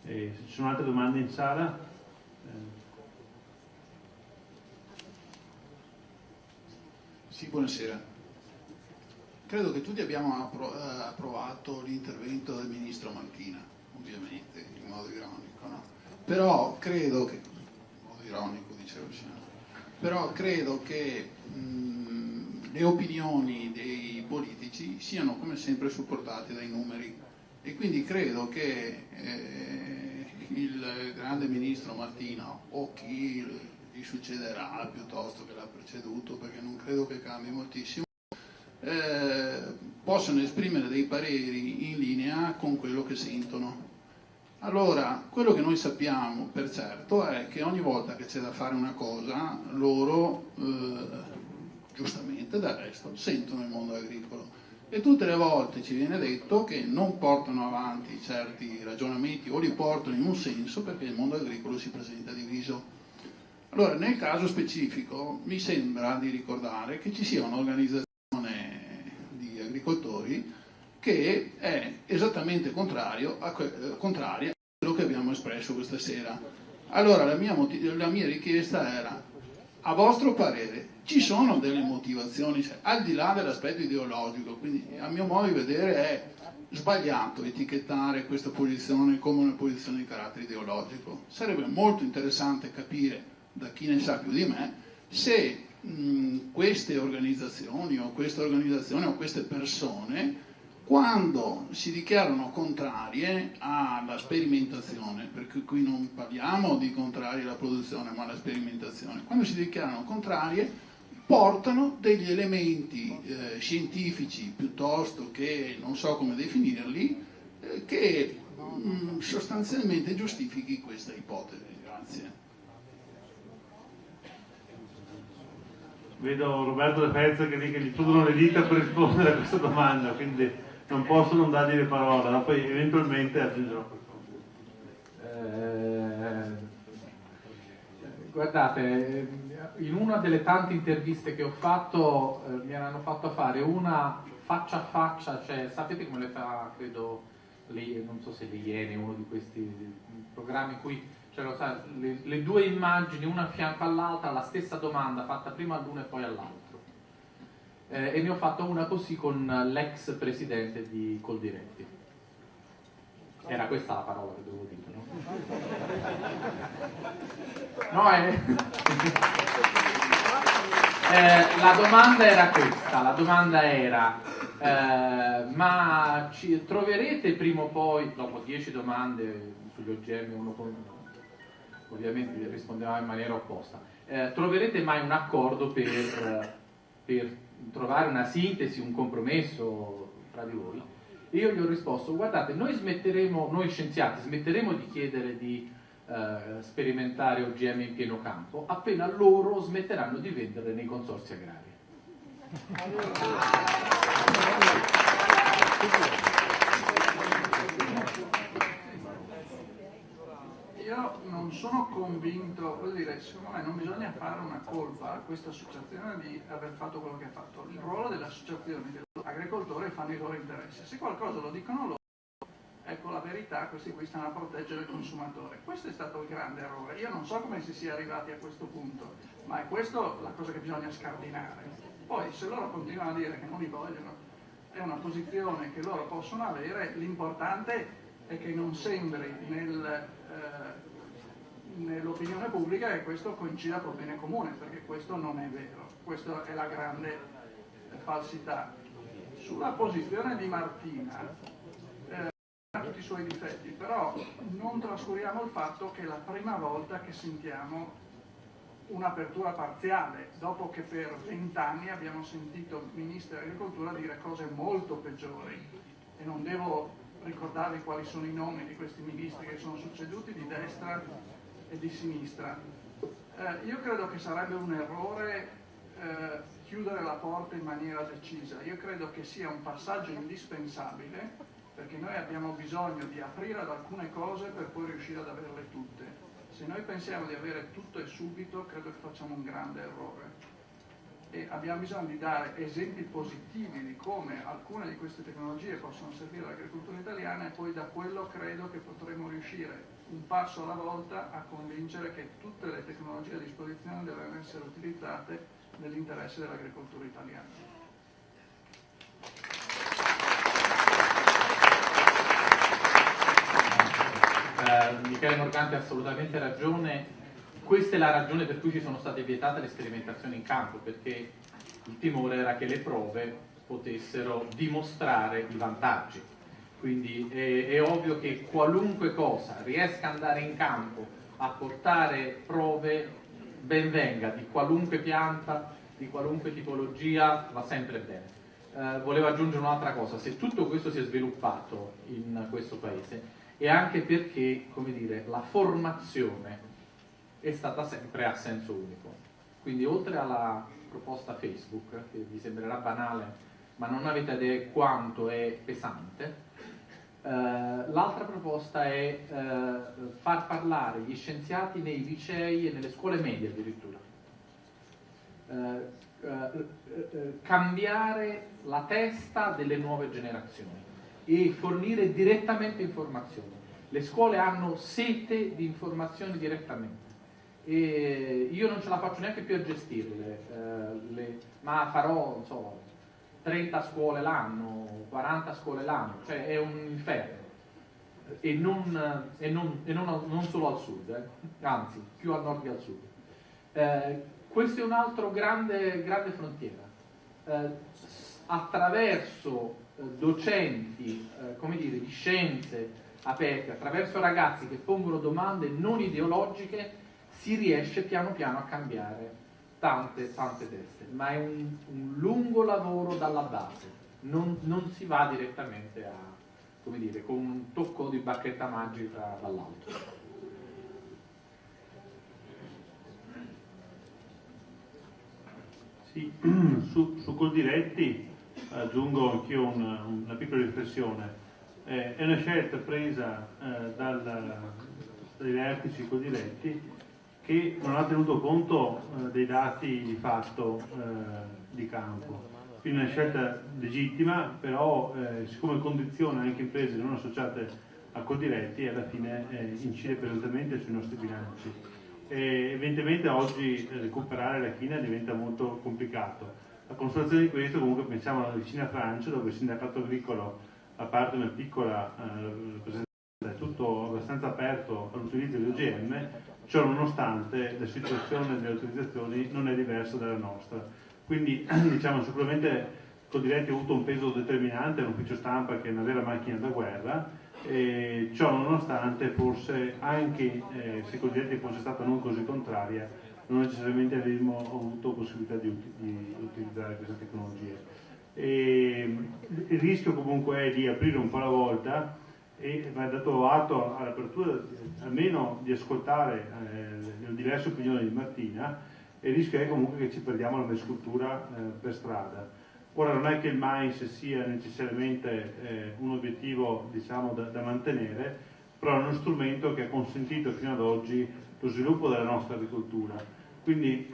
Se ci sono altre domande in sala? Sì, buonasera. Credo che tutti abbiamo approvato l'intervento del Ministro Martina, ovviamente, in modo ironico, no? Però credo che, in modo ironico dicevo, però credo che le opinioni dei politici siano come sempre supportate dai numeri. E quindi credo che il grande ministro Martina o chi gli succederà piuttosto che l'ha preceduto, perché non credo che cambi moltissimo, possano esprimere dei pareri in linea con quello che sentono. Allora, quello che noi sappiamo per certo è che ogni volta che c'è da fare una cosa, loro, giustamente del resto, sentono il mondo agricolo. E tutte le volte ci viene detto che non portano avanti certi ragionamenti o li portano in un senso perché il mondo agricolo si presenta diviso. Allora, nel caso specifico mi sembra di ricordare che ci sia un'organizzazione di agricoltori che è esattamente contraria a quello che abbiamo espresso questa sera. Allora la mia richiesta era: a vostro parere ci sono delle motivazioni, cioè, al di là dell'aspetto ideologico, quindi a mio modo di vedere è sbagliato etichettare questa posizione come una posizione di carattere ideologico. Sarebbe molto interessante capire da chi ne sa più di me se queste organizzazioni o questa organizzazione o queste persone, quando si dichiarano contrarie alla sperimentazione, perché qui non parliamo di contrarie alla produzione ma alla sperimentazione, quando si dichiarano contrarie portano degli elementi scientifici piuttosto che non so come definirli, che sostanzialmente giustifichi questa ipotesi. Grazie. Vedo Roberto De Pezza che gli chiudono le dita per rispondere a questa domanda, quindi non posso non dargli le parole, poi eventualmente aggiungerò qualcosa. Guardate, in una delle tante interviste che ho fatto mi hanno fatto fare una faccia a faccia, cioè sapete come le fa, credo, non so se Le Iene, uno di questi programmi in cui c'erano le due immagini, una a fianco all'altra, la stessa domanda fatta prima all'uno e poi all'altro. E ne ho fatto una così con l'ex presidente di Coldiretti. Era questa la parola che dovevo dire, no? No, la domanda era questa, la domanda era ma ci troverete prima o poi, dopo 10 domande sugli OGM, ovviamente rispondeva in maniera opposta, troverete mai un accordo per trovare una sintesi, un compromesso tra di voi? E io gli ho risposto, guardate, noi scienziati smetteremo di chiedere di sperimentare OGM in pieno campo appena loro smetteranno di vendere nei consorzi agrari. Io non sono convinto, voglio dire, secondo me non bisogna fare una colpa a questa associazione di aver fatto quello che ha fatto. Il ruolo delle associazioni dell'agricoltore fanno i loro interessi. Se qualcosa lo dicono loro, ecco la verità, questi qui stanno a proteggere il consumatore. Questo è stato il grande errore. Io non so come si sia arrivati a questo punto, ma è questa la cosa che bisogna scardinare. Poi se loro continuano a dire che non li vogliono, è una posizione che loro possono avere, l'importante è che non sembri nell'opinione pubblica che questo coincida col bene comune, perché questo non è vero, questa è la grande falsità. Sulla posizione di Martina, ha tutti i suoi difetti, però non trascuriamo il fatto che è la prima volta che sentiamo un'apertura parziale, dopo che per 20 anni abbiamo sentito il Ministro dell'Agricoltura dire cose molto peggiori, e non devo ricordarvi quali sono i nomi di questi ministri che sono succeduti, di destra e di sinistra. Io credo che sarebbe un errore chiudere la porta in maniera decisa. Io credo che sia un passaggio indispensabile, perché noi abbiamo bisogno di aprire ad alcune cose per poi riuscire ad averle tutte. Se noi pensiamo di avere tutto e subito, credo che facciamo un grande errore. E abbiamo bisogno di dare esempi positivi di come alcune di queste tecnologie possono servire all'agricoltura italiana, e poi da quello credo che potremo riuscire un passo alla volta a convincere che tutte le tecnologie a disposizione devono essere utilizzate nell'interesse dell'agricoltura italiana. Michele Morganti ha assolutamente ragione. Questa è la ragione per cui ci sono state vietate le sperimentazioni in campo, perché il timore era che le prove potessero dimostrare i vantaggi. Quindi è ovvio che qualunque cosa riesca ad andare in campo a portare prove, ben venga, di qualunque pianta, di qualunque tipologia, va sempre bene. Volevo aggiungere un'altra cosa: se tutto questo si è sviluppato in questo paese è anche perché, come dire, la formazione è stata sempre a senso unico. Quindi oltre alla proposta Facebook, che vi sembrerà banale, ma non avete idea quanto è pesante, l'altra proposta è far parlare gli scienziati nei licei e nelle scuole medie addirittura. Cambiare la testa delle nuove generazioni e fornire direttamente informazioni. Le scuole hanno sete di informazioni direttamente e io non ce la faccio neanche più a gestirle, ma farò, non so, 30 scuole l'anno, 40 scuole l'anno, cioè è un inferno. E non solo al sud, anzi più al nord che al sud. Questo è un altro grande frontiera. Attraverso docenti, come dire, di scienze aperte, attraverso ragazzi che pongono domande non ideologiche, si riesce piano piano a cambiare tante teste, ma è un lungo lavoro dalla base, non si va direttamente come dire, con un tocco di bacchetta magica dall'alto. Sì, su Coldiretti aggiungo anch'io una piccola riflessione. È una scelta presa dai vertici Coldiretti che non ha tenuto conto dei dati di fatto di campo. Quindi una scelta legittima, però siccome condiziona anche imprese non associate a Coldiretti, alla fine incide pesantemente sui nostri bilanci. Evidentemente oggi recuperare la china diventa molto complicato. La constatazione di questo, comunque, pensiamo alla vicina Francia, dove il sindacato agricolo, a parte una piccola rappresentanza, è tutto abbastanza aperto all'utilizzo di OGM, ciò nonostante la situazione delle autorizzazioni non è diversa dalla nostra. Quindi diciamo sicuramente Coldiretti ha avuto un peso determinante, è un ufficio stampa che è una vera macchina da guerra, e ciò nonostante forse anche se Coldiretti fosse stata non così contraria non necessariamente avremmo avuto possibilità di utilizzare queste tecnologie. Il rischio comunque è di aprire un po' la volta e va dato atto all'apertura almeno di ascoltare le diverse opinioni di Martina, e il rischio è comunque che ci perdiamo la mescoltura per strada. Ora non è che il mais sia necessariamente un obiettivo, diciamo, da mantenere, però è uno strumento che ha consentito fino ad oggi lo sviluppo della nostra agricoltura. Quindi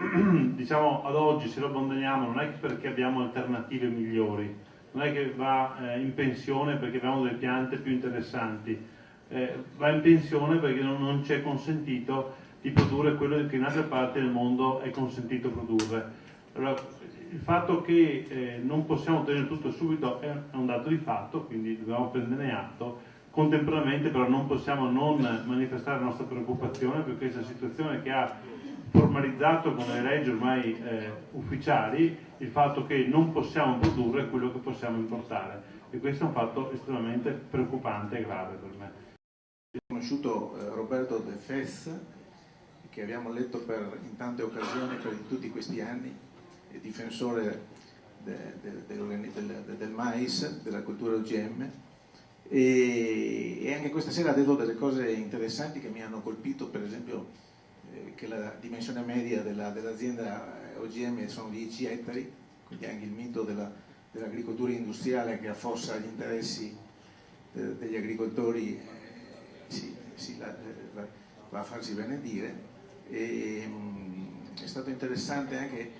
diciamo ad oggi se lo abbandoniamo non è che perché abbiamo alternative migliori, non è che va in pensione perché abbiamo delle piante più interessanti, va in pensione perché non ci è consentito di produrre quello che in altre parti del mondo è consentito produrre. Allora, il fatto che non possiamo ottenere tutto subito è un dato di fatto, quindi dobbiamo prenderne atto. Contemporaneamente però non possiamo non manifestare la nostra preoccupazione per questa situazione che ha formalizzato con le leggi ormai ufficiali il fatto che non possiamo produrre quello che possiamo importare, e questo è un fatto estremamente preoccupante e grave per me. Ho conosciuto Roberto De Fez, che abbiamo letto in tante occasioni per tutti questi anni, difensore del mais, della cultura OGM, e anche questa sera ha detto delle cose interessanti che mi hanno colpito, per esempio che la dimensione media dell'azienda OGM sono 10 ettari, quindi anche il mito dell'agricoltura industriale che affossa gli interessi degli agricoltori va a farsi benedire. È stato interessante anche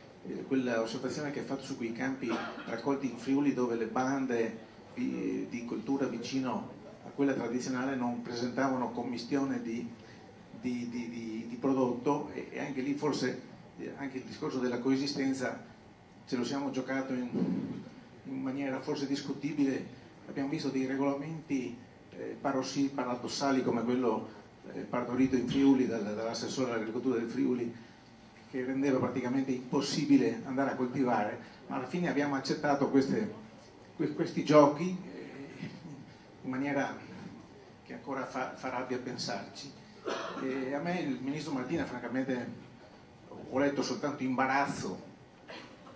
quella osservazione che ha fatto su quei campi raccolti in Friuli, dove le bande di coltura vicino a quella tradizionale non presentavano commistione di prodotto, e anche lì forse anche il discorso della coesistenza ce lo siamo giocato in maniera forse discutibile. Abbiamo visto dei regolamenti paradossali come quello partorito in Friuli dall'assessore all'agricoltura del Friuli, che rendeva praticamente impossibile andare a coltivare, ma alla fine abbiamo accettato questi giochi in maniera che ancora fa rabbia pensarci. A me il ministro Martina, francamente, ho letto soltanto imbarazzo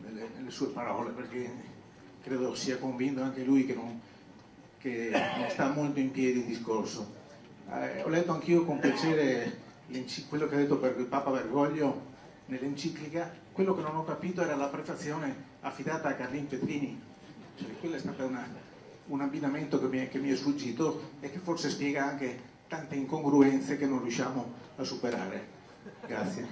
nelle sue parole, perché credo sia convinto anche lui che non sta molto in piedi il discorso. Ho letto anch'io con piacere quello che ha detto per il Papa Bergoglio nell'enciclica. Quello che non ho capito era la prefazione affidata a Carlin Petrini, cioè, quello è stato un abbinamento che mi è sfuggito e che forse spiega anche tante incongruenze che non riusciamo a superare. Grazie.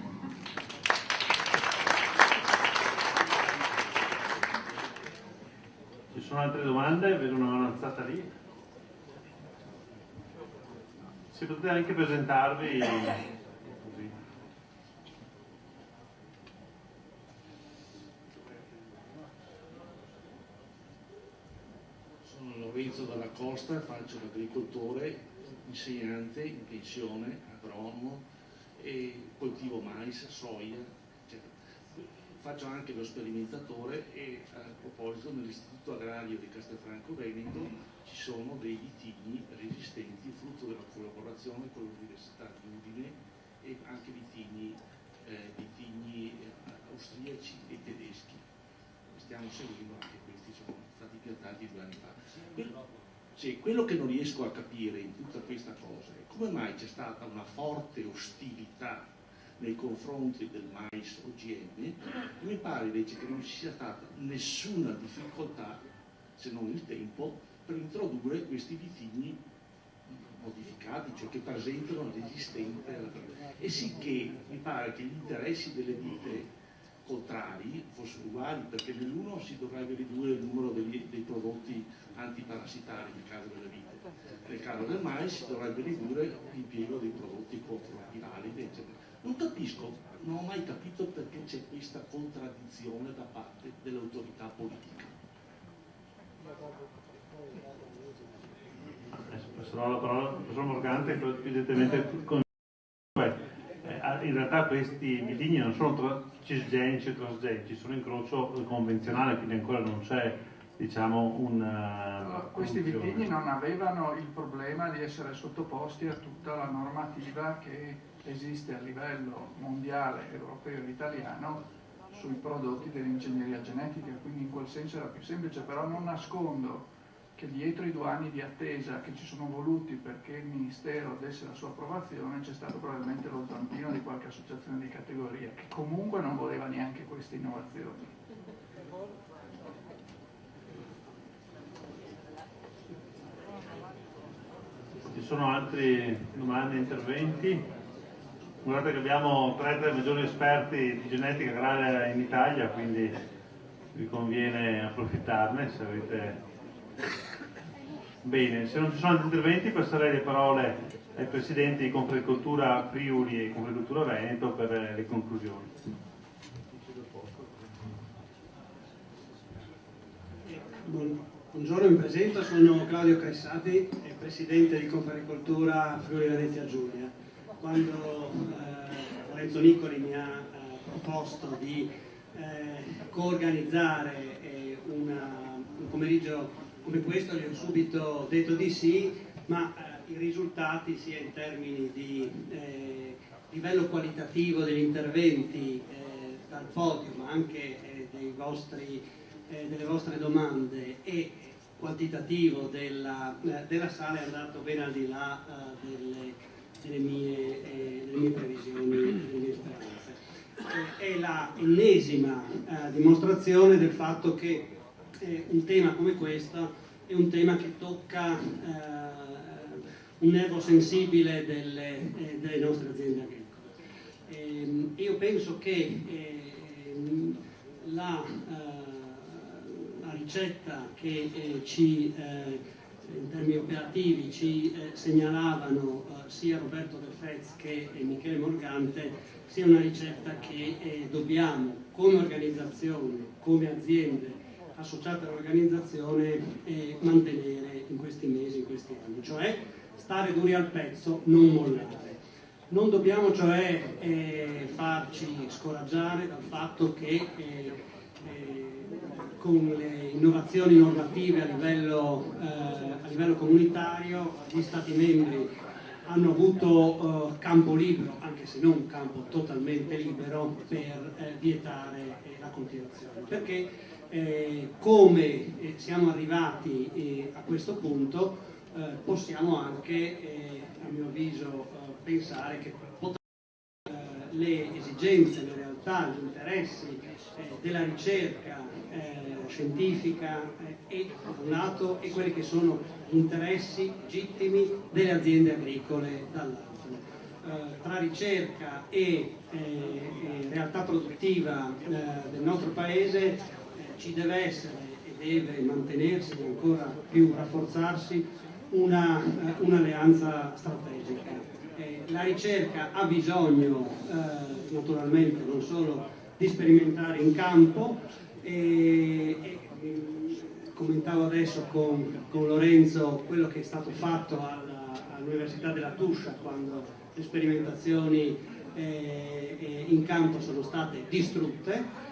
Ci sono altre domande? Vedo una mano alzata lì. Se potete anche presentarvi così. Sono Lorenzo Dalla Costa, faccio l'agricoltore, insegnante in pensione, agronomo, e coltivo mais, soia, eccetera. Faccio anche lo sperimentatore, e a proposito nell'Istituto Agrario di Castelfranco Veneto ci sono dei vitigni resistenti, frutto della collaborazione con l'Università di Udine, e anche vitigni austriaci e tedeschi. Stiamo seguendo anche questi, sono stati piantati 2 anni fa. Cioè, quello che non riesco a capire in tutta questa cosa è come mai c'è stata una forte ostilità nei confronti del mais OGM, e mi pare invece che non ci sia stata nessuna difficoltà, se non il tempo, per introdurre questi vitigni modificati, cioè che presentano l'esistente, e sì che mi pare che gli interessi delle ditte contrari fossero uguali, perché nell'uno si dovrebbe ridurre il numero dei prodotti antiparassitari nel caso delle vite, nel caso del mais si dovrebbe ridurre l'impiego dei prodotti contro validi, eccetera. Non capisco, non ho mai capito perché c'è questa contraddizione da parte dell'autorità politica. Passerò la parola al professor Morgante, evidentemente in realtà questi vitigni non sono cisgenici o transgenici, sono incrocio convenzionale, quindi ancora non c'è, diciamo, questi vitigni non avevano il problema di essere sottoposti a tutta la normativa che esiste a livello mondiale, europeo e italiano sui prodotti dell'ingegneria genetica, quindi in quel senso era più semplice, però non nascondo che dietro i 2 anni di attesa che ci sono voluti perché il Ministero desse la sua approvazione c'è stato probabilmente lo zampino di qualche associazione di categoria che comunque non voleva neanche queste innovazioni. Ci sono altre domande, interventi? Guardate che abbiamo 3 dei maggiori esperti di genetica agraria in Italia, quindi vi conviene approfittarne se avete... Bene, se non ci sono altri interventi passerei le parole ai presidenti di Confagricoltura Friuli e Confagricoltura Veneto per le conclusioni. Buongiorno, mi presento, sono Claudio Cressati, presidente di Confagricoltura Friuli Venezia Giulia. Quando Lorenzo Nicoli mi ha proposto di coorganizzare un pomeriggio come questo, gli ho subito detto di sì, ma i risultati sia in termini di livello qualitativo degli interventi dal podio, ma anche delle vostre domande, e quantitativo della sala è andato ben al di là delle mie previsioni, delle mie speranze. È la ennesima dimostrazione del fatto che un tema come questo è un tema che tocca un nervo sensibile delle nostre aziende agricole. Io penso che la ricetta che in termini operativi ci segnalavano sia Roberto Del Fez che Michele Morgante sia una ricetta che dobbiamo, come organizzazione, come aziende associate all'organizzazione, mantenere in questi mesi, in questi anni, cioè stare duri al pezzo, non mollare. Non dobbiamo cioè farci scoraggiare dal fatto che con le innovazioni normative a livello comunitario gli Stati membri hanno avuto campo libero, anche se non campo totalmente libero, per vietare la coltivazione. Perché come siamo arrivati a questo punto, possiamo anche, a mio avviso, pensare che le esigenze, le realtà, gli interessi della ricerca scientifica da un lato e quelli che sono gli interessi legittimi delle aziende agricole dall'altro. Tra ricerca e realtà produttiva del nostro Paese ci deve essere e deve mantenersi e ancora più rafforzarsi un'alleanza strategica. La ricerca ha bisogno naturalmente non solo di sperimentare in campo, commentavo adesso con Lorenzo quello che è stato fatto all'Università della Tuscia quando le sperimentazioni in campo sono state distrutte,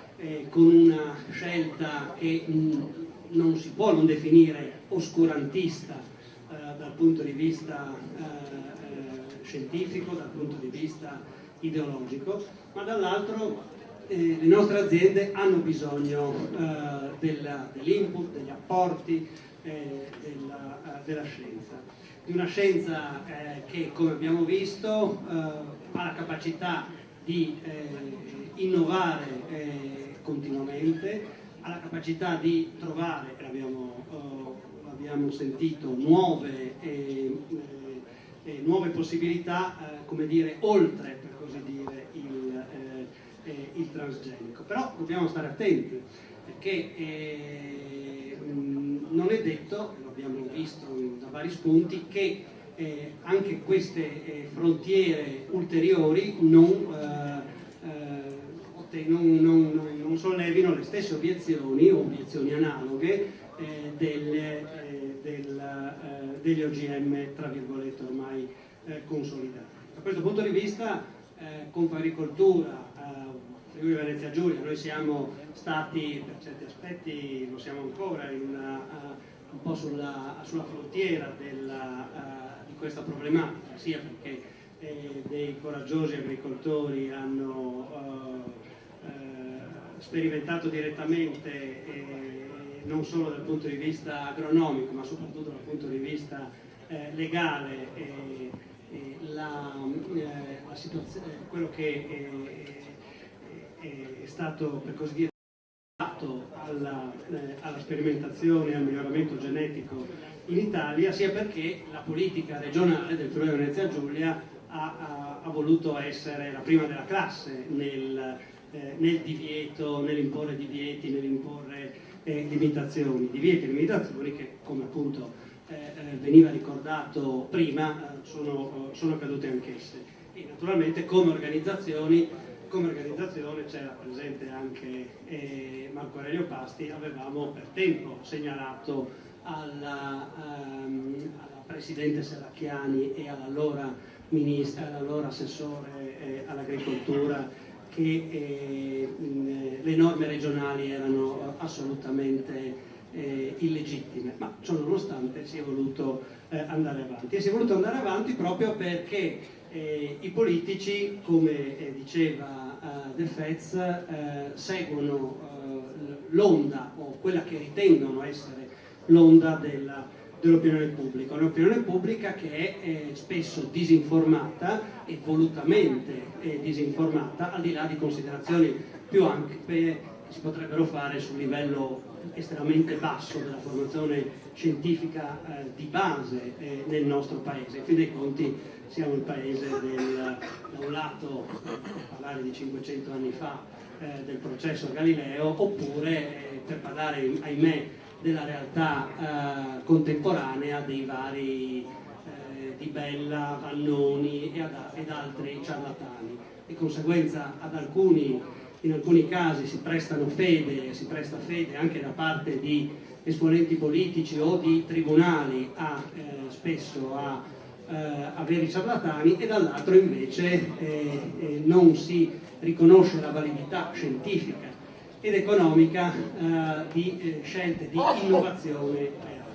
con una scelta che non si può non definire oscurantista dal punto di vista scientifico, dal punto di vista ideologico, ma dall'altro le nostre aziende hanno bisogno dell'input, degli apporti della scienza. Di una scienza che, come abbiamo visto, ha la capacità di innovare continuamente, ha la capacità di trovare, l'abbiamo sentito, nuove possibilità, come dire, oltre, per così dire, il transgenico. Però dobbiamo stare attenti, perché non è detto, lo abbiamo visto da vari spunti, che anche queste frontiere ulteriori non sollevino le stesse obiezioni o obiezioni analoghe degli OGM, tra virgolette, ormai consolidati. Da questo punto di vista, Confagricoltura, Friuli Venezia Giulia, noi siamo stati, per certi aspetti lo siamo ancora, un po' sulla frontiera di questa problematica, sia perché dei coraggiosi agricoltori hanno sperimentato direttamente, non solo dal punto di vista agronomico, ma soprattutto dal punto di vista legale, la situazione, quello che è stato, per così dire, fatto alla sperimentazione e al miglioramento genetico in Italia, sia perché la politica regionale del Friuli Venezia Giulia ha voluto essere la prima della classe nel divieto, nell'imporre divieti, nell'imporre limitazioni. Divieti e limitazioni che, come appunto veniva ricordato prima, sono accadute anch'esse. E naturalmente come organizzazione c'era presente anche Marco Aurelio Pasti, avevamo per tempo segnalato alla Presidente Serracchiani e all'allora Ministra, all'allora Assessore all'Agricoltura, che le norme regionali erano assolutamente illegittime, ma ciò nonostante si è voluto andare avanti. E si è voluto andare avanti proprio perché i politici, come diceva De Fez, seguono l'onda o quella che ritengono essere l'onda dell'opinione pubblica. Un'opinione pubblica che è spesso disinformata e volutamente disinformata, al di là di considerazioni più ampie che si potrebbero fare sul livello estremamente basso della formazione scientifica di base nel nostro paese. In fin dei conti siamo il paese da un lato, parlare di 500 anni fa, del processo Galileo, oppure per parlare, ahimè, della realtà contemporanea dei vari Di Bella, Vannoni ed altri ciarlatani. Di conseguenza in alcuni casi si presta fede anche da parte di esponenti politici o di tribunali spesso a veri ciarlatani, e dall'altro invece non si riconosce la validità scientifica ed economica di scelte di innovazione reale.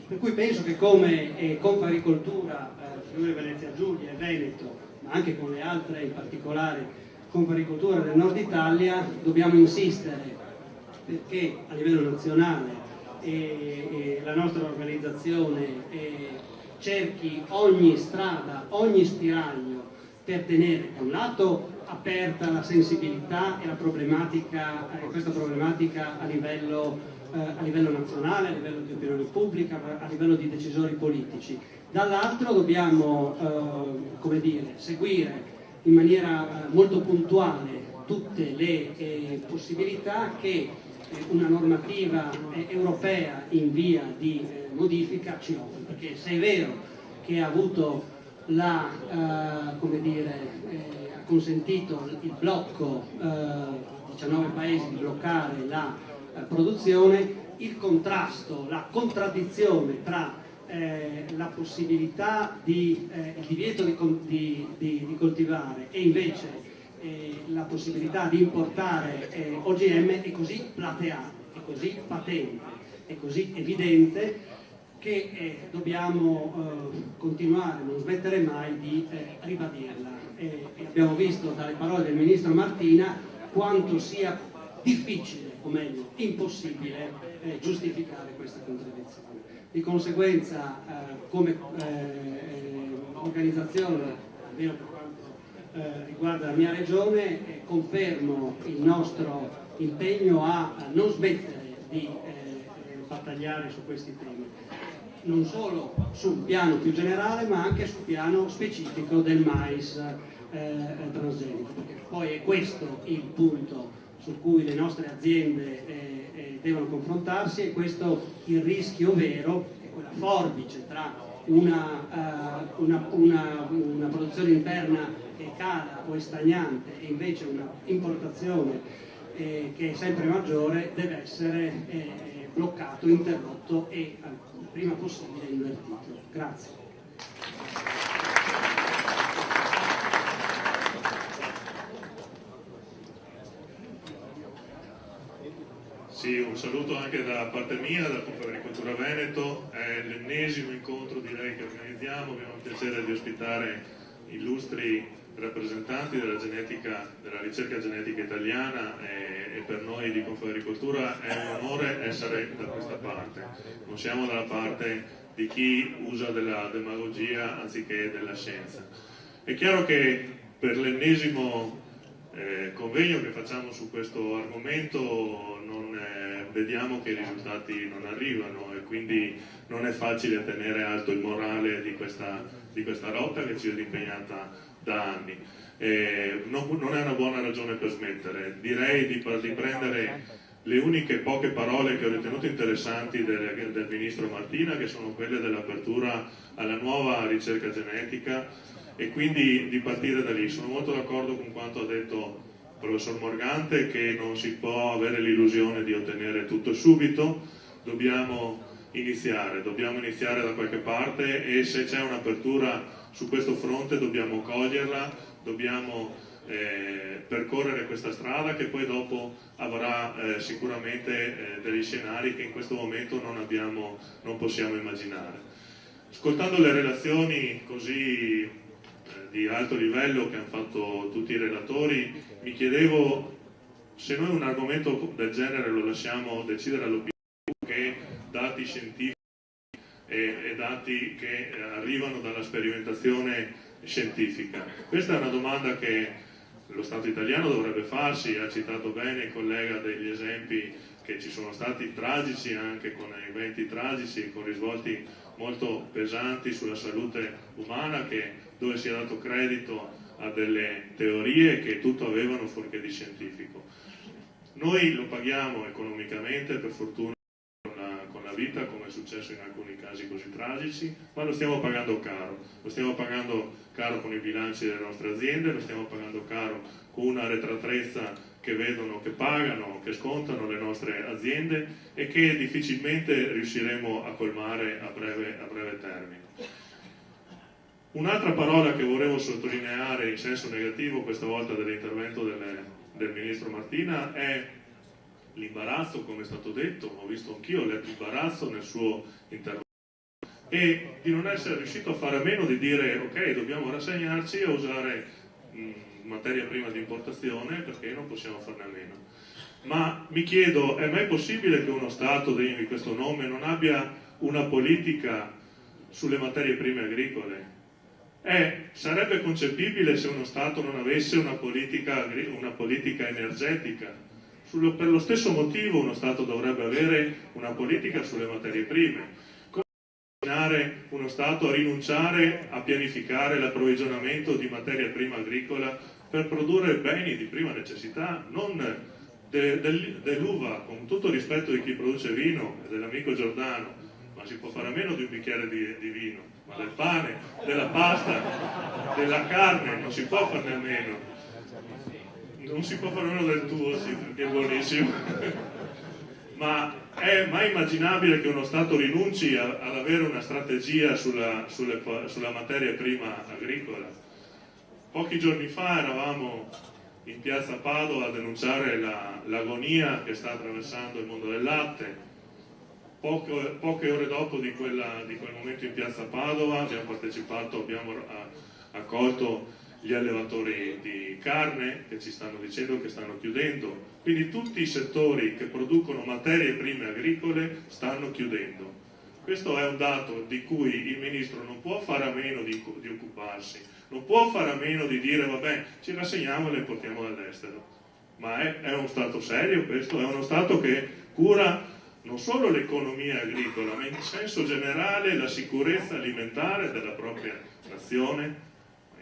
Per cui penso che come Confagricoltura, Friuli Venezia Giulia e Veneto, ma anche con le altre, in particolare Confagricoltura del Nord Italia, dobbiamo insistere perché a livello nazionale la nostra organizzazione cerchi ogni strada, ogni spiraglio per tenere da un lato aperta la sensibilità e la problematica, questa problematica a livello nazionale, a livello di opinione pubblica, a livello di decisori politici. Dall'altro dobbiamo seguire in maniera molto puntuale tutte le possibilità che una normativa europea in via di modifica ci offre, perché se è vero che ha avuto ha consentito il blocco, 19 paesi di bloccare la produzione, il contrasto, la contraddizione tra la possibilità il divieto di coltivare e invece la possibilità di importare OGM è così plateale, è così patente, è così evidente che dobbiamo continuare, non smettere mai di ribadirla. E abbiamo visto dalle parole del Ministro Martina quanto sia difficile, o meglio impossibile, giustificare questa contraddizione. Di conseguenza, come organizzazione, almeno per quanto riguarda la mia regione, confermo il nostro impegno a non smettere di battagliare su questi temi, non solo sul piano più generale ma anche sul piano specifico del mais transgenico, perché poi è questo il punto su cui le nostre aziende devono confrontarsi, e questo il rischio vero, è quella forbice tra una produzione interna che cala o è stagnante e invece una importazione che è sempre maggiore, deve essere bloccato, interrotto e il prima possibile invertito. Grazie. Sì, un saluto anche da parte mia, da Confagricoltura Veneto. È l'ennesimo incontro, direi, che organizziamo. Abbiamo il piacere di ospitare illustri rappresentanti della ricerca genetica italiana, e per noi di Confagricoltura è un onore essere da questa parte. Non siamo dalla parte di chi usa della demagogia anziché della scienza. È chiaro che per l'ennesimo convegno che facciamo su questo argomento vediamo che i risultati non arrivano, e quindi non è facile tenere alto il morale di questa rotta che ci è impegnata da anni. Non è una buona ragione per smettere. Direi di prendere le uniche poche parole che ho ritenuto interessanti del ministro Martina, che sono quelle dell'apertura alla nuova ricerca genetica, e quindi di partire da lì. Sono molto d'accordo con quanto ha detto il professor Morgante, che non si può avere l'illusione di ottenere tutto subito, dobbiamo iniziare da qualche parte, e se c'è un'apertura su questo fronte dobbiamo coglierla, dobbiamo percorrere questa strada che poi dopo avrà sicuramente degli scenari che in questo momento non possiamo immaginare. Ascoltando le relazioni così di alto livello che hanno fatto tutti i relatori, mi chiedevo se noi un argomento del genere lo lasciamo decidere all'opinione che dati scientifici e dati che arrivano dalla sperimentazione scientifica. Questa è una domanda che lo Stato italiano dovrebbe farsi. Ha citato bene il collega degli esempi che ci sono stati tragici, anche con eventi tragici e con risvolti molto pesanti sulla salute umana, dove si è dato credito a delle teorie che tutto avevano fuorché di scientifico. Noi lo paghiamo economicamente, per fortuna, con la vita, come è successo in alcuni casi così tragici, ma lo stiamo pagando caro. Lo stiamo pagando caro con i bilanci delle nostre aziende, lo stiamo pagando caro con una arretratezza che vedono, che pagano, che scontano le nostre aziende e che difficilmente riusciremo a colmare a breve termine. Un'altra parola che volevo sottolineare in senso negativo questa volta dell'intervento del ministro Martina è l'imbarazzo, come è stato detto. Ho visto anch'io, ho letto imbarazzo nel suo intervento, e di non essere riuscito a fare a meno di dire ok, dobbiamo rassegnarci a usare materia prima di importazione perché non possiamo farne a meno. Ma mi chiedo, è mai possibile che uno Stato degno di questo nome non abbia una politica sulle materie prime agricole? Sarebbe concepibile se uno Stato non avesse una politica energetica. Per lo stesso motivo uno Stato dovrebbe avere una politica sulle materie prime. Come immaginare uno Stato a rinunciare a pianificare l'approvvigionamento di materia prima agricola per produrre beni di prima necessità, non dell'uva, con tutto il rispetto di chi produce vino e dell'amico Giordano, ma si può fare a meno di un bicchiere di vino, ma del pane, della pasta, della carne, non si può farne a meno. Non si può fare a meno del tuo, sì, perché è buonissimo. Ma è mai immaginabile che uno Stato rinunci ad avere una strategia sulla materia prima agricola? Pochi giorni fa eravamo in piazza Padova a denunciare l'agonia che sta attraversando il mondo del latte. Poche ore dopo di quel momento in piazza Padova abbiamo accolto gli allevatori di carne che ci stanno dicendo che stanno chiudendo, quindi tutti i settori che producono materie prime agricole stanno chiudendo. Questo è un dato di cui il Ministro non può fare a meno di occuparsi, non può fare a meno di dire vabbè, ci rassegniamo e le portiamo dall'estero. Ma è uno Stato serio questo? È uno Stato che cura non solo l'economia agricola, ma in senso generale la sicurezza alimentare della propria nazione?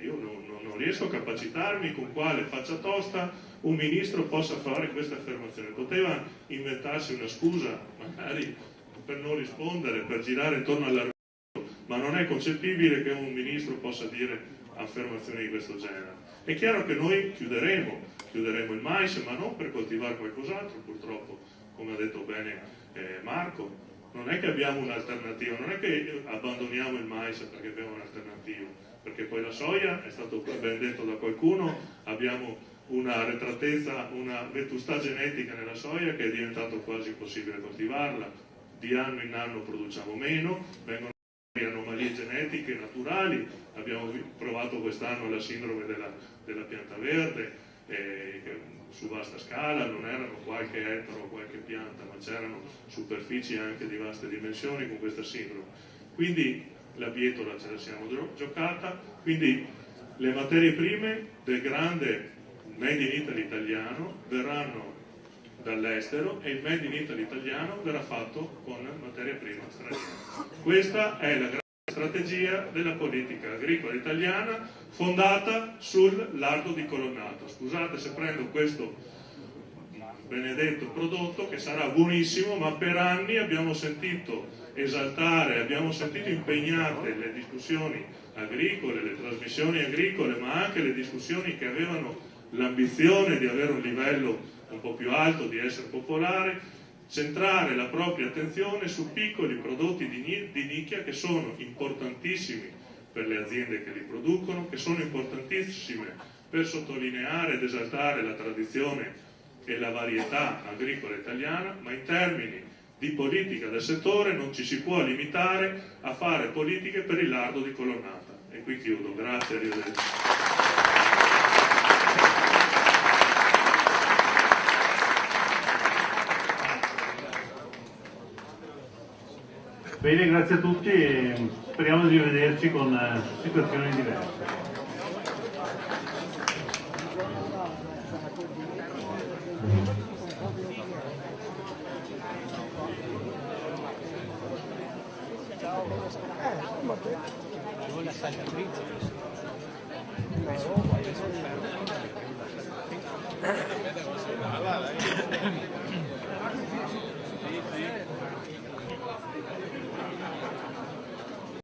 Io non riesco a capacitarmi con quale faccia tosta un Ministro possa fare questa affermazione. Poteva inventarsi una scusa, magari per non rispondere, per girare intorno all'argomento, ma non è concepibile che un Ministro possa dire affermazioni di questo genere. È chiaro che noi chiuderemo il mais, ma non per coltivare qualcos'altro, purtroppo, come ha detto bene Marco, non è che abbiamo un'alternativa, non è che abbandoniamo il mais perché abbiamo un'alternativa, perché poi la soia, è stato ben detto da qualcuno, abbiamo una arretratezza, una vetustà genetica nella soia che è diventato quasi impossibile coltivarla, di anno in anno produciamo meno, vengono anomalie genetiche naturali, abbiamo provato quest'anno la sindrome della pianta verde, su vasta scala, non erano qualche ettaro o qualche pianta, ma c'erano superfici anche di vaste dimensioni con questa sindrome. Quindi la bietola ce la siamo giocata, quindi le materie prime del grande Made in Italy italiano verranno dall'estero e il Made in Italy italiano verrà fatto con materia prima straniera. Questa è la grande strategia della politica agricola italiana fondata sul lardo di colonnato. Scusate se prendo questo benedetto prodotto che sarà buonissimo, ma per anni abbiamo sentito esaltare, abbiamo sentito impegnate le discussioni agricole, le trasmissioni agricole, ma anche le discussioni che avevano l'ambizione di avere un livello un po' più alto, di essere popolare, centrare la propria attenzione su piccoli prodotti di nicchia che sono importantissimi per le aziende che li producono, che sono importantissime per sottolineare ed esaltare la tradizione e la varietà agricola italiana, ma in termini di politica del settore non ci si può limitare a fare politiche per il lardo di colonnata. E qui chiudo, grazie, arrivederci. Bene, grazie a tutti e speriamo di rivederci con situazioni diverse. La saldatrice.